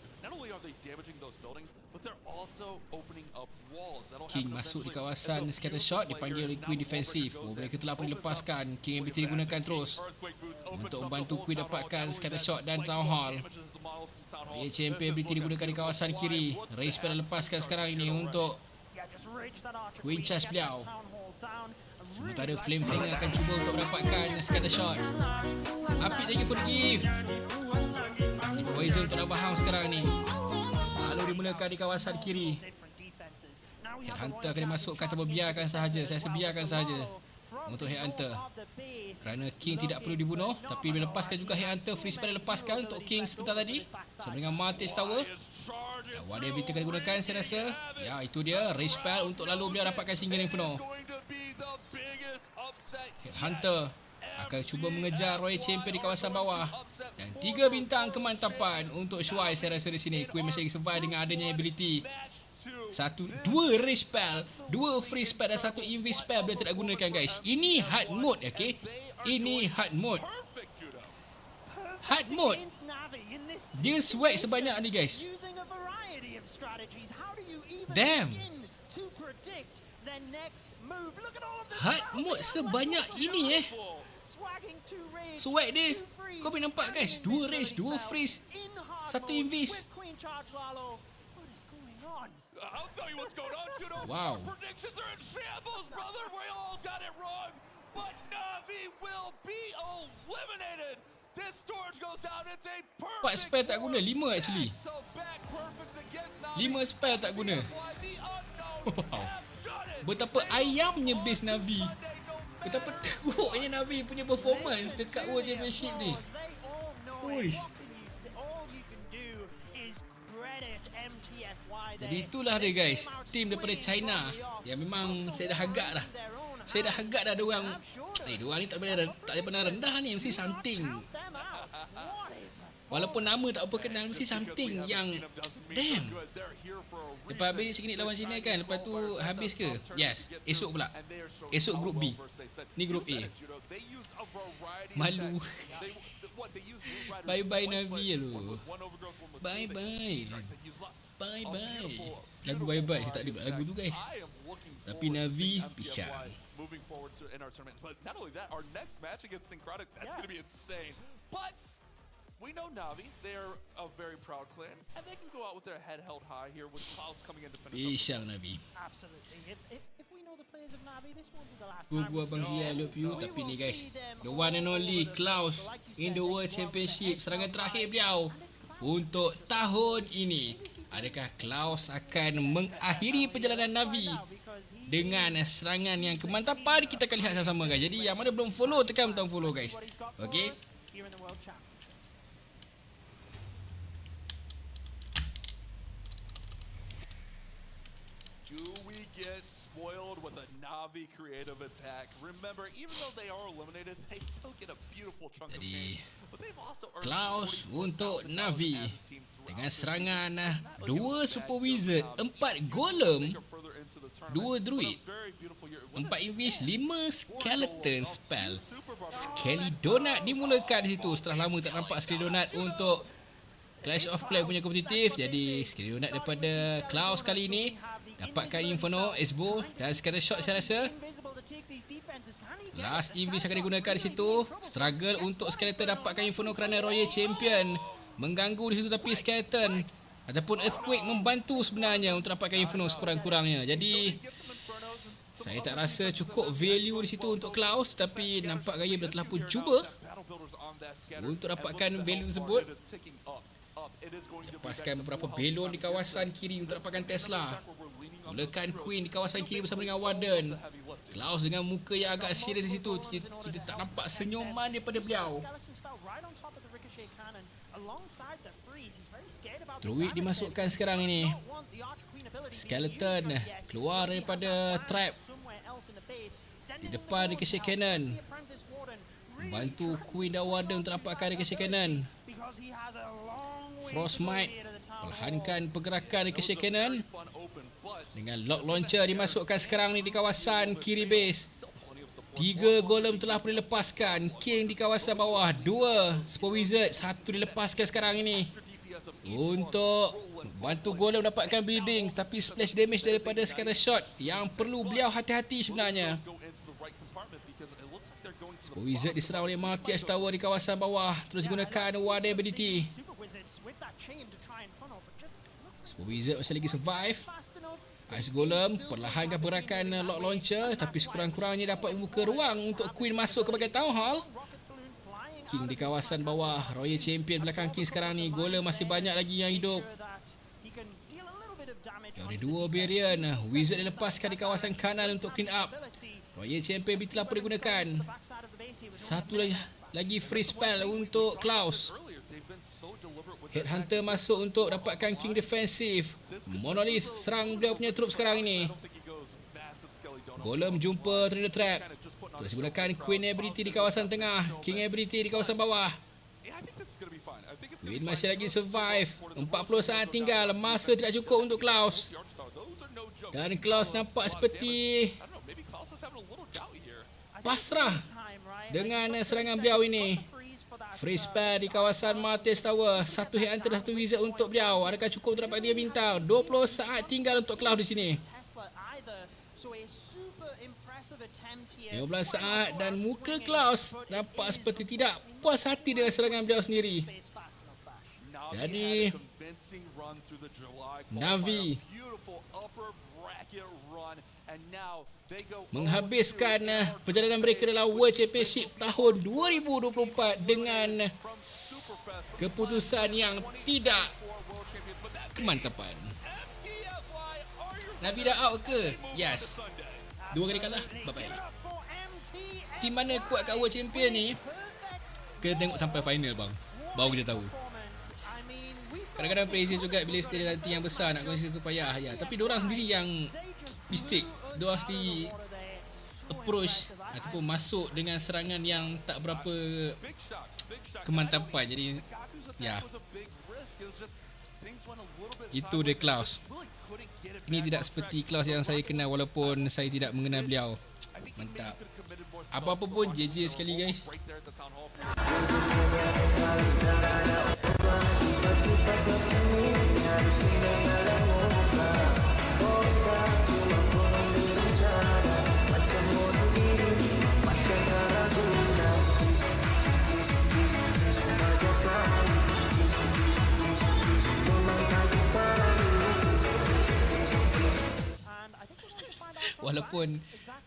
King masuk di kawasan Scatter Shot, dipanggil oleh Queen defensif. Mereka telah pun dilepaskan. King ability digunakan terus untuk membantu Queen dapatkan Scatter Shot dan Town Hall. Champion ability digunakan di kawasan kiri. Ray spell lepaskan sekarang ini untuk Queen Charge beliau. Sementara Flame Flinger akan cuba untuk mendapatkan Scatter Shot. Api, thank you for the gift. Ini poison untuk Lava House sekarang ni. Lalu dimulakan di kawasan kiri. Headhunter akan dimasukkan atau biarkan sahaja. Saya rasa biarkan sahaja untuk Headhunter. Kerana King tidak perlu dibunuh, tapi dilepaskan juga Headhunter. Free spell dilepaskan untuk King sebentar tadi. Sama dengan Martage Tower. Wadah ability akan digunakan saya rasa. Ya, itu dia. Rage spell untuk lalu beliau dapatkan Single Inferno. Headhunter akan cuba mengejar Royal Champion di kawasan bawah. Dan 3 bintang kemantapan untuk Shuai saya rasa di sini. Queen masih lagi survive dengan adanya ability. 2 rage spell, 2 free spell dan 1 invis spell boleh tidak gunakan guys. Ini hard mode, okay? Ini hard mode. Hard mode. Dia swag sebanyak ni guys. Damn. Hard mode sebanyak ini swag dia. Kau boleh nampak guys. 2 rage, 2 freeze, 1 invis. I'll tell you what's going on, Judo. Wow. Predictions are in shambles, brother. We all got it wrong. But Na'Vi will be eliminated. This storage goes down. It's a perfect 4 spell tak guna, 5 actually. 5 spell tak guna. Wow. Betapa ayamnya base Na'Vi. Betapa teruknya Na'Vi punya performance dekat World Championship ni. Uish. Jadi itulah dia guys, tim daripada China yang memang saya dah agak dah. Saya dah agak dah ada orang. Diorang ni tak pernah rendah ni, mesti something. Walaupun nama tak apa kenal, mesti something yang damn. Lepas habis sikit lawan China kan, lepas tu habis ke? Yes, esok pula. Esok grup B. Ni grup A. Malu. Bye-bye Na'Vi lu. Bye-bye. Bye-bye. Lagu bye-bye tak ada lagu tu guys. Tapi Na'Vi pisang. Moving forward in our tournament, but not only that, our next match against Synchronic, that's going to be insane. But we know Na'Vi, they're a very proud clan, and they can go out with their head held high here with Klaus coming in to finish. Pisang Na'Vi. Absolutely. If we know the players of Na'Vi, this won't be the last time. Gua Abang Zia, I love you. Tapi ni guys, the one and only Klaus in the World Championship, serangan terakhir beliau untuk tahun ini. Adakah Klaus akan mengakhiri perjalanan Na'Vi dengan serangan yang kemantapan? Kita akan lihat sama-sama guys. Jadi yang mana belum follow, tekan butang follow guys. Okay. Do we get spoiled with a Na'Vi creative attack? Remember, even though they are eliminated, they still get a beautiful chunk of game. But they've also earned Klaus untuk Na'Vi dengan serangan 2 Super Wizard, 4 Golem, 2 Druid, 4 Invis, 5 Skeleton Spell. Skelly Donut dimulakan di situ. Setelah lama tak nampak Skelly Donut untuk Clash of Clans punya kompetitif. Jadi Skelly Donut daripada Klaus kali ini dapatkan Inferno, Esbo dan Scatter Shot saya rasa. Last Invis akan digunakan di situ. Struggle untuk Skeleton dapatkan Inferno kerana Royal Champion mengganggu di situ, tapi Skeleton ataupun Earthquake membantu sebenarnya untuk dapatkan Inferno sekurang-kurangnya. Jadi saya tak rasa cukup value di situ untuk Klaus, tapi nampak gaya dia telah pun cuba untuk dapatkan value tersebut. Lepaskan beberapa belon di kawasan kiri untuk dapatkan Tesla. Mulakan Queen di kawasan kiri bersama dengan Warden. Klaus dengan muka yang agak serius di situ. Kita tak nampak senyuman daripada beliau. Druid dimasukkan sekarang ini. Skeleton keluar daripada trap. Di depan Ricochet Cannon. Bantu Queen dan Warden untuk dapatkan Ricochet Cannon. Frostmite perlahankan pergerakan Ricochet Cannon. Dengan Lock Launcher dimasukkan sekarang ni di kawasan kiri base. 3 golem telah pun dilepaskan. King di kawasan bawah, 2 Super Wizard, 1 dilepaskan sekarang ini untuk bantu golem dapatkan bleeding, tapi splash damage daripada scatter shot yang perlu beliau hati-hati sebenarnya. Super Wizard diserang oleh Multi Ice Tower di kawasan bawah, terus gunakan Water Ability. Super Wizard masih lagi survive. Ice Golem perlahankan pergerakan Lock Launcher, tapi sekurang-kurangnya dapat membuka ruang untuk Queen masuk ke bahagian Town Hall. King di kawasan bawah, Royal Champion belakang King sekarang ni. Golem masih banyak lagi yang hidup. Yang ada dua barrier. Wizard dilepaskan di kawasan kanan untuk clean up. Royal Champion BT telah digunakan. Satu lagi free spell untuk Klaus. Headhunter masuk untuk dapatkan King Defensive. Monolith serang beliau punya troop sekarang ini. Golem jumpa Tornado Trap. Terus gunakan Queen ability di kawasan tengah, King ability di kawasan bawah. Queen masih lagi survive. 40 saat tinggal. Masa tidak cukup untuk Klaus. Dan Klaus nampak seperti pasrah dengan serangan beliau ini. Free spare di kawasan Martes Tower. Satu Headhunter dan satu Wizard untuk beliau. Adakah cukup untuk dapat 3 bintang? 20 saat tinggal untuk Klaus di sini. 15 saat dan muka Klaus nampak seperti tidak puas hati dengan serangan beliau sendiri. Jadi Navi menghabiskan perjalanan mereka dalam World Championship tahun 2024 dengan keputusan yang tidak kemantapan. Navi dah out ke? Yes. 2 kali kalah, baik. Tim mana kuat kat World Champion ni? Kena tengok sampai final bang. Baru kita tahu. Kadang-kadang pressure juga bila stay dalam tim yang besar nak konsisten tu payah ya. Tapi diorang sendiri yang mistake. Diorang sendiri approach ataupun masuk dengan serangan yang tak berapa kemantapan. Jadi ya. Itu dia Klaus. Ini tidak seperti Klaus yang saya kenal walaupun saya tidak mengenal beliau. Mantap. Apa-apa pun JJ sekali guys.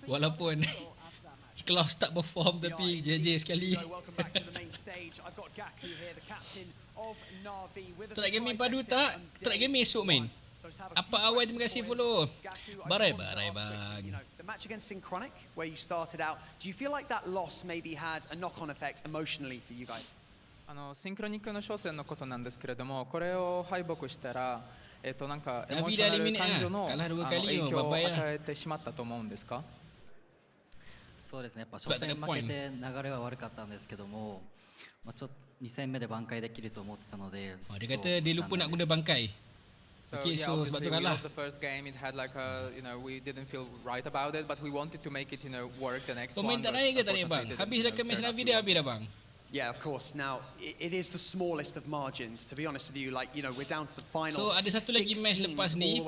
Walaupun Klaus tak perform tapi JJ sekali. Track gaming padu tak? Track gaming esok main. Apa awal, terima kasih follow. Barai bang. The match against Synchronic where you started out, do you feel like that loss maybe had a knock-on effect emotionally for you guys? シンクロニックの初戦のことなんですけれども、これを敗北したら、なんかエモーショナル感情の影響を与えてしまったと思うんですか？そうですね、やっぱ初戦負けて流れは悪かったんですけども、ちょっと2戦目で挽回できると思ってたので。Dia kata dia lupa nak guna bangkai. Okay, so sebab tu kalah. The first game it had like a, we didn't feel right about it, but we wanted to make it, work the next one. Komen tak naik ke tak naik bang? Habis dah ke match Navi dia habis dah bang. Yeah, of course. Now, it is the smallest of margins. To be honest with you, we're down to the final. So ada satu lagi match lepas ni,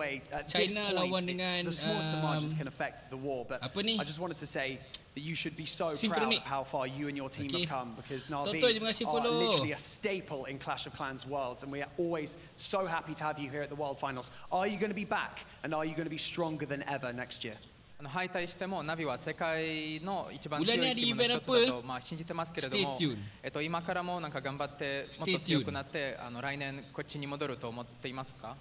China lawan dengan the smallest of margins can affect the war. But I just wanted to say that you should be so Synchronic. proud of how far you and your team have come, because Navi terima kasih are follow. literally a staple in Clash of Clans Worlds, and we are always so happy to have you here at the World Finals. Are you going to be back, and are you going to be stronger than ever next year? 敗退してもナビは世界の一番強いチームの一つだと信じてますけれども、今からもなんか頑張ってもっと強くなって来年こっちに戻ると思っていますか？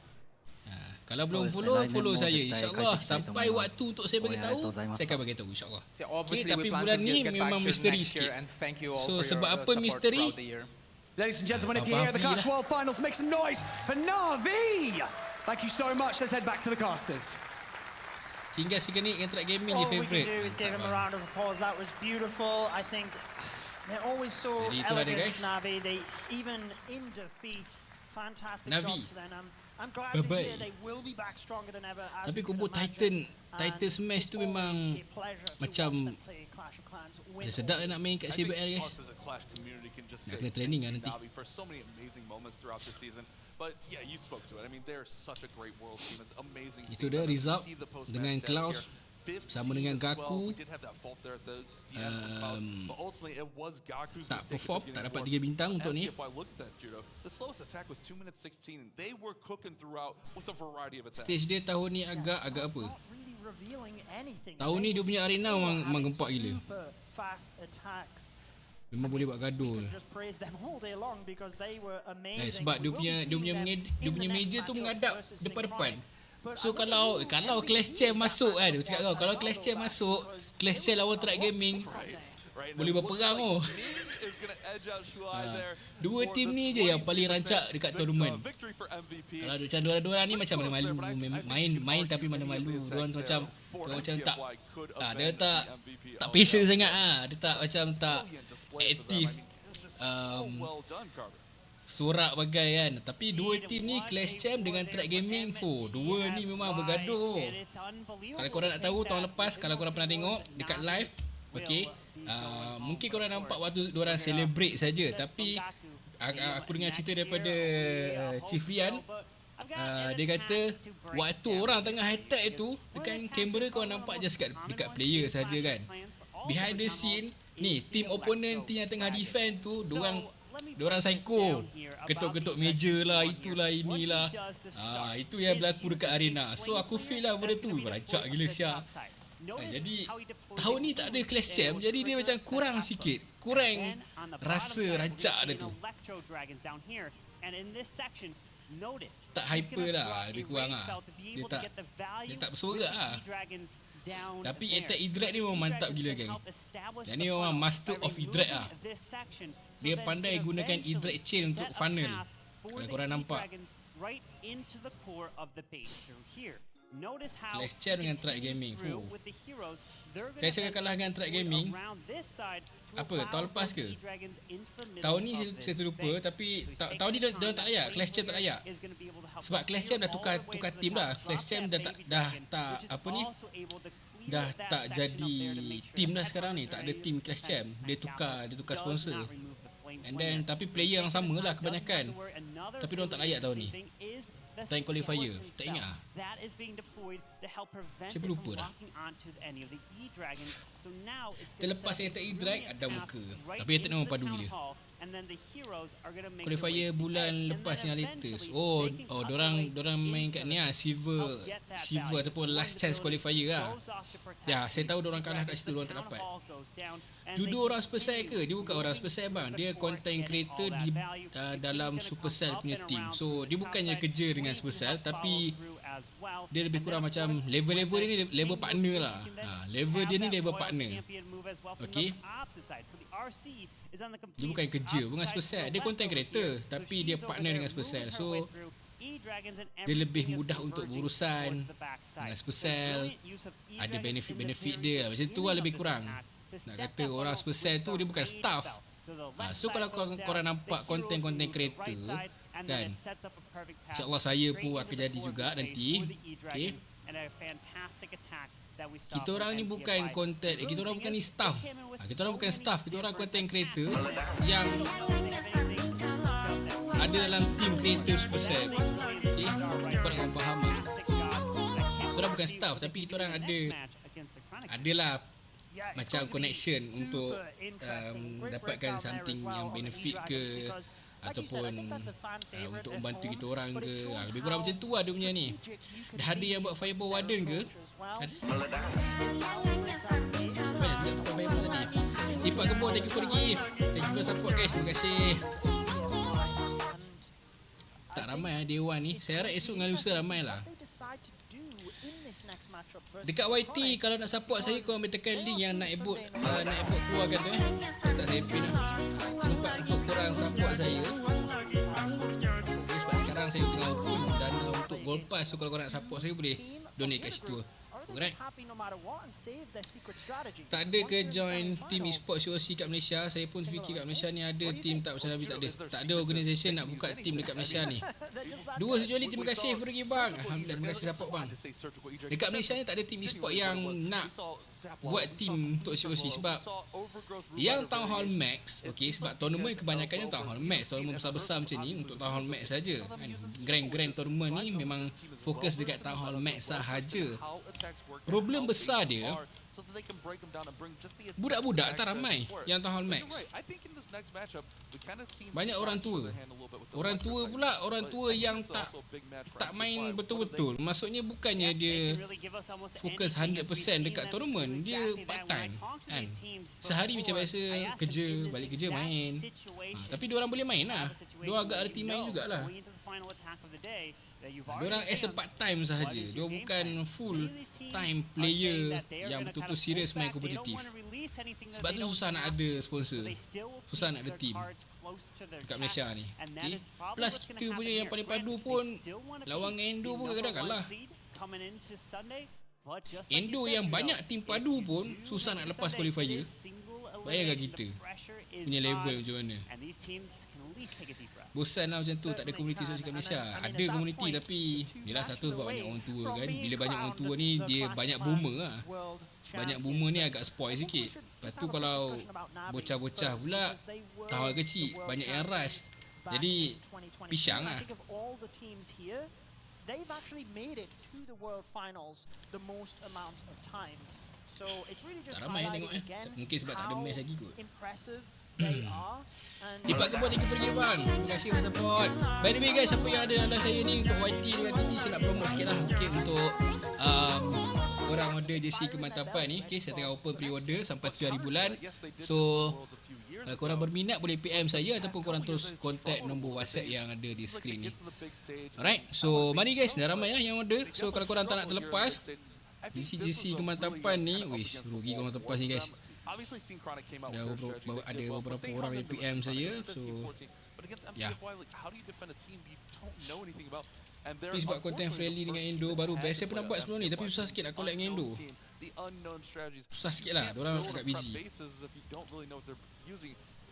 Kalau belum follow saya, insyaAllah sampai waktu untuk saya bagi tahu, saya akan bagi tahu insyaAllah. Okay, tapi bulan ni memang misteri sikit. So sebab apa misteri? Ladies and gentlemen, if you're here at the Clash World Finals, make some noise for Navi! Thank you so much. Let's head back to the casters. Tinggal Synchronic yang track gaming dia favourite. All we can do is give him a round of applause. That was beautiful. I think they're always so elegant, Navi. They even in defeat, fantastic job to them. I'm glad to hear they will be back stronger than ever. Tapi combo Titan Smash tu memang macam dia sedap nak main kat CBL guys. Nak kena training kan nanti. But yeah, you spoke to it. I mean, they're such a great world team. It's amazing. Itu dia result dengan Klaus sama dengan Gaku. Tak perform, tak dapat 3 bintang untuk ni. Stage dia tahun ni agak apa? Tahun ni dia punya arena memang gempak gila. Memang boleh buat gaduh. Sebab dia punya meja tu menghadap depan-depan. So kalau Clash Champ masuk kan, dia cakap kalau Clash Champ masuk, Clash Champ lawan Track Gaming boleh berperang oh. Dua tim ni je yang paling rancak dekat tournament. Kalau macam dua-dua ni macam mana malu main tapi mana malu. Diorang macam tak dia tak patient sangat dia tak macam tak aktif sorak bagai kan. Tapi dua tim ni Clash Champ dengan Track Gaming, dua ni memang bergaduh. Kalau korang nak tahu tahun lepas, kalau korang pernah tengok dekat live, okey, mungkin korang nampak waktu diorang celebrate saja, tapi aku dengar cerita daripada Chief Rian, dia kata waktu orang tengah attack tu, dekat kamera korang nampak just dekat player saja kan. Behind the scene ni, team opponent, team yang tengah defend tu, diorang psycho, ketuk-ketuk meja lah, itulah inilah. Itu yang berlaku dekat arena. So aku feel lah benda tu rancak gila siap. Jadi tahun ni tak ada Clash Champ, jadi dia macam kurang sikit, kurang rasa rancak dia tu. Tak hyper lah, dia kurang lah. Dia tak bersorak lah. Tapi attack E-Drag ni memang mantap gila geng. Dan ni memang master of E-Drag lah. Dia pandai gunakan E-Drag chain untuk funnel. Kalau korang nampak Clash Champ dengan Track Gaming, Clash Champ kalah dengan Track Gaming apa, tahun lepas ke? Tahun ni saya terlupa, tapi tahun ni dia tak layak, Clash Champ tak layak. Sebab Clash Champ dah tukar team dah. Clash Champ dah tak apa ni, dah tak jadi team dah sekarang ni, tak ada team Clash Champ. Dia tukar sponsor. And then tapi player yang sama lah kebanyakan. Tapi diorang tak layak tahun ni. Time qualifier, tak ingat saya lupa dah. Terlepas saya attack E-Drag, ada muka. Tapi attack memang padu gila. Qualifier bulan lepas yang latest. Dorang main kat ni lah, silver ataupun last chance qualifier lah. Ya, saya tahu dorang kalah kat situ, dorang tak dapat. Judo orang Supercell ke? Dia bukan orang Supercell bang. Dia content creator di dalam Supercell punya team. So dia bukannya kerja dengan Supercell, tapi dia lebih kurang macam level dia ni level partner lah. Level dia ni level partner. Okay, dia bukan kerja dengan Supercell. Dia content creator, tapi dia partner dengan Supercell. So dia lebih mudah untuk berurusan dengan Supercell. Ada benefit dia lah. Macam tu lah lebih kurang. Nak kata orang Supercell tu dia bukan staff. So kalau korang nampak content creator kan, InsyaAllah saya pun akan jadi juga nanti. Okay, kita orang ni bukan content, kita orang bukan ni staff. Kita orang bukan staff, kita orang content creator yang ada dalam team creator Supercell. Okay, korang akan faham lah. Kita orang bukan staff, tapi kita orang adalah macam connection untuk dapatkan something yang benefit ke, ataupun untuk membantu kita orang ke. Lebih kurang macam tu lah dia punya ni. Dah ada yang buat Fireball Warden ke? Ada? Banyak juga buat Fireball tadi. Lipat Kebon, thank you for the gift. Thank you for support guys, terima kasih. Tak ramai Day One ni. Saya harap esok dengan lusa ramai lah. Dekat YT kalau nak support saya, korang boleh tekan link yang nak ebot keluarkan tu tak saya pin lah. Tempat untuk korang support saya. Sebab sekarang saya tengah open dana untuk Gold Pass. So kalau korang nak support saya, boleh donate kat situ. Alright. Tak ada ke join team e-sport COC kat Malaysia? Saya pun fikir kat Malaysia ni ada team, tak macam Nabi tak ada. Tak ada organisation nak buka team dekat Malaysia ni. Dua sejoli, terima kasih Furgi bang. Alhamdulillah, terima kasih support bang. Dekat Malaysia ni tak ada team e-sport yang nak buat team untuk COC. Sebab yang Town Hall Max, okay, sebab tournament kebanyakannya Town Hall Max, tournament besar-besar macam ni untuk Town Hall Max saja. Grand tournament ni memang fokus dekat Town Hall Max sahaja. Problem besar dia, budak-budak tak ramai yang Town Hall Max. Banyak orang tua. Orang tua yang tak main betul-betul. Maksudnya bukannya dia fokus 100% dekat tournament. Dia part time kan. Sehari macam biasa kerja, balik kerja main. Tapi diorang boleh main lah. Diorang agak ada team main jugalah. Diorang as a part time sahaja. Dia bukan full time player yang betul-betul serius main kompetitif. Sebab tu susah nak ada sponsor, susah nak ada team dekat Malaysia ni. Okay? Plus kita punya yang paling padu pun lawan Endo pun kadang-kadang kalah. Endo yang banyak tim padu pun susah nak lepas qualifier. Bayangkan kita punya level macam mana. Bosan lah macam tu, tak ada komuniti social kat Malaysia. Ada komuniti tapi yelah, satu sebab banyak orang tua kan. Bila banyak orang tua ni, dia banyak boomer lah. Banyak boomer ni agak spoil sikit. Lepas tu kalau bocah-bocah pula, tahun kecil, banyak yang rush. Jadi pisang lah. They've actually made it to the World Finals the most amount of times. So it's really just highlighting again how impressive they are. Lipat kebun, thank you for the bang. Terima kasih for support. By the way guys, siapa yang ada live saya ni untuk YT dengan TT, saya nak promote sikit lah. Okay, untuk korang order JERSI Kemantapan ni. Okay, saya tengah open pre-order sampai 7 hari bulan. So kalau korang berminat boleh PM saya ataupun korang terus kontak nombor WhatsApp yang ada di skrin ni. Alright, so mari guys, dah ramai yang order. So kalau korang tak nak terlepas JERSI Kemantapan ni, wish rugi korang terlepas ni guys. Dah ada beberapa orang yang PM saya. So ya, please buat konten friendly dengan Endo baru best. Saya pernah buat sebelum ni tapi susah sikit nak collect dengan Endo. Susah sikit lah, diorang agak busy.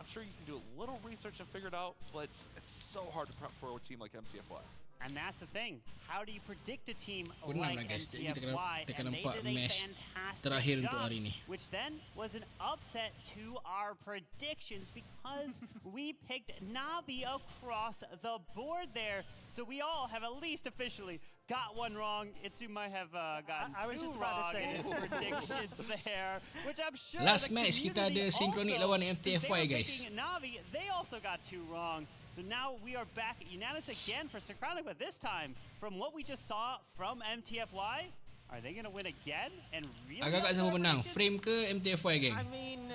I'm sure you can do a little research and figure it out, but it's so hard to prep for a team like MTFY. And that's the thing. How do you predict a team like MTFY and they did a fantastic job, which then was an upset to our predictions because we picked Navi across the board there. So we all have at least officially got one wrong. Itsu might have gotten two wrong in his predictions there, which I'm sure last match kita ada Synchronic lawan MTFY guys. Navi, they also got two wrong. So now we are back unanimous again for Synchronic, but this time, from what we just saw from MTFY, are they going to win again? And really agak-agak siapa menang? Frame ke MTFY geng? I mean,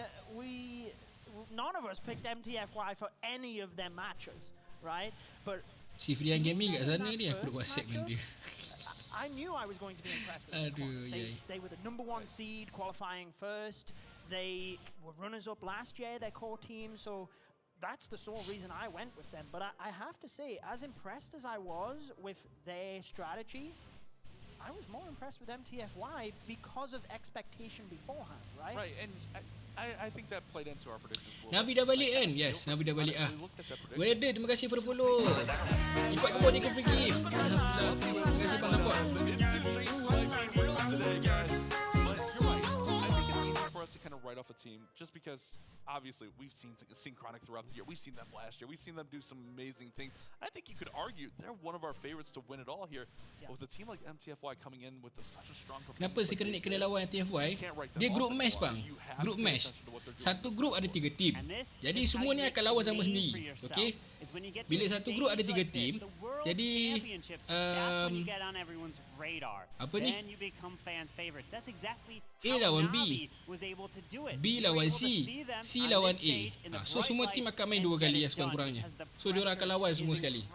none of us picked MTFY for any of their matches, right? But si Frian Gaming kat sana ni aku dah WhatsApp dengan dia. I knew I was going to be impressed with them. They were the #1 seed qualifying first. They were runners-up last year, their core team, so that's the sole reason I went with them. But I have to say, as impressed as I was with their strategy, I was more impressed with MTFY because of expectation beforehand, right? Right, and I think that played into our predictions. Navi dah balik kan? Yes, Navi dah balik ah. Weather, terima kasih for the follow. Lipat ke bawah, thank you for gift. Alhamdulillah, terima kasih for support. To kind of write off a team just because obviously we've seen Synchronic throughout the year. We've seen them last year. We've seen them do some amazing things. I think you could argue they're one of our favorites to win it all here. With a team like MTFY coming in with such a strong performance. Kenapa Synchronic kena lawan MTFY? Dia group match bang. Group match. Satu group ada 3 team. Jadi semua ni akan lawan sama sendiri. Okay? Bila satu group ada 3 team, jadi apa ni? A lawan B, B lawan C, C lawan A. So semua tim akan main 2 kali sekurang-kurangnya. So diorang akan lawan semua sekali.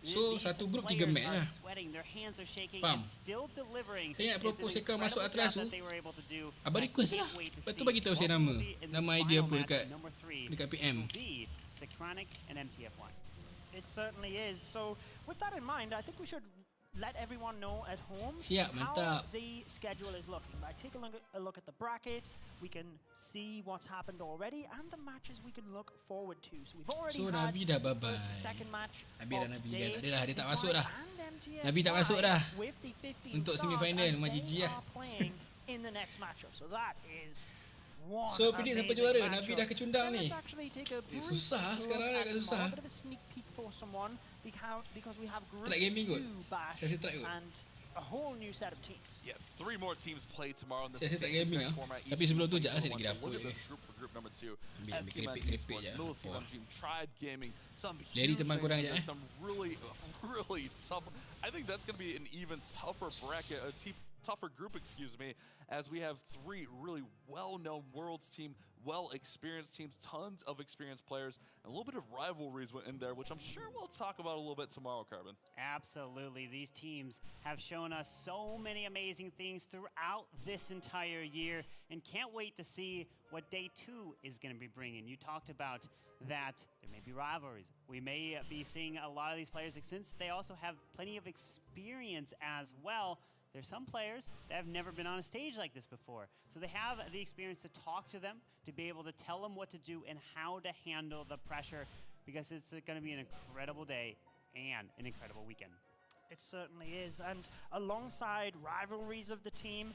So satu grup 3 match lah. Faham? Saya nak propose Seka masuk Atlas tu, abang request lah. Lepas tu bagi tahu saya nama idea apa dekat PM. Synchronic and MTFY. It certainly is. So with that in mind, I think we should let everyone know at home how the schedule is looking. By taking a look at the bracket, we can see what's happened already and the matches we can look forward to. So we've already had first and second match. Navi dah tak ada dah, dia tak masuk dah. Navi tak masuk dah untuk semi-final sama GG lah. In the next matchup. So that is so predict siapa juara. Navi dah kecundang ni. Susah sekarang agak susah. Track gaming kot. Saya track kot. A whole new set of teams. Yeah, 3 more teams play tomorrow in the same gaming format. Tapi sebelum tu sekejap saya nak kira apa. Group number 2. Ambil keripik je. Tried gaming. Larry teman korang je Some really tough. I think that's going to be an even tougher bracket, tougher group, excuse me, as we have 3 really well-known Worlds team well-experienced teams, tons of experienced players, and a little bit of rivalries in there, which I'm sure we'll talk about a little bit tomorrow, Carbon. Absolutely. These teams have shown us so many amazing things throughout this entire year, and can't wait to see what day 2 is going to be bringing. You talked about that there may be rivalries. We may be seeing a lot of these players, since they also have plenty of experience as well. There's some players that have never been on a stage like this before. So they have the experience to talk to them, to be able to tell them what to do and how to handle the pressure, because it's going to be an incredible day and an incredible weekend. It certainly is. And alongside rivalries of the team,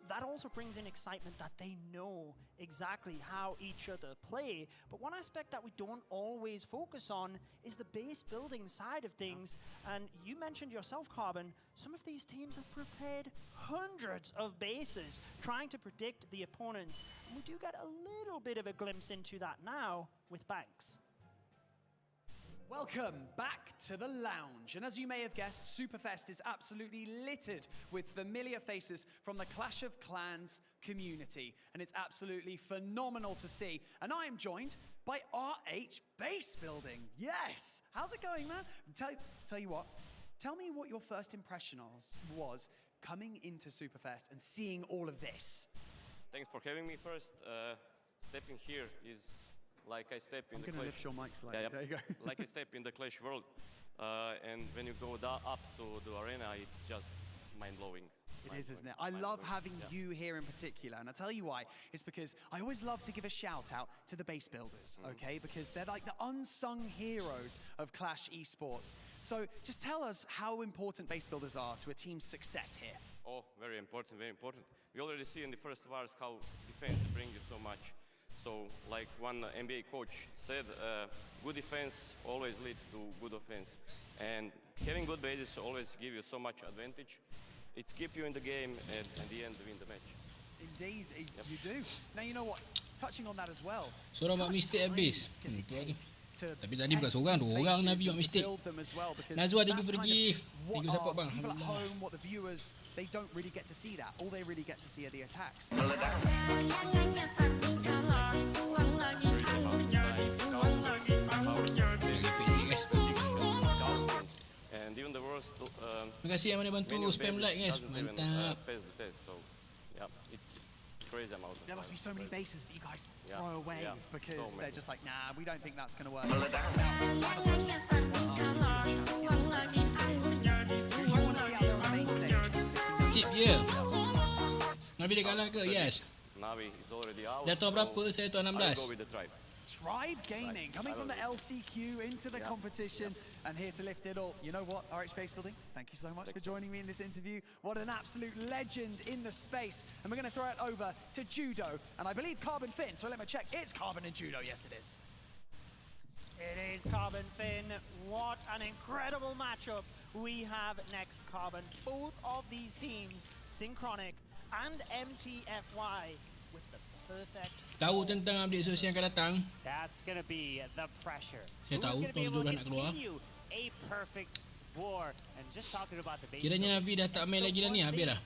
that also brings in excitement that they know exactly how each other play. But one aspect that we don't always focus on is the base building side of things. And you mentioned yourself, Carbon, some of these teams have prepared hundreds of bases trying to predict the opponents. And we do get a little bit of a glimpse into that now with Banks. Welcome back to the lounge. And as you may have guessed, Superfest is absolutely littered with familiar faces from the Clash of Clans community. And it's absolutely phenomenal to see. And I am joined by RH Base Building. Yes! How's it going, man? Tell you what, tell me what your first impression was coming into Superfest and seeing all of this. Thanks for having me first. Stepping here is like I step in the Clash. I'm going to lift your mic slightly. There you go. Like I step in the Clash world. And when you go up to the arena, it's just mind-blowing. It is, isn't it? I love having you here in particular, and I'll tell you why. It's because I always love to give a shout out to the base builders, okay? Because they're like the unsung heroes of Clash esports. So just tell us how important base builders are to a team's success here. Oh, very important, very important. We already see in the first wars how defense brings you so much. So, like one NBA coach said, good defense always leads to good offense. And having good bases always give you so much advantage. It's keep you in the game and at the end win the match. Indeed, you do. Now, you know what? Touching on that as well. Seorang buat mistake habis. Tapi tadi bukan seorang, 2 orang Navi buat mistake. Nazwa, thank you for the gift. Thank you support bang. People at home, what the viewers, they don't really get to see that. All they really get to see are the attacks. And even the worst. Terima kasih yang mana bantu spam like guys. Mantap. So, yeah, it's crazy amount. There must be so many bases that you guys throw away because they're just like, nah, we don't think that's going to work. Chip je. Nabi dia kalah ke? Yes. Navi is already out. Dia tahu berapa, saya tahu 16. Tribe Gaming coming from the LCQ into the competition and here to lift it all. You know what, RH Base Building, thank you so much for joining me in this interview. What an absolute legend in the space. And we're going to throw it over to Judo. And I believe Carbon Finn, so let me check. It's Carbon and Judo. Yes, it is. It is Carbon Finn. What an incredible matchup we have next, Carbon. Both of these teams, Synchronic and MTFY, with the perfect. Tahu tentang update sosial yang akan datang. That's gonna be the pressure. Saya tahu kalau nak keluar. A perfect war and just talking about the base. Kiranya Navi dah tak main lagi dah ni, habis dah.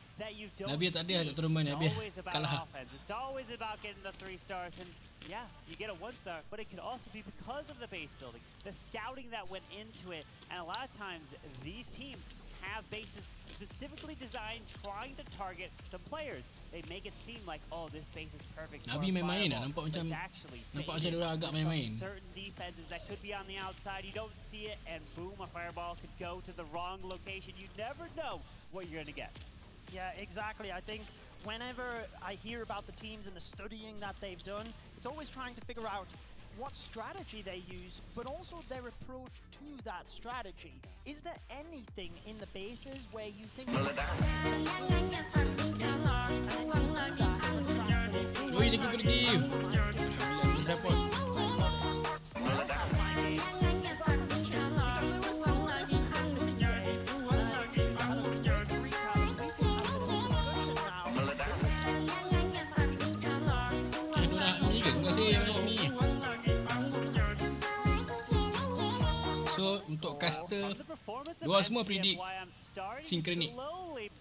Navi tak ada tak turun main, habis kalah. It's always about getting the 3 stars and yeah, you get a 1 star, but it could also be because of the base building, the scouting that went into it, and a lot of times these teams have bases specifically designed trying to target some players. They make it seem like, oh, this base is perfect. Navi main-main dah, nampak macam dia orang agak main-main. Certain defenses that could be on the outside, you don't see it, and boom, a fireball could go to the wrong location. You never know what you're going to get. Yeah, exactly. I think whenever I hear about the teams and the studying that they've done, it's always trying to figure out what strategy they use, but also their approach to that strategy. Is there anything in the bases where you think... Oi, thank you for the gift. Alhamdulillah, support. So untuk caster, dua semua predict Synchronic.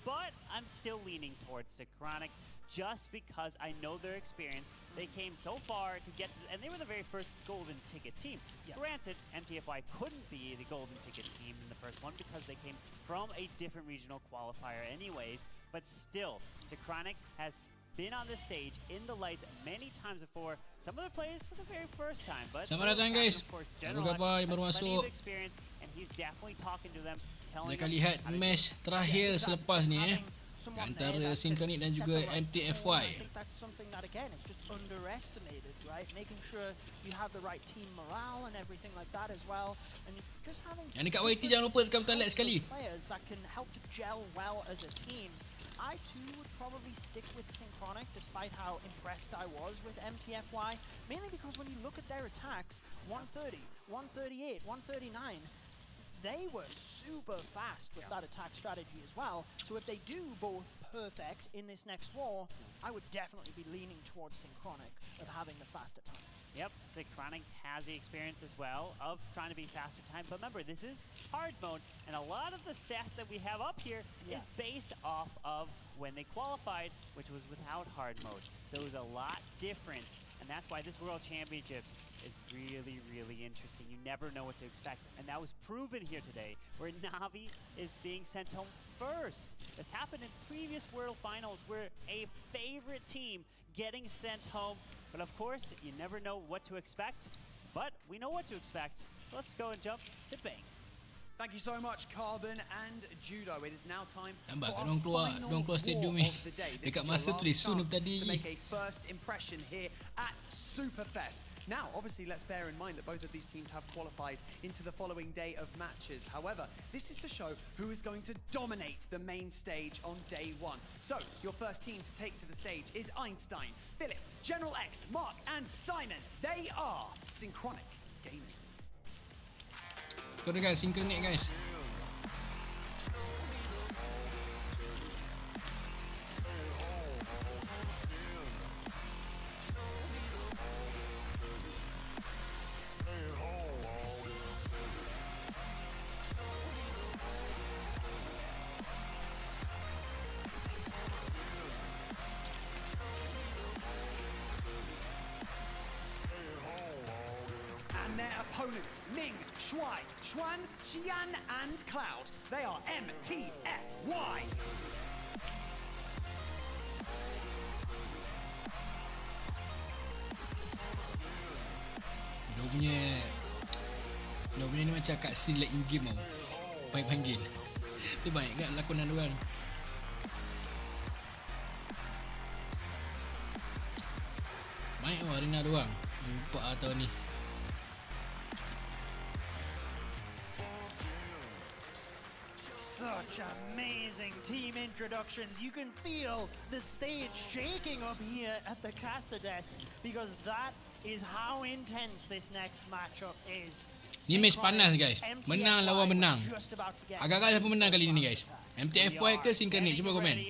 But I'm still leaning towards Synchronic. just because I know their experience. They came so far to get to, and they were the very first golden ticket team. Granted, MTFY couldn't be the golden ticket team in the first one because they came from a different regional qualifier anyways, but still, Synchronic has been on the stage in the light many times before. Some of the players for the very first time, but selamat datang guys. Apa khabar yang baru masuk? And he's definitely talking to them, telling Mereka lihat match terakhir selepas ni antara Synchronic dan juga MTFY. I think that's something that again is just underestimated, right? Making sure you have the right team morale and everything like that as well, and just having. Yang dekat YT jangan lupa tekan button like sekali. Players that can help to gel well as a team. I too would probably stick with Synchronic, despite how impressed I was with MTFY. Mainly because when you look at their attacks, 130, 138, 139. They were super fast with that attack strategy as well. So if they do both perfect in this next war, I would definitely be leaning towards Synchronic of having the faster time. Yep, Synchronic has the experience as well of trying to be faster time. But remember, this is hard mode, and a lot of the stats that we have up here is based off of when they qualified, which was without hard mode. So it was a lot different, and that's why this World Championship is really, really interesting. You never know what to expect, and that was proven here today, where Navi is being sent home first. This happened in previous World Finals, where a favorite team getting sent home. But of course, you never know what to expect, but we know what to expect. Let's go and jump to Banks. Thank you so much, Carbon and Judo. It is now time Nampak for orang keluar stadium ni. Dekat masa tulis Sun tadi. To make a first impression here at Superfest. Now, obviously, let's bear in mind that both of these teams have qualified into the following day of matches. However, this is to show who is going to dominate the main stage on day one. So, your first team to take to the stage is Einstein, Philip, General X, Mark, and Simon. They are Synchronic Gaming. Kau dengar Synchronic guys. Opponents Ming, Shuai, Xuan, Xian, and Cloud. They are MTFY. Dia punya ni macam kat scene like in game tau. Panggil. Dia baik kat lakonan dia orang. Baik tau arena dia orang. Nampak atau ni. Such amazing team introductions. You can feel the stage shaking up here at the caster desk because that is how intense this next matchup is. Ni match panas guys. Menang lawan menang. Agak-agak siapa menang kali ni guys? MTFY ke Synchronic? Cuba komen.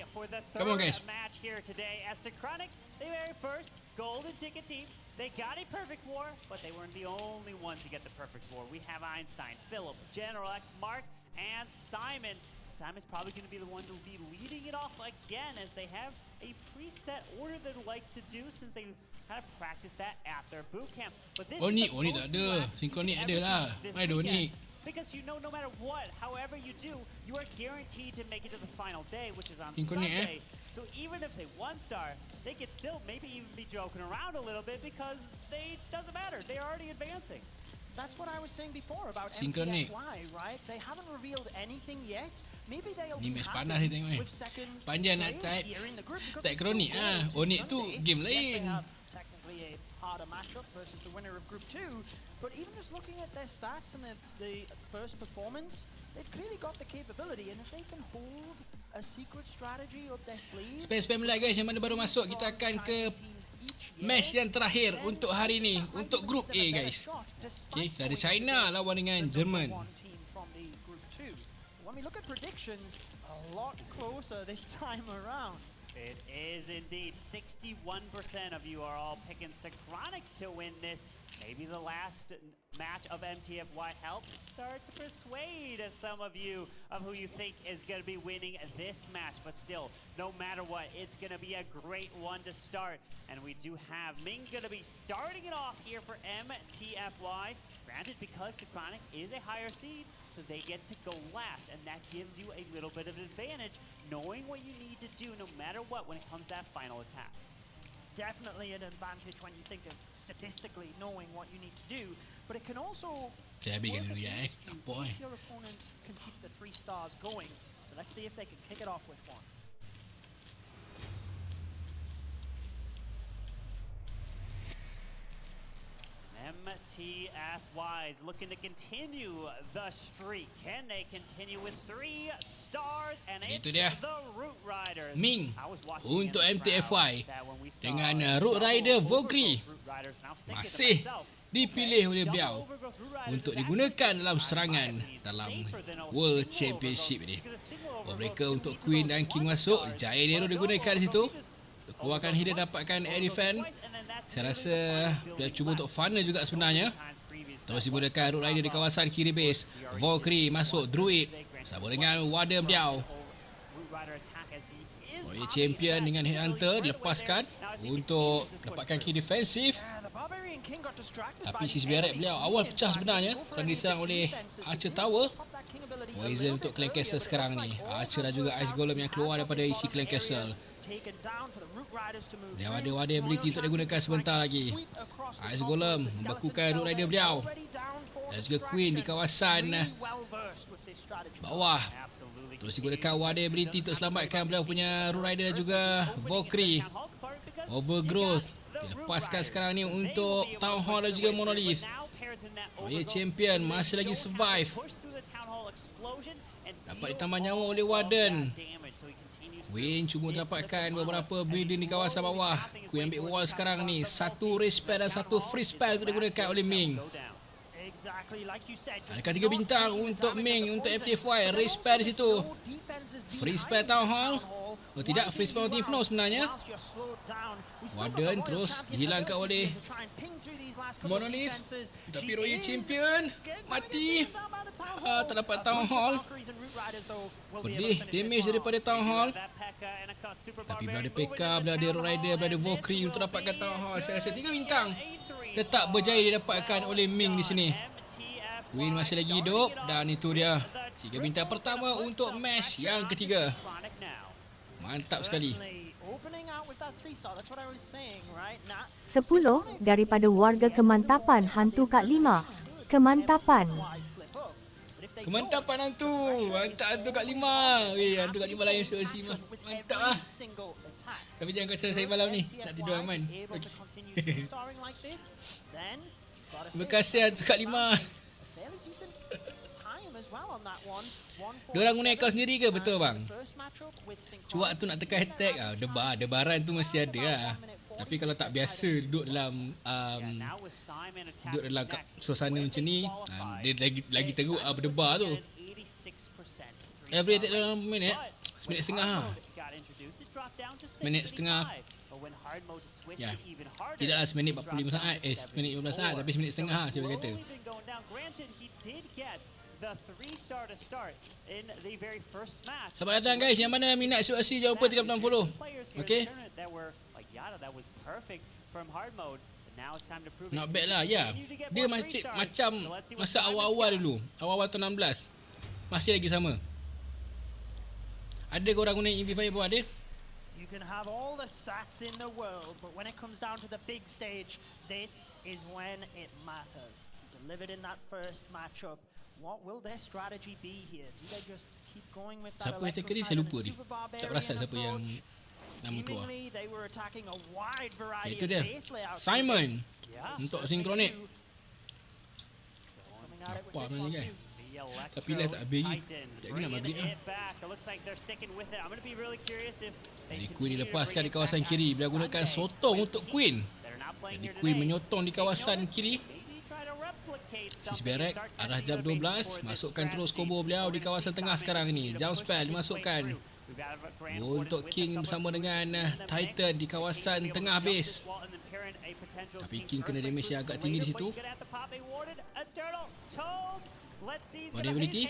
Come on guys. Match here today as Synchronic, the very first golden ticket team. They got a perfect war, but they weren't the only ones to get the perfect war. We have Einstein, Philip, General X, Mark, and Simon. Simon's probably going to be the one to be leading it off again, as they have a preset order they'd like to do since they kind of practiced that at their boot camp. But this Oni tak ada. Synchronic ada lah. Mai ada Oni. Because you know no matter what, however you do, you are guaranteed to make it to the final day, which is on Synchronic, Sunday. So even if they one star, they could still maybe even be joking around a little bit because they doesn't matter. They're already advancing. That's what I was saying before about Synchronic. MTFY, right? They haven't revealed anything yet. Maybe they'll Ni be match happy panas ni tengok ni. with second Panjang nak players type. here in the group because Type it's Kronik still ah. going Onik to tu Sunday. game Yes, they lain. have technically a harder matchup versus the winner of Group 2, but even just looking at their stats and the first performance, they've clearly got the capability, and if they can hold a secret strategy up their sleeve. Spam like guys, yang mana baru masuk, kita akan ke match yang terakhir untuk hari ni, untuk Group A guys. Okay, dari China lawan dengan Jerman. When we look at predictions, a lot closer this time around. It is indeed. 61% of you are all picking Synchronic to win this. Maybe the last match of MTFY helped start to persuade some of you of who you think is going to be winning this match. But still, no matter what, it's going to be a great one to start. And we do have Ming going to be starting it off here for MTFY. Granted, because Synchronic is a higher seed, so they get to go last. And that gives you a little bit of an advantage, knowing what you need to do no matter what when it comes to that final attack. Definitely an advantage when you think of statistically knowing what you need to do, but it can also Saya bikin dulu ya if your opponent can keep the 3 stars going. So let's see if they can kick it off with one. MTFY is looking to continue the streak. Can they continue with 3 stars? And it's the Root Riders. Ming untuk MTFY dengan Root Rider Valkyrie masih dipilih oleh beliau untuk digunakan dalam serangan dalam World Championship ini. Mereka untuk Queen dan King masuk, Giant Arrow digunakan di situ. Keluarkan hidden, dapatkan air defense. Saya rasa dia cuba untuk funnel juga sebenarnya. Terus menggunakan Root Rider di kawasan kiri base. Valkyrie masuk, Druid bersama dengan Warden beliau. Warrior Champion dengan Headhunter dilepaskan untuk dapatkan key defensif. Tapi sisi Barret beliau awal pecah sebenarnya kerana diserang oleh Archer Tower. Poison untuk Clan Castle sekarang ni. Archer dan juga Ice Golem yang keluar daripada isi Clan Castle. Dia ada ability untuk digunakan sebentar lagi. Ice Golem membakukan Root Rider beliau. Dan juga Queen di kawasan bawah. Terus digunakan Warden ability untuk selamatkan beliau punya Root Rider dan juga Valkyrie. Overgrowth dilepaskan sekarang ni untuk Town Hall dan juga Monolith. Warrior Champion masih lagi survive. Dapat ditambah nyawa oleh Warden. Queen cuma dapatkan beberapa building di kawasan bawah. Queen ambil wall sekarang ni. 1 respect dan 1 free spell untuk digunakan oleh Ming. Adakah 3 bintang untuk Ming, untuk MTFY. Respect di situ. Free spell Town Hall. Oh tidak, free spell untuk Inferno sebenarnya. Warden terus dihilangkan oleh Monolith. Tapi Royal Champion mati. Tak dapat Town Hall. Pedih damage daripada Town Hall. Tapi bila ada PK, bila ada Root Rider, bila ada Valkyrie untuk dapatkan Town Hall, saya rasa 3 bintang tetap berjaya didapatkan oleh Ming di sini. Queen masih lagi hidup dan itu dia 3 bintang pertama untuk match yang ketiga. Mantap sekali. 10 daripada warga Kemantapan hantu Kak 5. Kemantapan. Kemantapan hantu. Mantap hantu Kak 5. Weh, hantu Kak 5 lain SOC mah. Mantap lah. Tapi jangan kacau saya malam ni. Nak tidur aman. Okay. Terima kasih hantu Kak 5. Diorang guna account sendiri ke? Betul bang? Cuak tu nak tekan attack, debaran tu mesti ada lah. Tapi kalau tak biasa duduk dalam suasana macam ni, dia lagi teruk berdebar tu. Every attack dalam minit, seminit setengah. Minit setengah. Ya. Tidaklah seminit 45 saat, seminit 15 saat, tapi seminit setengah saya boleh kata. Selamat datang guys, yang mana minat SOC jangan lupa tekan butang follow. Okay. Not bad lah, ya. Dia macam masa awal-awal dulu, awal-awal tahun 16. Masih lagi sama. Ada korang guna EV Fireball ada? You can have all the stats in the world, but when it comes down to the big stage, this is when it matters. Delivered in that first matchup. What will their strategy be here? Do they just keep going with that? Siapa yang teka dia? Saya lupa dia. Tak perasan siapa yang nama keluar. Itu dia. Simon. Untuk Synchronic. Apa sebenarnya guys? Tapi lah tak habis lagi. Tak kena maghrib lah. Jadi Queen dilepaskan di kawasan kiri. Bila gunakan sotong untuk Queen. Jadi Queen menyotong di kawasan kiri. Sis Barrack arah jam 12. Masukkan terus combo beliau di kawasan tengah sekarang ini. Jump spell dimasukkan untuk King bersama dengan Titan di kawasan tengah base. Tapi King kena damage yang agak tinggi di situ. Variability.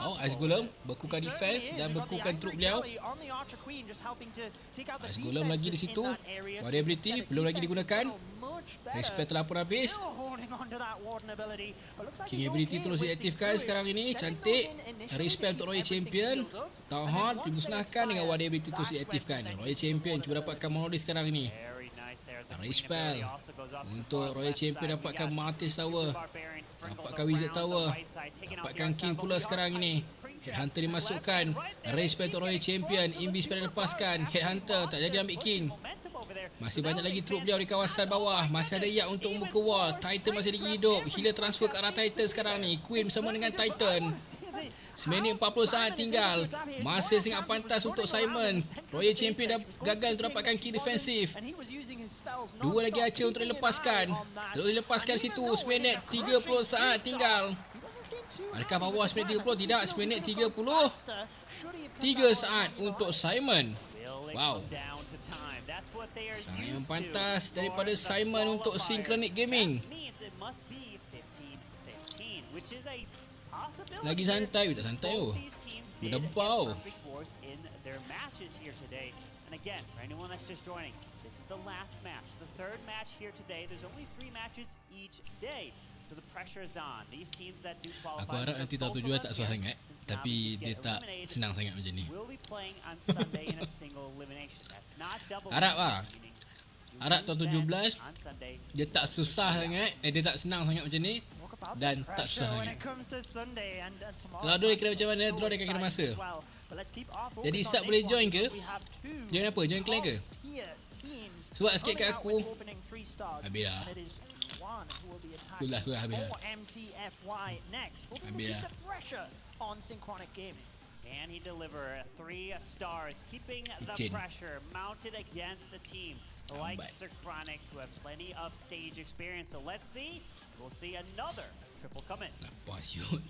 Oh, Ice Golem bekukan defense dan bekukan troop beliau. Ice Golem lagi di situ. Variability belum lagi digunakan. Respect telah pun habis. King ability terus diaktifkan sekarang ini. Cantik. Respect untuk Royal Champion. Town Hall dimusnahkan dengan variability terus diaktifkan. Royal Champion cuba dapatkan monolith sekarang ini. Respect untuk Royal Champion dapatkan Martis Tower, dapatkan Wizard Tower, dapatkan King pula sekarang ini. Headhunter dimasukkan. Respect untuk Royal Champion. Invis pada lepaskan. Headhunter tak jadi ambil King. Masih banyak lagi troop beliau di kawasan bawah. Masih ada Yak untuk membuka wall. Titan masih lagi hidup. Healer transfer ke arah Titan sekarang ni. Queen bersama dengan Titan. 1 minit 40 saat tinggal. Masih sangat pantas untuk Simon. Royal Champion dah gagal untuk dapatkan key defensif. 2 lagi Archer untuk dilepaskan. Terus dilepaskan situ. 1 minit 30 saat tinggal. Adakah bawah 1 minit 30? Tidak. 1 minit 30. 3 saat untuk Simon. Wow. Sangat yang pantas daripada Simon untuk Synchronic Gaming. Lagi santai, tak santai oh. Udah bau. Aku harap nanti tahun 7 tak susah sangat. Tapi dia tak senang sangat macam ni. Harap lah. Harap tahun 17 dia tak susah sangat. Dia tak senang sangat macam ni. Dan tak susah sangat. Kalau dia kira macam mana, draw dia akan kena masa. Jadi Sub boleh join ke? Join apa? Join clan ke? Sebab sikit kat aku. Habis lah. Sudah habis lah. Habis lah. On Synchronic Gaming. Can he deliver 3 stars, keeping the pressure mounted against a team like Synchronic, who have plenty of stage experience? So let's see. We'll see another triple come in. Lepas yut.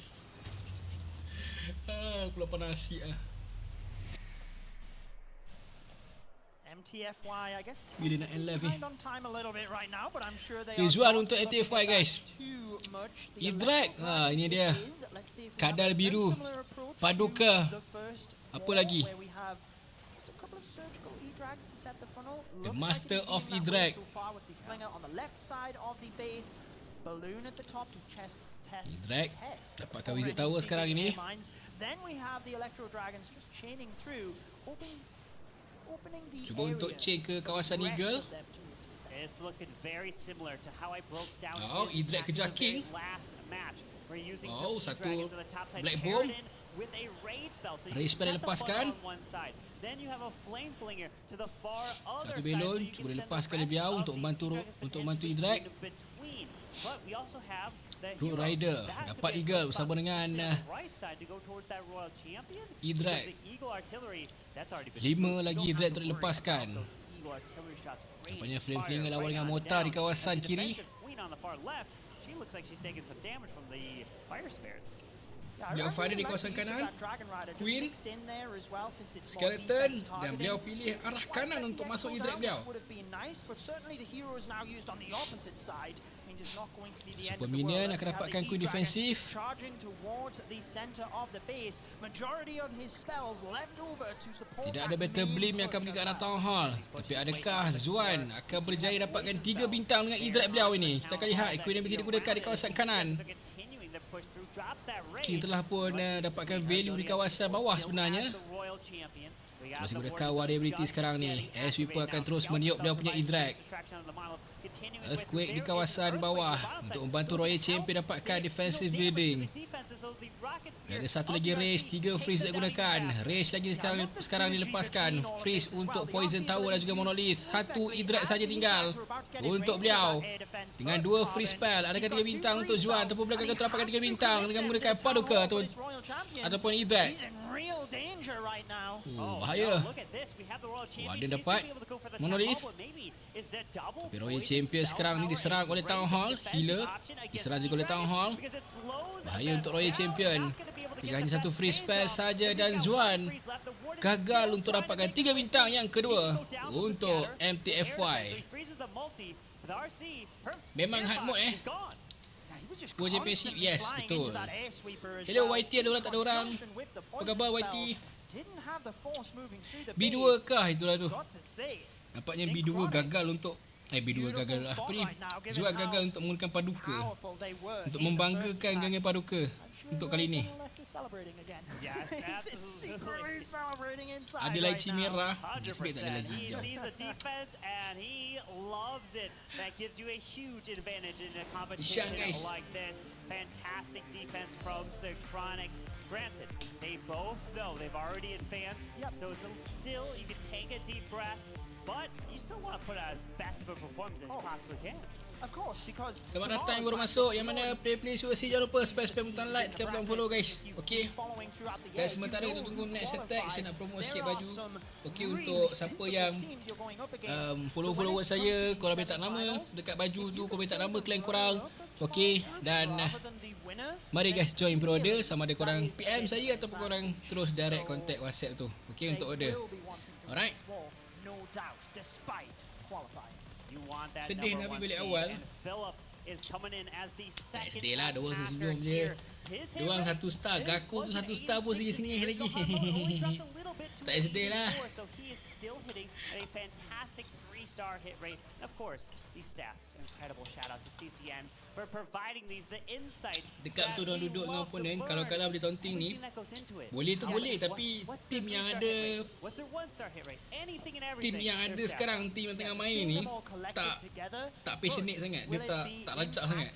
Aku lapar nasi ah. MTFY, I guess. Bila nak end live ni. On time a little bit right now, but I'm sure they Visual untuk MTFY guys. Idrak. Ini dia. Kadal biru. Paduka. Apa lagi? The Master of Idrak. Idrak dapatkan Wizard Tower sekarang ini. Cuba untuk check ke kawasan Eagle. Oh, Idrak kejar King. Oh, satu Black Bomb. Ray spell lepaskan. Satu belon cuba dilepaskan lebih jauh untuk membantu Idrak. Root Rider dapat Eagle bersama dengan Idrak. 5 lagi Idrak untuk dilepaskan. Nampaknya flame-flamer lawan dengan mortar di kawasan kiri. Beliau fighter di kawasan kanan. Queen, Skeleton, dan beliau pilih arah kanan untuk masuk Idrak beliau. Super Minion akan dapatkan Queen defensif. Tidak ada Battle Beam yang akan pergi ke arah Town Hall. Tapi adakah Zuan akan berjaya dapatkan 3 bintang dengan Idrak beliau ini? Kita akan lihat Queen yang digunakan di kawasan kanan. King telah pun dapatkan value di kawasan bawah sebenarnya. Masih gunakan variability sekarang ni. Air Sweeper akan terus meniup beliau punya Idrak. Earthquake di kawasan bawah untuk membantu Royal Champion dapatkan defensive building. Ada satu lagi race, 3 freeze digunakan. Race lagi sekarang dilepaskan. Freeze untuk Poison Tower dan juga Monolith. 1 Idrak saja tinggal untuk beliau. Dengan 2 free spell, adakah 3 bintang untuk Zuan ataupun beliau akan terdapatkan 3 bintang dengan menggunakan Paduka ataupun Idrak. Bahaya. Ada dapat Monolith. Tapi Royal Champion sekarang ni diserang oleh Town Hall. Healer diserang juga oleh Town Hall. Bahaya untuk Royal Champion. Tinggal hanya 1 free spell saja dan Zuan gagal untuk dapatkan 3 bintang yang kedua untuk MTFY. Memang hard mode World Championship, yes, betul. Hello YT, ada orang tak ada orang? Apa khabar YT? B2 kah itulah tu? Nampaknya B2 gagal untuk B2 gagal lah. Apa ni? Zuat gagal untuk menggunakan paduka. Untuk membanggakan geng paduka untuk kali ni. Ada lagi merah, sebab tak ada lagi hijau. Ishan guys. Fantastic defense from Synchronic. Granted, they both know they've already advanced, so it's still, you can take a deep breath, but you still want to put a best of a performance as you possibly can. Of course, because selamat datang yang baru masuk. Yang mana play JERSI, jangan lupa spam butang like, tekan butang follow guys. Okey. Dan sementara kita tunggu next attack, saya nak promote sikit baju. Okey, untuk siapa yang follow saya, korang boleh tak nama dekat baju tu, korang boleh tak nama clan korang. Okey, dan mari guys join pre-order, sama ada korang PM saya ataupun korang terus direct contact WhatsApp tu. Okey, untuk order. Alright. Sedih Nabi balik awal. Tak sedih lah, dua sebelum je. Diorang 1 star, Gakko tu 1 star pun sengih-sengih lagi. Tak sedih lah. Star hit rate. Of course, these stats. Incredible shout out to CCN for providing these the insights. Dekat tu orang duduk dengan opponent, kalau kalah boleh taunting ni. Boleh tu boleh, tapi tim yang ada sekarang, tim yang tengah main ni tak passionate sangat. Dia tak rancak sangat.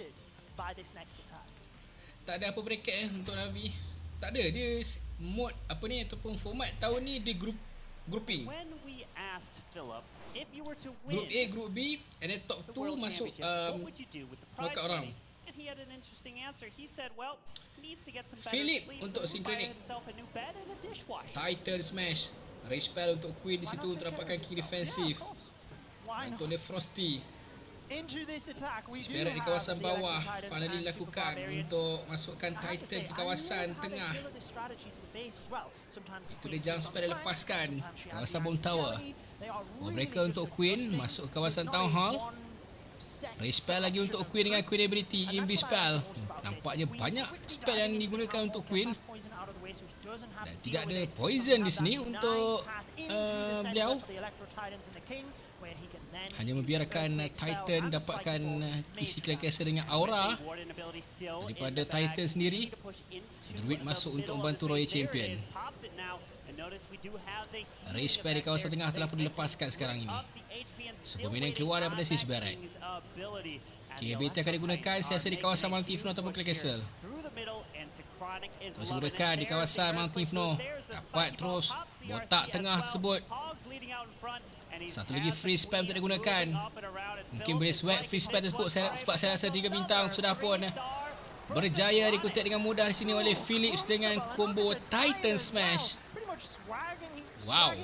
Tak ada apa bracket untuk Navi. Tak ada, dia mod apa ni ataupun format tahun ni dia grouping. Group A, Group B, and then top 2 masuk knockout round. Philip untuk Synchronic. Titan Smash. Rage Spell untuk Queen di situ untuk dapatkan key defensif. Untuk The Frosty. Spirit di kawasan bawah finally dilakukan untuk masukkan Titan ke kawasan tengah. Itu dia jump spell lepaskan kawasan Bomb Tower. Mereka untuk Queen masuk ke kawasan Town Hall. Raise spell lagi untuk Queen dengan Queen ability Invis spell. Nampaknya banyak spell yang digunakan untuk Queen. Dan tidak ada poison di sini untuk beliau. Hanya membiarkan Titan dapatkan isi clan castle dengan aura daripada Titan sendiri. Druid masuk untuk membantu Royal Champion. Race spell di kawasan tengah telah pun dilepaskan sekarang ini. Superman yang keluar daripada sis barat. KBT akan digunakan siasa di kawasan Mount Inferno ataupun Clan Castle. Terus digunakan di kawasan Mount Inferno. Dapat terus botak tengah tersebut. Satu lagi free spam untuk digunakan. Mungkin boleh swag free spam tersebut sebab saya rasa 3 bintang sudah pun berjaya dikutip dengan mudah di sini oleh Phillips dengan combo Titan Smash. Wow.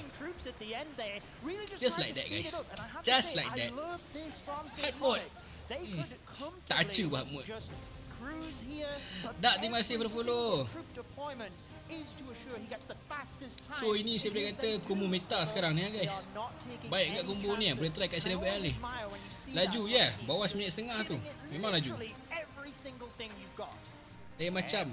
Just like that guys. Just like that. Hard mode. Tak acu hard mode. Dak, terima kasih berfollow. So ini saya boleh kata combo meta sekarang ni guys. Baik kat combo ni, boleh try kat sini level ni. Laju je, bawah 1.5 minit tu. Memang laju. Macam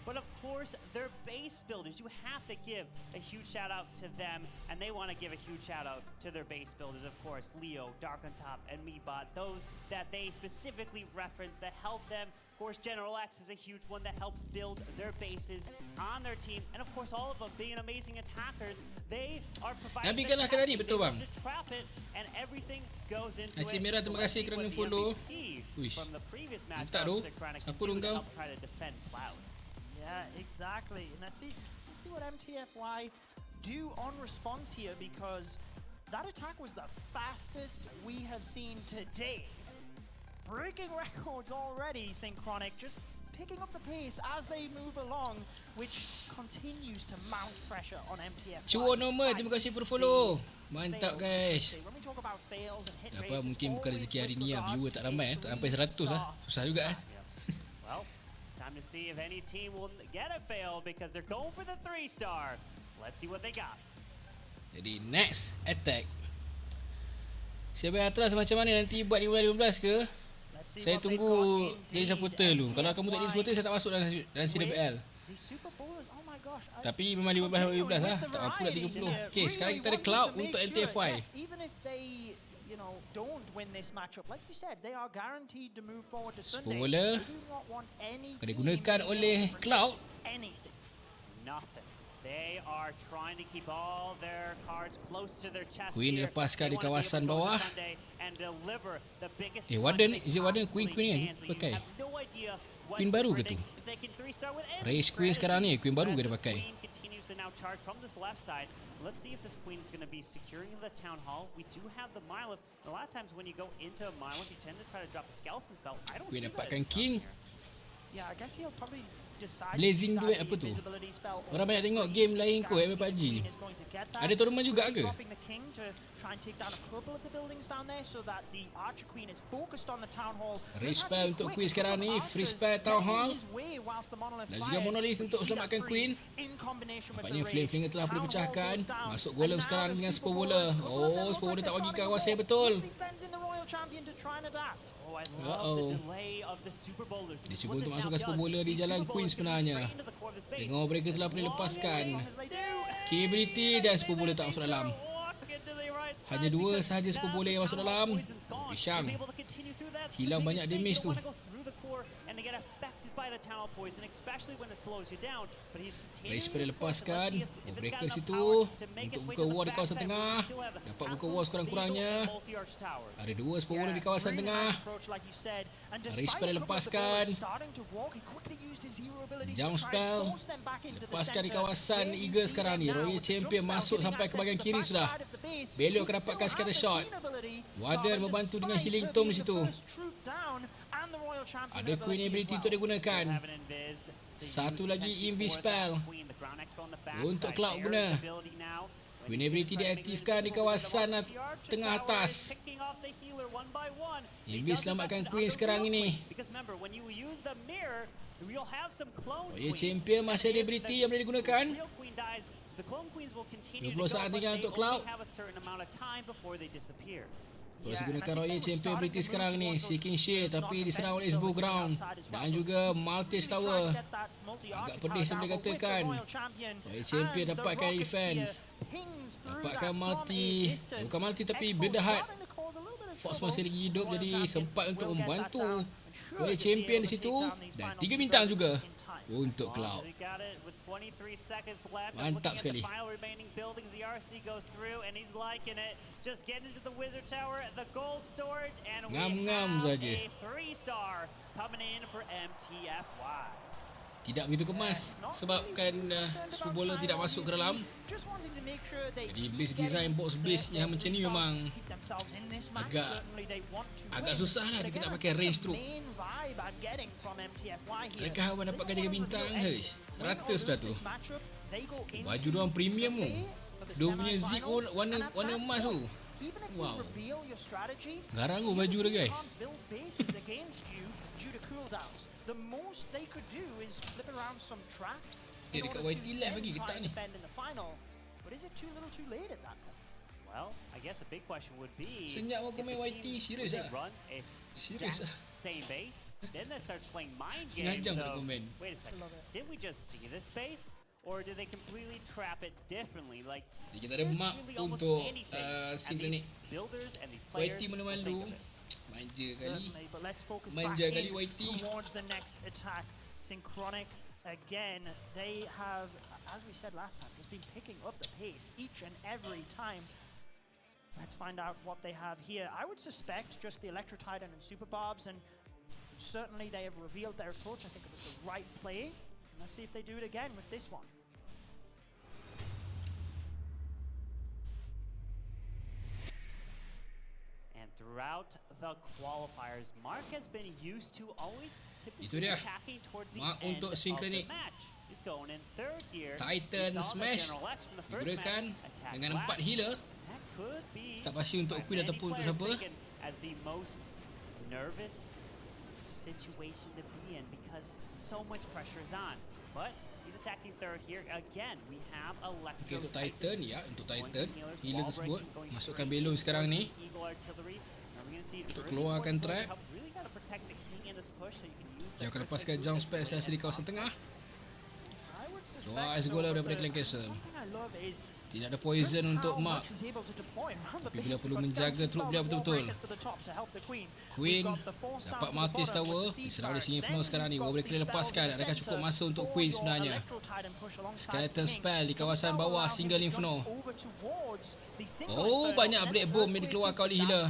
but of course, their base builders, you have to give a huge shout out to them, and they want to give a huge shout out to their base builders, of course, Leo, Dark on Top, and Meebot, those that they specifically reference that help them. Of course, General X is a huge one that helps build their bases on their team, and of course, all of them being amazing attackers, they are providing Nabi kalah ke tadi, betul bang? to trap it, and everything goes into Acik Merah, terima kasih kerana follow. Wish. Minta tu, siapa dong kau? Yeah, exactly. And let's see what MTFY do on response here, because that attack was the fastest we have seen today. Breaking records already, Synchronic, just picking up the pace as they move along, which continues to mount pressure on MTFY. Cuo normal, terima kasih for follow. Mantap guys. Apa mungkin bukan rezeki hari ni lah, viewer tak ramai tak sampai 100 lah. Susah juga Time to see if any team will get a fail because they're going for the 3-star. Let's see what they got. Jadi next attack Seven Atlas macam mana nanti buat 15-15 ke? Saya tunggu jadi supporter dulu. Kalau kamu tak jadi supporter, saya tak masuk dalam CWL. Tapi memang 15-15 lah. Tak mampu nak 30. Okay, sekarang kita ada Cloud untuk NTFY. Spoiler akan digunakan oleh Cloud. Queen dilepaskan di kawasan bawah. Warden, is it Warden? Queen kan pakai? Queen baru ke tu? Race Queen sekarang ni, Queen baru ke dia pakai? Let's see if this queen is going to be securing the town hall. We do have the Mylif. A lot of times when you go into a Mylif, you tend to try to drop a skeleton spell. I don't Queen see dapatkan that King. Yeah, I guess he'll probably decide. Blazing duet apa tu? Orang banyak tengok game lain kot PUBG. Ada tournament juga ke? Race spell untuk Queen sekarang ni. Free spell Town Hall. Dan juga Monolith untuk selamatkan Queen. Nampaknya Flame Finger telah boleh pecahkan. Masuk golem sekarang dengan Spur Bowler. Oh, Spur Bowler tak bagi kawasan betul. Dia cuba untuk masukkan Spur Bowler di jalan Queen sebenarnya. Tengok mereka telah boleh lepaskan Key Ability dan Spur Bowler tak masuk dalam. Hanya dua sahaja Spur Bowler yang masuk dalam. Pisang. Hilang banyak damage tu. Race pada lepaskan. Breaker situ untuk buka wall di kawasan tengah. Dapat buka wall sekurang-kurangnya. Ada dua Spur Bowler di kawasan tengah. Race pada lepaskan. Jump spell. Lepaskan di kawasan Eagle sekarang ni. Royal Champion masuk sampai ke bahagian kiri sudah. Elok akan dapatkan scatter shot. Warden membantu dengan healing tomb di situ. Ada Queen ability untuk digunakan. Satu lagi Invis spell untuk Cloud guna. Queen ability diaktifkan di kawasan tengah atas. Invis selamatkan Queen sekarang ini. Royal Champion masih ada ability yang boleh digunakan. 20 saat tinggal untuk Cloud. Terus gunakan Royal Champion ability sekarang ni. Seeking Shield tapi diserang oleh Xbow Ground. Dan juga Multi Tower. Agak pedih saya boleh katakan. Royal Champion dapatkan defense. Dapatkan multi. Bukan multi tapi benda hard. Fox masih lagi hidup jadi sempat untuk membantu Royal Champion di situ. Dan 3 bintang juga untuk Cloud. Mantap sekali. Ngam-ngam saja. Tidak begitu kemas sebabkan Spur Bowler tidak masuk ke dalam. Jadi base design box base yang macam ni memang agak susah lah dia nak pakai range stroke. Adakah awak dapatkan 3 bintang? Heish, rata sudah tu. Baju diorang premium tu. Dia punya zip pun warna emas tu. Wow. Garang tu baju dia guys. The most they could do is flip around some traps. Dekat YT live lagi ketak ni. But is it too little too late at that point? Well, I guess a big question would be senyap aku main YT serius ah. Serius ah. Same base. Then that starts playing mind games. Sengaja berkomen. Wait a second. Did we just see this space or did they completely trap it differently? Like kita ada map untuk Synchronic. YT malu-malu. Manja kali YT. Towards the next attack, Synchronic again. They have, as we said last time, just been picking up the pace each and every time. Let's find out what they have here. I would suspect just the Electro Titan and Super Barbs, and certainly they have revealed their approach. I think it was the right play. And let's see if they do it again with this one. Throughout the qualifiers, Mark has been used to always typically attacking towards the end untuk of Synchronic. the match. He's going in third gear. Titan Smash digunakan dengan 4 healer. Tak pasti untuk Queen ataupun untuk siapa. As the most nervous situation to be in because so much pressure is on. But he's protecting third here. Again, we have Electro. Okay, untuk Titan ya, untuk Titan healer tersebut masukkan balloon sekarang ni untuk keluarkan trap. Dia akan lepaskan jump spell saya di kawasan tengah. Keluar Ice Golem daripada Clan Castle. Tidak ada poison untuk Mark, tapi bila perlu menjaga troop dia betul-betul. Queen dapat Martis Tower, diserang oleh Inferno sekarang ni. Boleh kena lepaskan, adakah cukup masa untuk Queen sebenarnya. Skeleton Spell di kawasan bawah, single Inferno. Oh, banyak break bomb yang dikeluarkan oleh healer.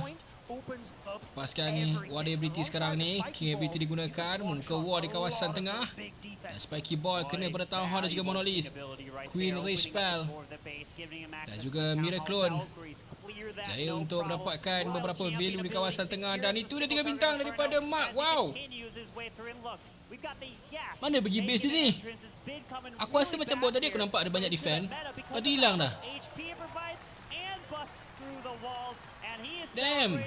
Lepaskan ni War Ability sekarang ni. King Ability digunakan membuka war di kawasan tengah. Dan Spiky Ball kena pada Town Hall dan juga Monolith. Queen Raise Spell dan juga Miracle jaya untuk mendapatkan beberapa value di kawasan tengah. Dan itu dia 3 bintang daripada Mark. Wow, mana pergi base ni? Aku rasa macam bawah tadi aku nampak ada banyak defend, lepas tu hilang dah. Damn,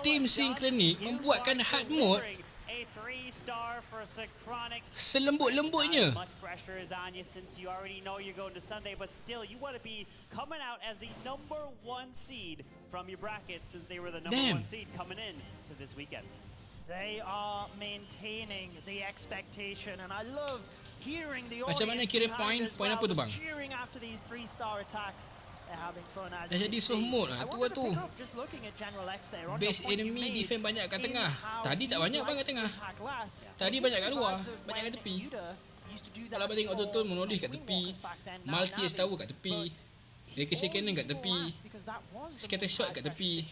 Team Synchronic membuatkan hard mode selembut-lembutnya. Damn. They are maintaining the expectation, and I love hearing the Macam mana kira point? Point apa tu bang? cheering after these 3-star attacks. They're having fun as Dah jadi soft mode lah. Tu lah tu. just looking at General X there. On Base the point you enemy made defend banyak kat in tengah. how Tadi tak you banyak bang kat liked tengah. to attack last. Tadi banyak kat luar, banyak kat tepi. Kalau abang tengok betul-betul, Monolith kat tepi, Maltese Tower kat tepi, Ricochet Cannon kat tepi, Scatter Shot kat tepi.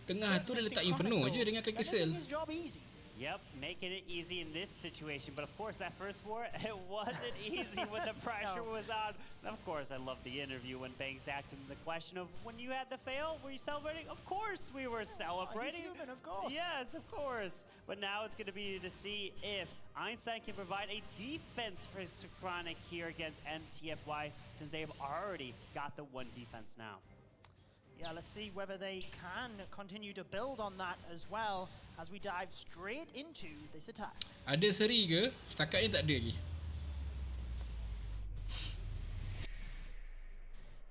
Tengah tu dia letak Inferno je dengan Clan Castle. Yep, making it easy in this situation. But of course, that first war, it wasn't easy when the pressure was on. And of course, I love the interview when Banks asked him the question of, when you had the fail, were you celebrating? Of course we were celebrating. He's human, of course. Yes, of course. But now it's going to be to see if Einstein can provide a defense for Synchronic here against MTFY, since they've already got the one defense now. Yeah, let's see whether they can continue to build on that as well as we dive straight into this attack. Ada seri ke? Setakat ni tak ada lagi.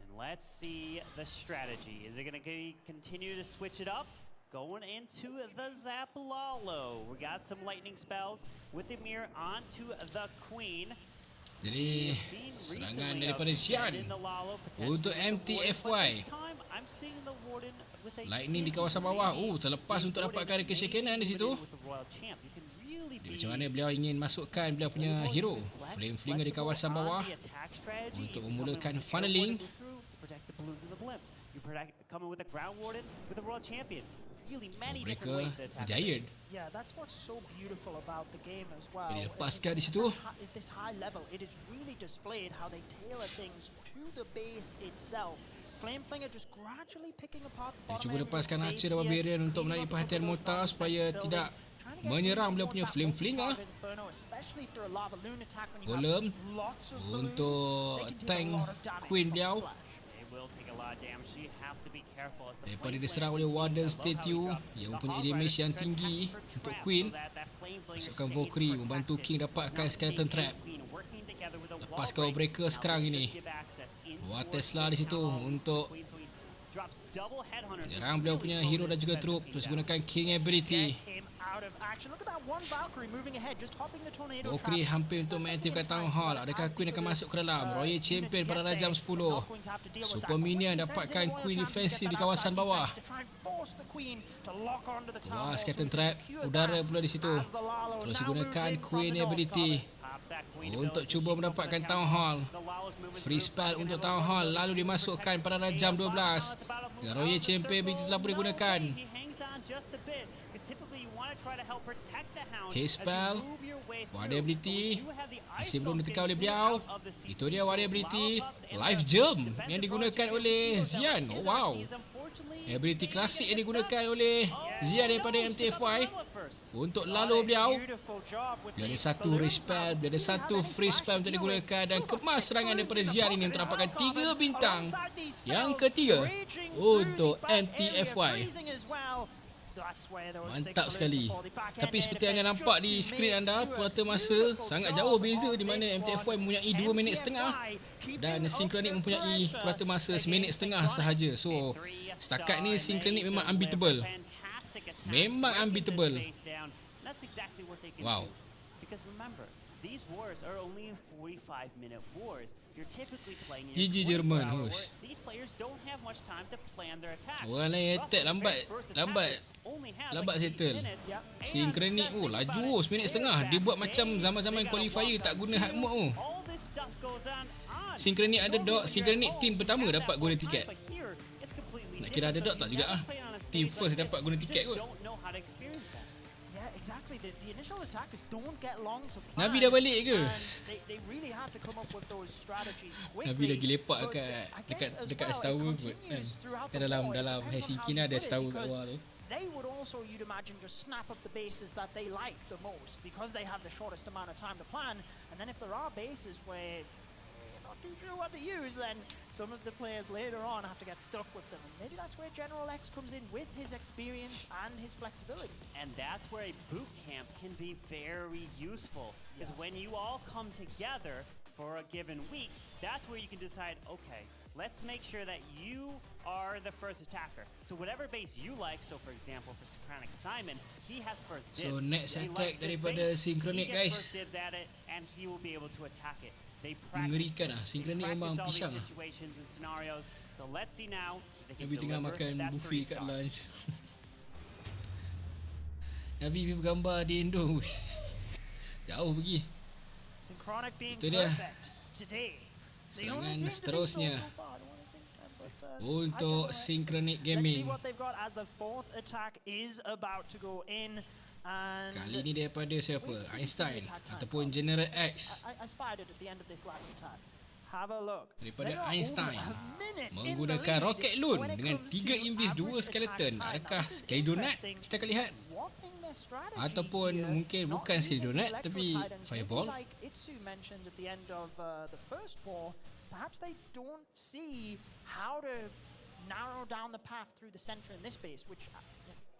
And let's see the strategy. Is it going to continue to switch it up? Going into the Zap Lalo. We got some lightning spells with the mirror onto the Queen. Jadi serangan daripada Xian untuk MTFY. Lightning di kawasan bawah. Terlepas untuk dapatkan Ricochet Cannon di situ. Dia macam mana beliau ingin masukkan beliau punya hero Flame Flinger di kawasan bawah untuk memulakan funneling. Mereka Giant. Yeah, that's what's so beautiful about the game as well. Dia lepaskan di situ. At this high level, it is really displayed how they tailor things to the base itself. Flameflinger just gradually picking apart the Dia bottom cuba end lepaskan of the Archer base dan here. Barbarian untuk menarik perhatian Mortar supaya tidak menyerang beliau punya Flame Flinger. Golem untuk tank Queen beliau. Daripada diserang oleh Warden Statue yang mempunyai damage yang tinggi untuk Queen. Masukkan Valkyrie membantu King dapatkan Skeleton Trap. Lepaskan Breaker sekarang ini. Buat Tesla di situ untuk menyerang beliau punya hero dan juga troop. Terus gunakan King Ability. Valkyrie hampir untuk mengaktifkan Town Hall. Adakah Queen akan masuk ke dalam? Royal Champion pada rajam 10. Super Minion dapatkan Queen defensif di kawasan bawah. Wah, Skeleton Trap udara pula di situ. Terus gunakan Queen Ability untuk cuba mendapatkan Town Hall. Free spell untuk Town Hall lalu dimasukkan pada rajam 12. Royal Champion Ability telah boleh digunakan. Haze Spell, Warrior Ability masih belum ditekan oleh beliau. Itu dia Warrior Ability. Life Gem yang digunakan oleh Xian. Oh wow, ability klasik yang digunakan oleh Xian daripada MTFY untuk lalu beliau. Dia ada satu Raise Spell, dia ada satu Free Spell untuk digunakan. Dan kemas serangan daripada Xian ini untuk dapatkan 3 bintang. Yang ketiga untuk MTFY. Mantap sekali. Tapi seperti anda nampak di skrin anda, purata masa sangat jauh beza, di mana MTFY mempunyai 2 minit setengah dan Synchronic mempunyai purata masa 1 minit setengah sahaja. So setakat ni Synchronic memang unbeatable. Memang unbeatable. Wow. Because remember, these wars are only 45-minute wars. You're typically playing in GG Jerman, host. These players don't have much time to plan their attacks. Orang lain attack lambat settle. Synchronic laju 1 minit setengah. Dia buat macam zaman-zaman qualifier tak guna hard mode Synchronic ada dot, Synchronic team pertama dapat golden ticket. Nak kira ada dot tak juga Team first dapat guna tiket kot. Navi dah balik ke? Navi lagi lepak dekat Tower kot kan. Dalam Helsinki ni ada Tower kat luar tu. They would also, you'd imagine, just snap up the bases that they like the most because they have the shortest amount of time to plan. And then if there are bases where you're not too sure what to use, then some of the players later on have to get stuck with them. And maybe that's where General X comes in with his experience and his flexibility. And that's where a boot camp can be very useful. Because when you all come together for a given week, that's where you can decide, okay, let's make sure that you are the first attacker. So whatever base you like, so for example, for Synchronic Simon, he has first dibs. So next attack daripada Synchronic, guys. First dibs at it, and he will be able to attack it. Mengerikan lah. Synchronic memang pisang lah. So let's see now. Navi tengah makan buffet kat lunch. Navi bergambar di Indo. Jauh pergi. Itu dia. Serangan seterusnya untuk Synchronic Gaming. Kali ini daripada siapa? Einstein ataupun General X. Daripada Einstein menggunakan rocket loon dengan 3 invis 2 skeleton. Adakah sekali donat? Kita akan lihat. Ataupun mungkin bukan sekali donat tapi fireball. Perhaps they don't see how to narrow down the path through the center in this base, which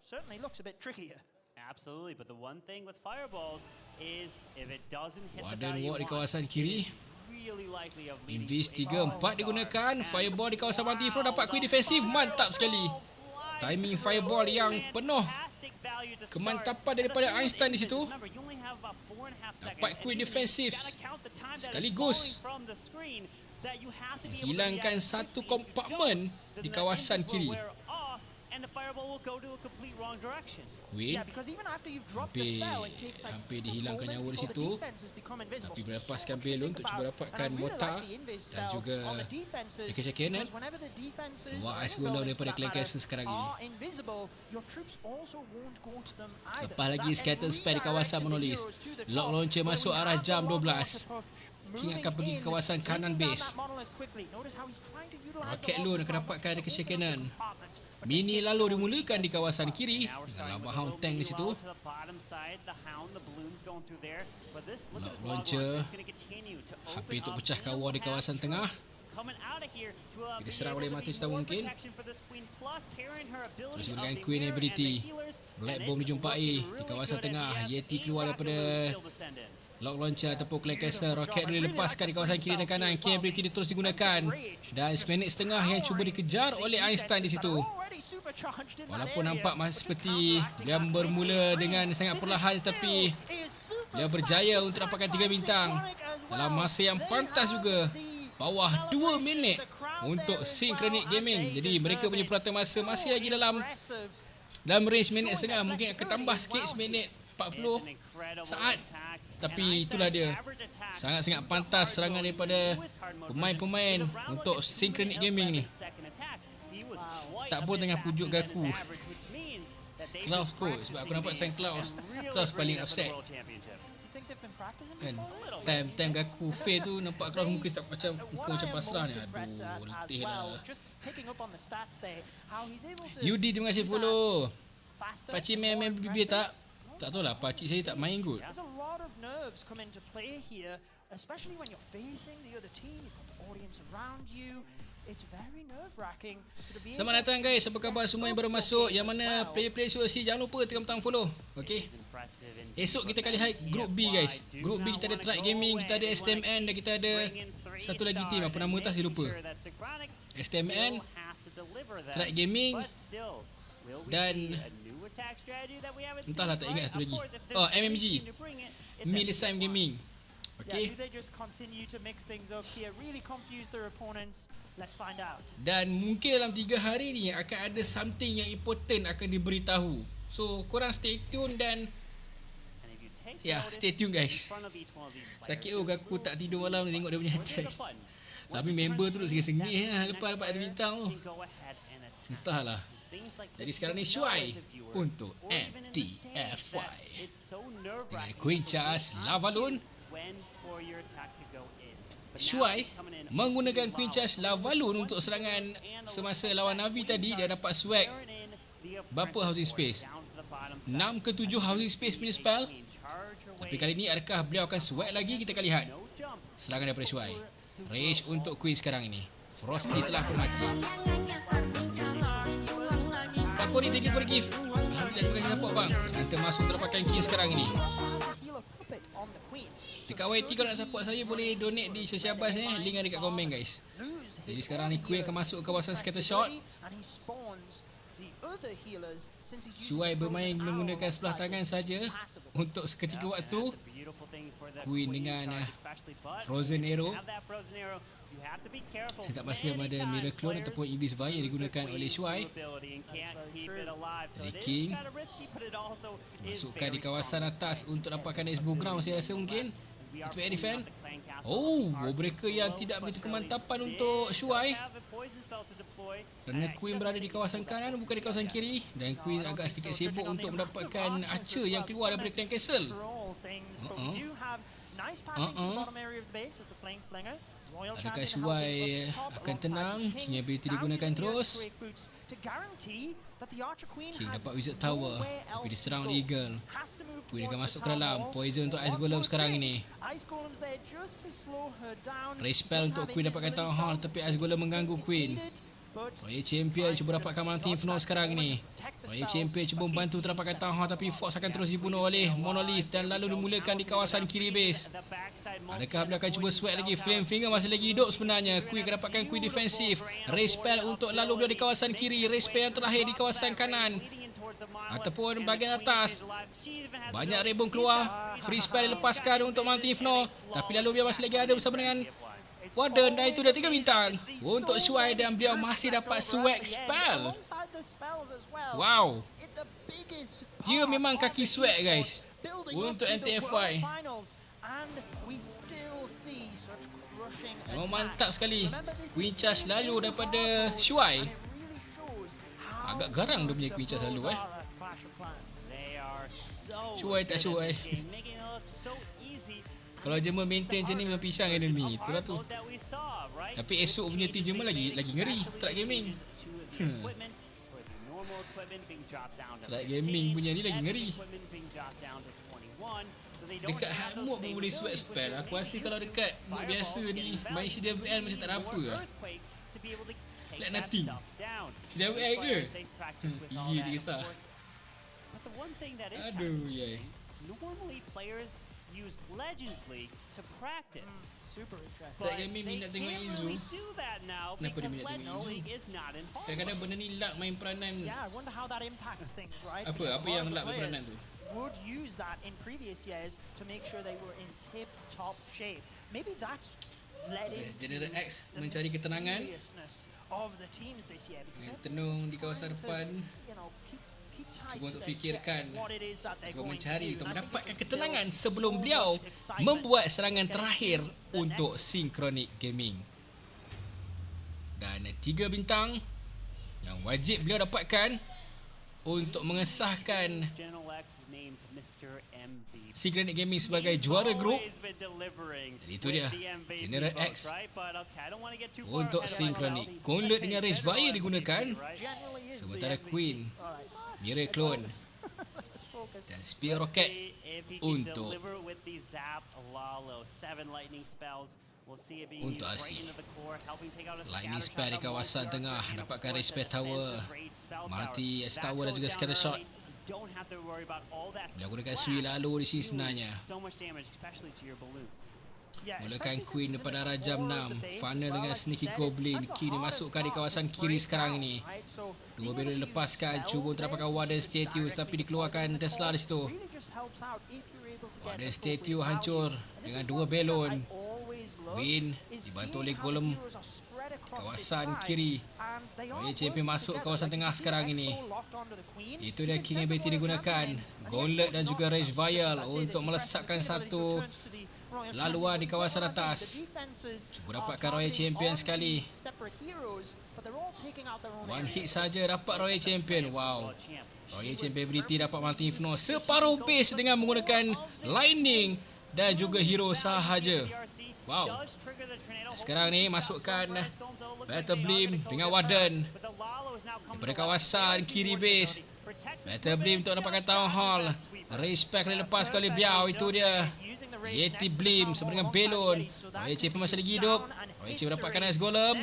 certainly looks a bit trickier. Absolutely, but the one thing with fireballs is if it doesn't hit the Warden value Ward di kawasan kiri. really likely of leading Invis 3-4 digunakan. Fireball di kawasan mati Flow dapat quick defensif. Mantap sekali. Timing fireball yang penuh kemantapan daripada Einstein di situ. Dapat quick defensif sekaligus hilangkan satu kompartmen di kawasan kiri. Queen hampir dihilangkan nyawa di situ, tapi berlepaskan belon untuk cuba dapatkan mortar dan juga Lancashire Cannon. Wah, Ice Golem daripada Clan Castle sekarang ini. Lepas lagi Scatter Spell di kawasan Monolith. Lock Launcher masuk arah jam 12. King akan pergi ke kawasan kanan base. Rocket Loon akan dapatkan Lancashire Cannon. Mini lalu dimulakan di kawasan kiri. Dalam Hound Tank di situ. Lock Launcher hampir untuk pecah kawah di kawasan tengah. Dia serang oleh mati setahu mungkin. Terus gunakan Queen Ability. Black Bomb dijumpai di kawasan tengah. Yeti keluar daripada Lock Launcher ataupun Clan Castle. Rocket boleh lepaskan di kawasan kiri dan kanan. King Ability dia terus digunakan. Dan 1 minit setengah yang cuba dikejar oleh Einstein di situ. Walaupun nampak seperti beliau bermula dengan sangat perlahan, tapi beliau berjaya untuk dapatkan 3 bintang dalam masa yang pantas juga. Bawah 2 minit untuk Synchronic Gaming. Jadi mereka punya purata masa masih lagi dalam range minit setengah. Mungkin akan tambah sikit 1 minit 40 saat. Tapi itulah dia. Sangat-sangat pantas serangan daripada pemain-pemain untuk Synchronic Gaming ni. Tak pun tengah pujuk Gaku. Klaus kot. Sebab aku nampak sign Klaus. Klaus paling upset. Kan time Gaku fail tu nampak Klaus muka macam pasrah ni. Aduh, letih lah. Yudi, terima kasih follow. Pakcik main BB tak? Tak tahu lah, pakcik saya tak main kot. Selamat datang guys, apa khabar semua yang baru masuk? Yang mana player-player JERSI, jangan lupa tekan butang follow. Okay. Esok kita akan lihat Group B guys. Group B kita ada Track Gaming, kita ada STMN dan kita ada satu lagi team, apa nama tak saya lupa. STMN, Track Gaming dan entahlah tak ingat satu lagi. Oh, MMG, Malaysia Gaming. Okay. Dan mungkin dalam 3 hari ni akan ada something yang important akan diberitahu. So korang stay tune dan stay tune guys. Sakit aku tak tidur malam ni tengok dia punya attack. Tapi member tu duduk sengih-sengih lah lepas dapat ada bintang tu. Entahlah. Jadi sekarang ni Shuai untuk MTFY dengan Queen Charge Lavalon. Shuai menggunakan Queen Charge Lavalon untuk serangan semasa lawan Navi tadi. Dia dapat swag berapa housing space? 6 ke 7 housing space punya spell. Tapi kali ni adakah beliau akan swag lagi? Kita akan lihat serangan daripada Shuai. Rage untuk Queen sekarang ini. Frosty telah pun mati. Kak Kori, thank you for the gift. Alhamdulillah, terima kasih support bang. Kita masuk terdapatkan King sekarang ini. Dekat YT kalau nak support saya boleh donate di Social Bus link ada dekat komen guys. Jadi sekarang ni Queen akan masuk ke kawasan scatter shot. Shuai bermain menggunakan sebelah tangan saja untuk seketika waktu. Queen dengan Frozen Arrow. Saya tak pasti sama ada Mirror Clone ataupun Invis Fire yang digunakan oleh Shuai. Jadi King masukkan di kawasan atas untuk dapatkan Expo Ground saya rasa mungkin. Itu air defend. Oh, breaker yang tidak begitu kemantapan untuk Shuai. Kerana Queen berada di kawasan kanan bukan di kawasan kiri. Dan Queen agak sedikit sibuk untuk mendapatkan Archer yang keluar daripada Clan Castle. Adakah Shuai akan tenang? King ability digunakan terus. King dapat Wizard Tower tapi diserang oleh Eagle. Queen akan masuk ke dalam. Poison untuk Ice Golem sekarang ini. Ray Spell untuk Queen dapatkan Town Hall tapi Ice Golem mengganggu Queen. Royal Champion cuba dapatkan Mountain Inferno sekarang ini. Royal Champion cuba membantu terdapatkan Town Hall tapi Fox akan terus dibunuh oleh Monolith dan lalu dimulakan di kawasan kiri base. Adakah beliau akan cuba sweat lagi? Flame Finger masih lagi hidup sebenarnya. Queen akan dapatkan Queen defensif. Ray Spell untuk lalu beliau di kawasan kiri. Ray Spell yang terakhir di kawasan kanan ataupun bahagian atas. Banyak rebung keluar. Free Spell dilepaskan untuk Mountain Inferno tapi lalu beliau masih lagi ada bersama dengan Warden dan itu dah 3 bintang untuk Shuai dan beliau masih dapat swag spell. Wow. Dia memang kaki swag guys untuk MTFY. Memang mantap sekali. Queen Charge lalu daripada Shuai. Agak garang dia punya Queen Charge lalu Shuai tak Shuai. Kalau Jerman maintain macam ni memang pisang enemy. Itulah tu. Tapi esok punya team Jerman lagi ngeri. Track Gaming. Track Gaming punya ni lagi ngeri. Dekat hard mode pun boleh swag spell. Aku rasa kalau dekat mode biasa ni main CWL macam tak ada apa lah. Like nothing. CWL ke? Iya 3 star. Aduh yai. Normally players use Legends League to practice. Super interesting. Track Gaming minat tengok Izu. Kenapa dia minat tengok Izu? Kadang-kadang benda ni luck main peranan. Yeah, I wonder how that impacts things, right? Apa yang luck main peranan tu? Would use that in previous years to make sure they were in tip-top shape. Maybe that's led into General X mencari ketenangan of the teams this year. Dengan tenung di kawasan depan. Cuba untuk fikirkan, cuba mencari untuk mendapatkan ketenangan sebelum beliau membuat serangan terakhir untuk Synchronic Gaming. Dan 3 bintang yang wajib beliau dapatkan untuk mengesahkan Synchronic Gaming sebagai juara grup. Jadi itu dia General X untuk Synchronic. Gauntlet dengan Rage Fire digunakan, sementara Queen, Mirror Clone dan Spear Rocket untuk untuk RC. Lightning spare di kawasan tengah, dapatkan respect tower, multi tower dan juga scatter shot. Dia gunakan Sui lalu di sini sebenarnya. Mulakan Queen daripada Rajam 6, funnel dengan Sneaky Goblin, kini masukkan di kawasan kiri sekarang ini. Dua belon dilepaskan, cuba untuk dapatkan Warden Statue tapi dikeluarkan Tesla di situ. Warden Statue hancur dengan dua belon. Win dibantu oleh Golem kawasan kiri. Royal Champion masuk kawasan tengah sekarang ini. Itu dia King Ability digunakan, Gauntlet dan juga Rage Vial untuk melesatkan satu laluan di kawasan atas. Cuba dapatkan Royal Champion sekali. One hit saja dapat Royal Champion. Wow, Royal Champion ability dapat multi inferno separuh base dengan menggunakan Lightning dan juga hero sahaja. Wow. Sekarang ni masukkan Battle Beam dengan Warden daripada kawasan kiri base. Battle Beam untuk dapatkan Town Hall. Respect kali lepas kali Biao, itu dia. Yeti Beam sama dengan Belon. Royal Champion masih lagi hidup. Royal Champion dapatkan Ice Golem.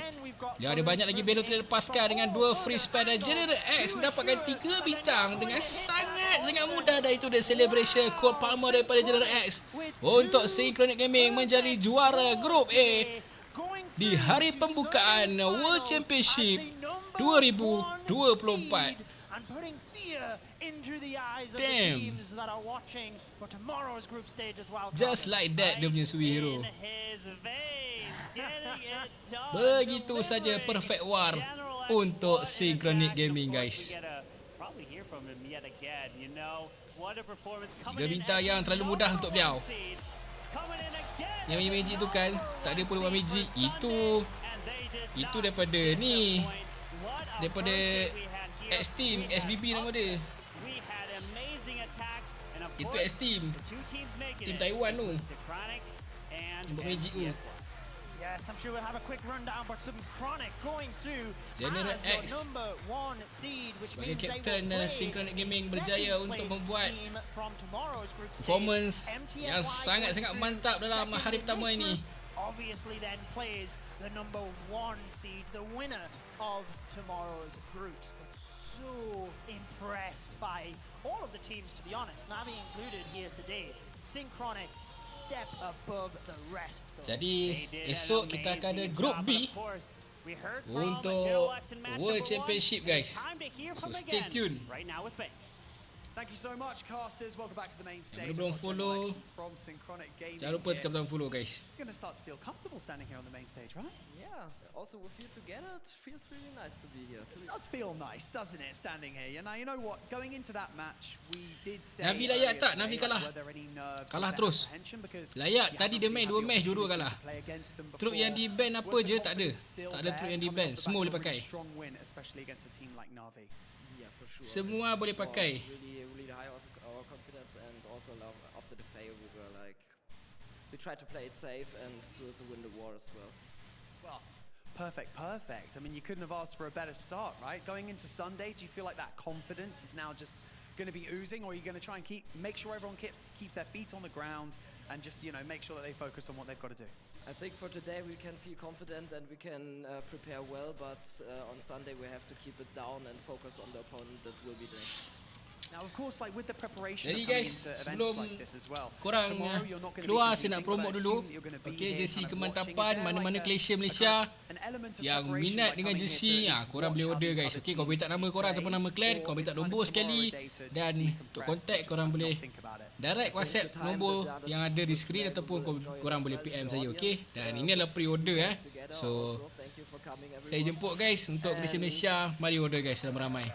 Dia ada banyak lagi Belon terlepaskan dengan dua free spare dan General X mendapatkan 3 bintang dengan sangat mudah. Dan itu dia celebration Cole Palmer daripada General X untuk Synchronic Gaming menjadi juara grup A di hari pembukaan World Championship 2024. Damn. Just like that dia punya Sui hero. Begitu saja perfect war untuk Synchronic Gaming, guys. 3 bintang yang terlalu mudah untuk Biao. Yang magic tu kan tak ada pun one magic. Itu daripada ni, daripada X-Team, SBB nama dia. Itu X-Team, Team Taiwan tu yang buat magic tu. Yes, I'm sure we'll have a quick rundown, but Synchronic going through General X sebagai captain Synchronic Gaming berjaya untuk membuat performance yang sangat-sangat mantap dalam hari pertama ini. Obviously then plays the number 1 seed, the winner of tomorrow's groups. But so impressed by all of the teams, to be honest, Navi included here today. Synchronic step above the rest. Jadi esok kita akan ada Group B untuk World Championship, guys. So stay tuned. Thank you so much, casters. Welcome back to the main stage. Yang belum follow, from Synchronic Gaming. jangan lupa tekan butang follow, guys. You're going to start to feel comfortable standing here on the main stage, right? Yeah, also with you together, it feels really nice to be here. It does feel nice, doesn't it, standing here? Now, you know what? Going into that match, we did say... Navi layak tak? Navi kalah. Kalah terus. Layak. Tadi dia main 2 match, dua-dua kalah. Troop yang di ban apa je tak ada. Tak ada troop yang di ban. Semua boleh pakai. Semua boleh pakai. We tried to play it safe and to win the war as well. Well, perfect. I mean, you couldn't have asked for a better start, right? Going into Sunday, do you feel like that confidence is now just going to be oozing, or are you going to try and make sure everyone keeps their feet on the ground and just, you know, make sure that they focus on what they've got to do? I think for today we can feel confident and we can prepare well, but on Sunday we have to keep it down and focus on the opponent that will be next. Now, of course, like with the preparation Jadi guys, sebelum korang keluar, saya nak promote dulu. Okay, JERSI Kemantapan, mana-mana Malaysia yang minat dengan JERSI, korang boleh order, guys. Okay, korang boleh tak nama korang ataupun nama clan, korang boleh tak nombor sekali. Dan untuk kontak, korang boleh direct WhatsApp nombor yang ada di skrin ataupun korang boleh PM saya, okay. Dan ini adalah pre-order. So, saya jemput guys untuk Malaysia. Mari order guys, ramai-ramai.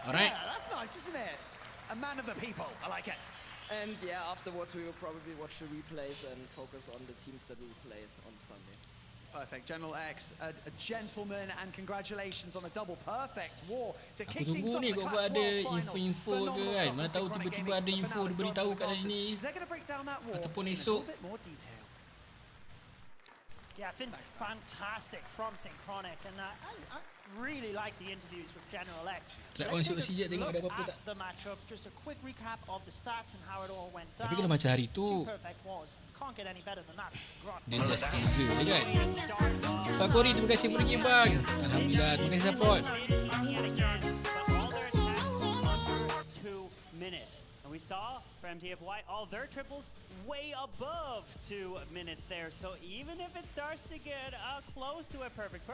Alright. That's nice, isn't it? A man of the people. I like it. And yeah, afterwards we will probably watch the replays and focus on the teams that we will play on Sunday. Perfect. General X, a gentleman, and congratulations on a double perfect war to Aku kick things tunggu off ni the kau Clash ada World info-info Finals. ke kan. Mana tahu tiba-tiba ada info diberitahu kat sini. Ataupun esok. Yeah, fantastic from Synchronic, and I really like the interviews with General X. Let's take a look at the matchup, just a quick recap of the stats and how it all went down. Tapi kalau macam hari tu, Two perfect wars. Can't get any better than that. dia just teaser je kan. Fakori, terima kasih for the game bang. Alhamdulillah, terima kasih support. We saw for MTFY all their triples way above 2 minutes there. So even if it starts to get close to a perfect,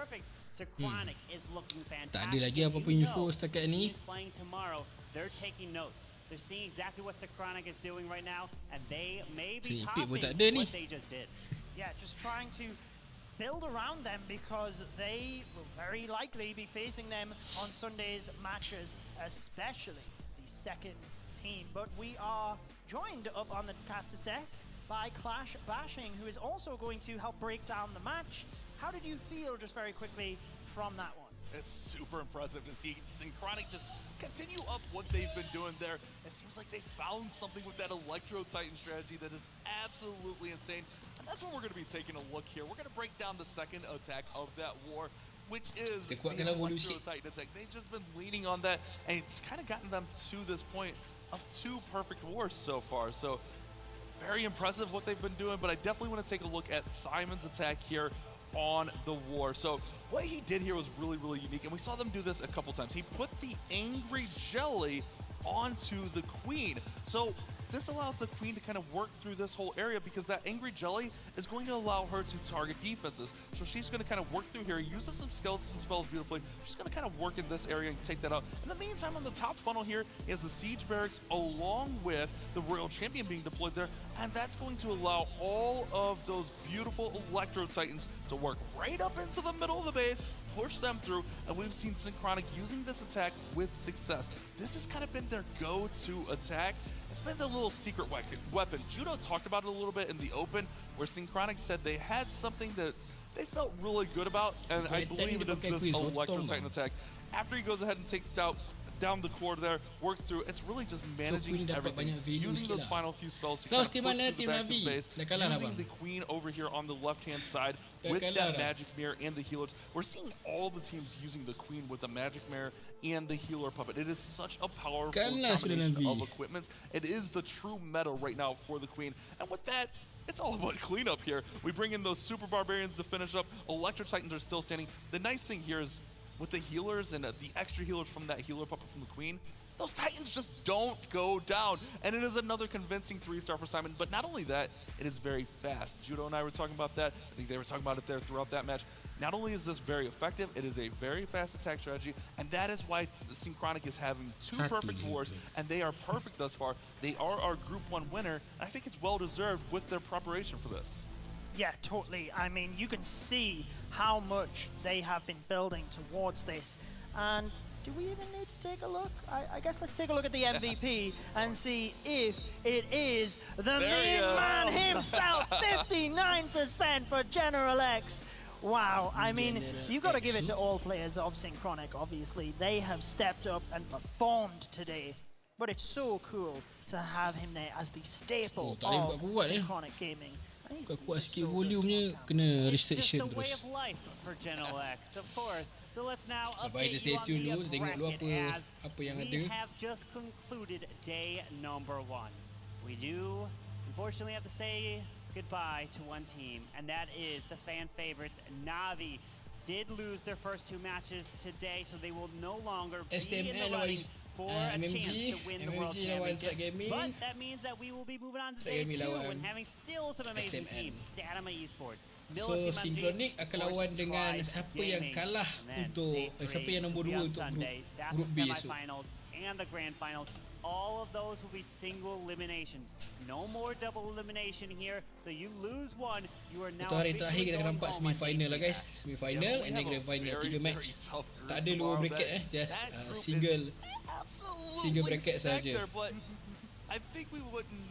Synchronic is looking fantastic. Tak ada lagi apa-apa info setakat ni. Playing tomorrow, they're taking notes. They're seeing exactly what Synchronic is doing right now, and they may be copying what they just did. Yeah, just trying to build around them because they will very likely be facing them on Sunday's matches, especially the second team. But we are joined up on the caster's desk by Clash Bashing, who is also going to help break down the match. How did you feel, just very quickly, from that one? It's super impressive to see Synchronic just continue up what they've been doing there. It seems like they found something with that Electro Titan strategy that is absolutely insane. And that's what we're going to be taking a look here. We're going to break down the second attack of that war, which is the Electro Titan attack. They've just been leaning on that, and it's kind of gotten them to this point of 2 perfect wars so far. So very impressive what they've been doing, but I definitely want to take a look at Simon's attack here on the war. So what he did here was really, really unique, and we saw them do this a couple times. He put the Angry Jelly onto the Queen. So this allows the Queen to kind of work through this whole area because that Angry Jelly is going to allow her to target defenses. So she's going to kind of work through here, uses some skeleton spells beautifully. She's going to kind of work in this area and take that out. In the meantime, on the top funnel here is the Siege Barracks along with the Royal Champion being deployed there. And that's going to allow all of those beautiful Electro Titans to work right up into the middle of the base, push them through, and we've seen Synchronic using this attack with success. This has kind of been their go-to attack. It's been the little secret weapon. Judo talked about it a little bit in the open, where Synchronic said they had something that they felt really good about, and I believe it is this Electro Titan attack. After he goes ahead and takes down the core there, works through, it's really just managing everything, using those final few spells to kind of push through the back of the base, using the Queen over here on the left-hand side with that Magic Mirror and the healers. We're seeing all the teams using the Queen with the Magic Mirror and the Healer Puppet. It is such a powerful combination of equipment. It is the true meta right now for the Queen. And with that, it's all about cleanup here. We bring in those Super Barbarians to finish up. Electro Titans are still standing. The nice thing here is with the healers and the extra healers from that Healer Puppet from the Queen, those Titans just don't go down. And it is another convincing 3-star for Simon. But not only that, it is very fast. Judo and I were talking about that. I think they were talking about it there throughout that match. Not only is this very effective, it is a very fast attack strategy, and that is why the Synchronic is having 2 perfect wars, and they are perfect thus far. They are our Group 1 winner, and I think it's well-deserved with their preparation for this. Yeah, totally. I mean, you can see how much they have been building towards this, and do we even need to take a look? I guess let's take a look at the MVP and see if it is the main man himself. 59% for General X. Wow, I mean, you've got to give it to all players of Synchronic, obviously. They have stepped up and performed today. But it's so cool to have him there as the staple of Synchronic Gaming. Kuat sikit volumenya, kena restriction terus. Baik, kita stay tune dulu, tengok dulu apa yang ada. We have just concluded day number 1. We do, unfortunately, have to say goodbye to one team, and that is the fan favorites, Na'Vi. Did lose their first 2 matches today, so they will no longer be in the running for a chance to win the World Championship. But that means that we will be moving on to day 2 and having still some amazing teams. Statama Esports. So Synchronic akan lawan dengan siapa yang kalah untuk siapa yang nombor 2 untuk grup B esok. And the grand finals, all of those will be single eliminations. No more double elimination here. So you lose one, you are now. Itu hari terakhir kita akan nampak semi-final lah guys. Semi-final and then grand final, 3 match. Tak ada lower bracket just single bracket saja. I think we wouldn't.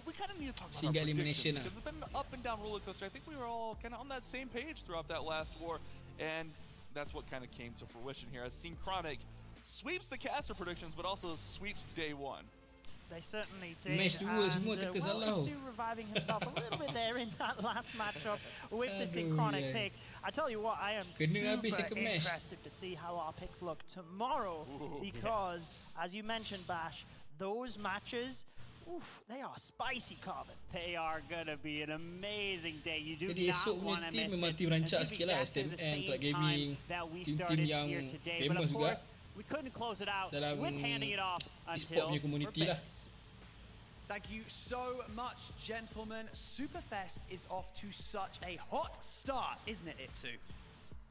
We kind of need to talk about single elimination because it's been an up and down roller coaster. I think we were all kind of on that same page throughout that last war, and that's what kind of came to fruition here as Synchronic sweeps the caster predictions, but also sweeps day 1. They certainly did. Match 2 semua terkesalah. Itsu reviving himself a little bit there in that last matchup with the Synchronic pick. I tell you what, I am super interested to see how our picks look tomorrow because, as you mentioned, Bash, those matches, they are spicy, Carbon. They are going to be an amazing day. You do Jadi esok not want punya to team miss memang it. team rancak It's sikit lah, exactly the STMN, same Club Gaming, time that we team-team started yang here today. But famous of juga course, we couldn't close it out dalam with handing it off e-sport until punya community lah. Thank you so much, gentlemen. Superfest is off to such a hot start, isn't it, Itsu?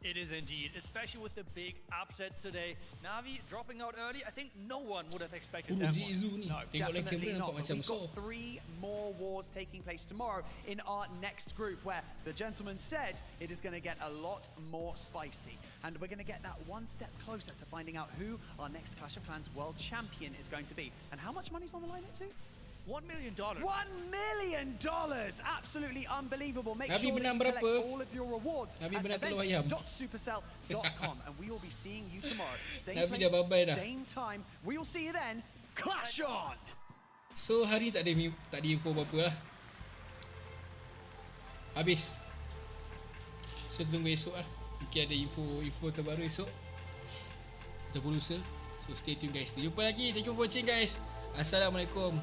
It is indeed, especially with the big upsets today. Navi dropping out early, I think no one would have expected that one. No, definitely not. But we've got 3 more wars taking place tomorrow in our next group, where the gentleman said it is going to get a lot more spicy. And we're going to get that one step closer to finding out who our next Clash of Clans World Champion is going to be. And how much money's on the line, Itsu? $1 million. $1 million! Absolutely unbelievable. Make Nabi sure that menang you collect berapa? all of your rewards Nabi at menang telur ayam. event.supercell.com, and we will be seeing you tomorrow. Same Nabi dah babai place, dah. same time. We will see you then. Clash on! So hari tak ada info apa-apa lah. Habis. So tunggu esok lah. Mungkin ada info terbaru esok. Ataupun lusa. So stay tune guys. Jumpa lagi. Thank you for watching guys. Assalamualaikum.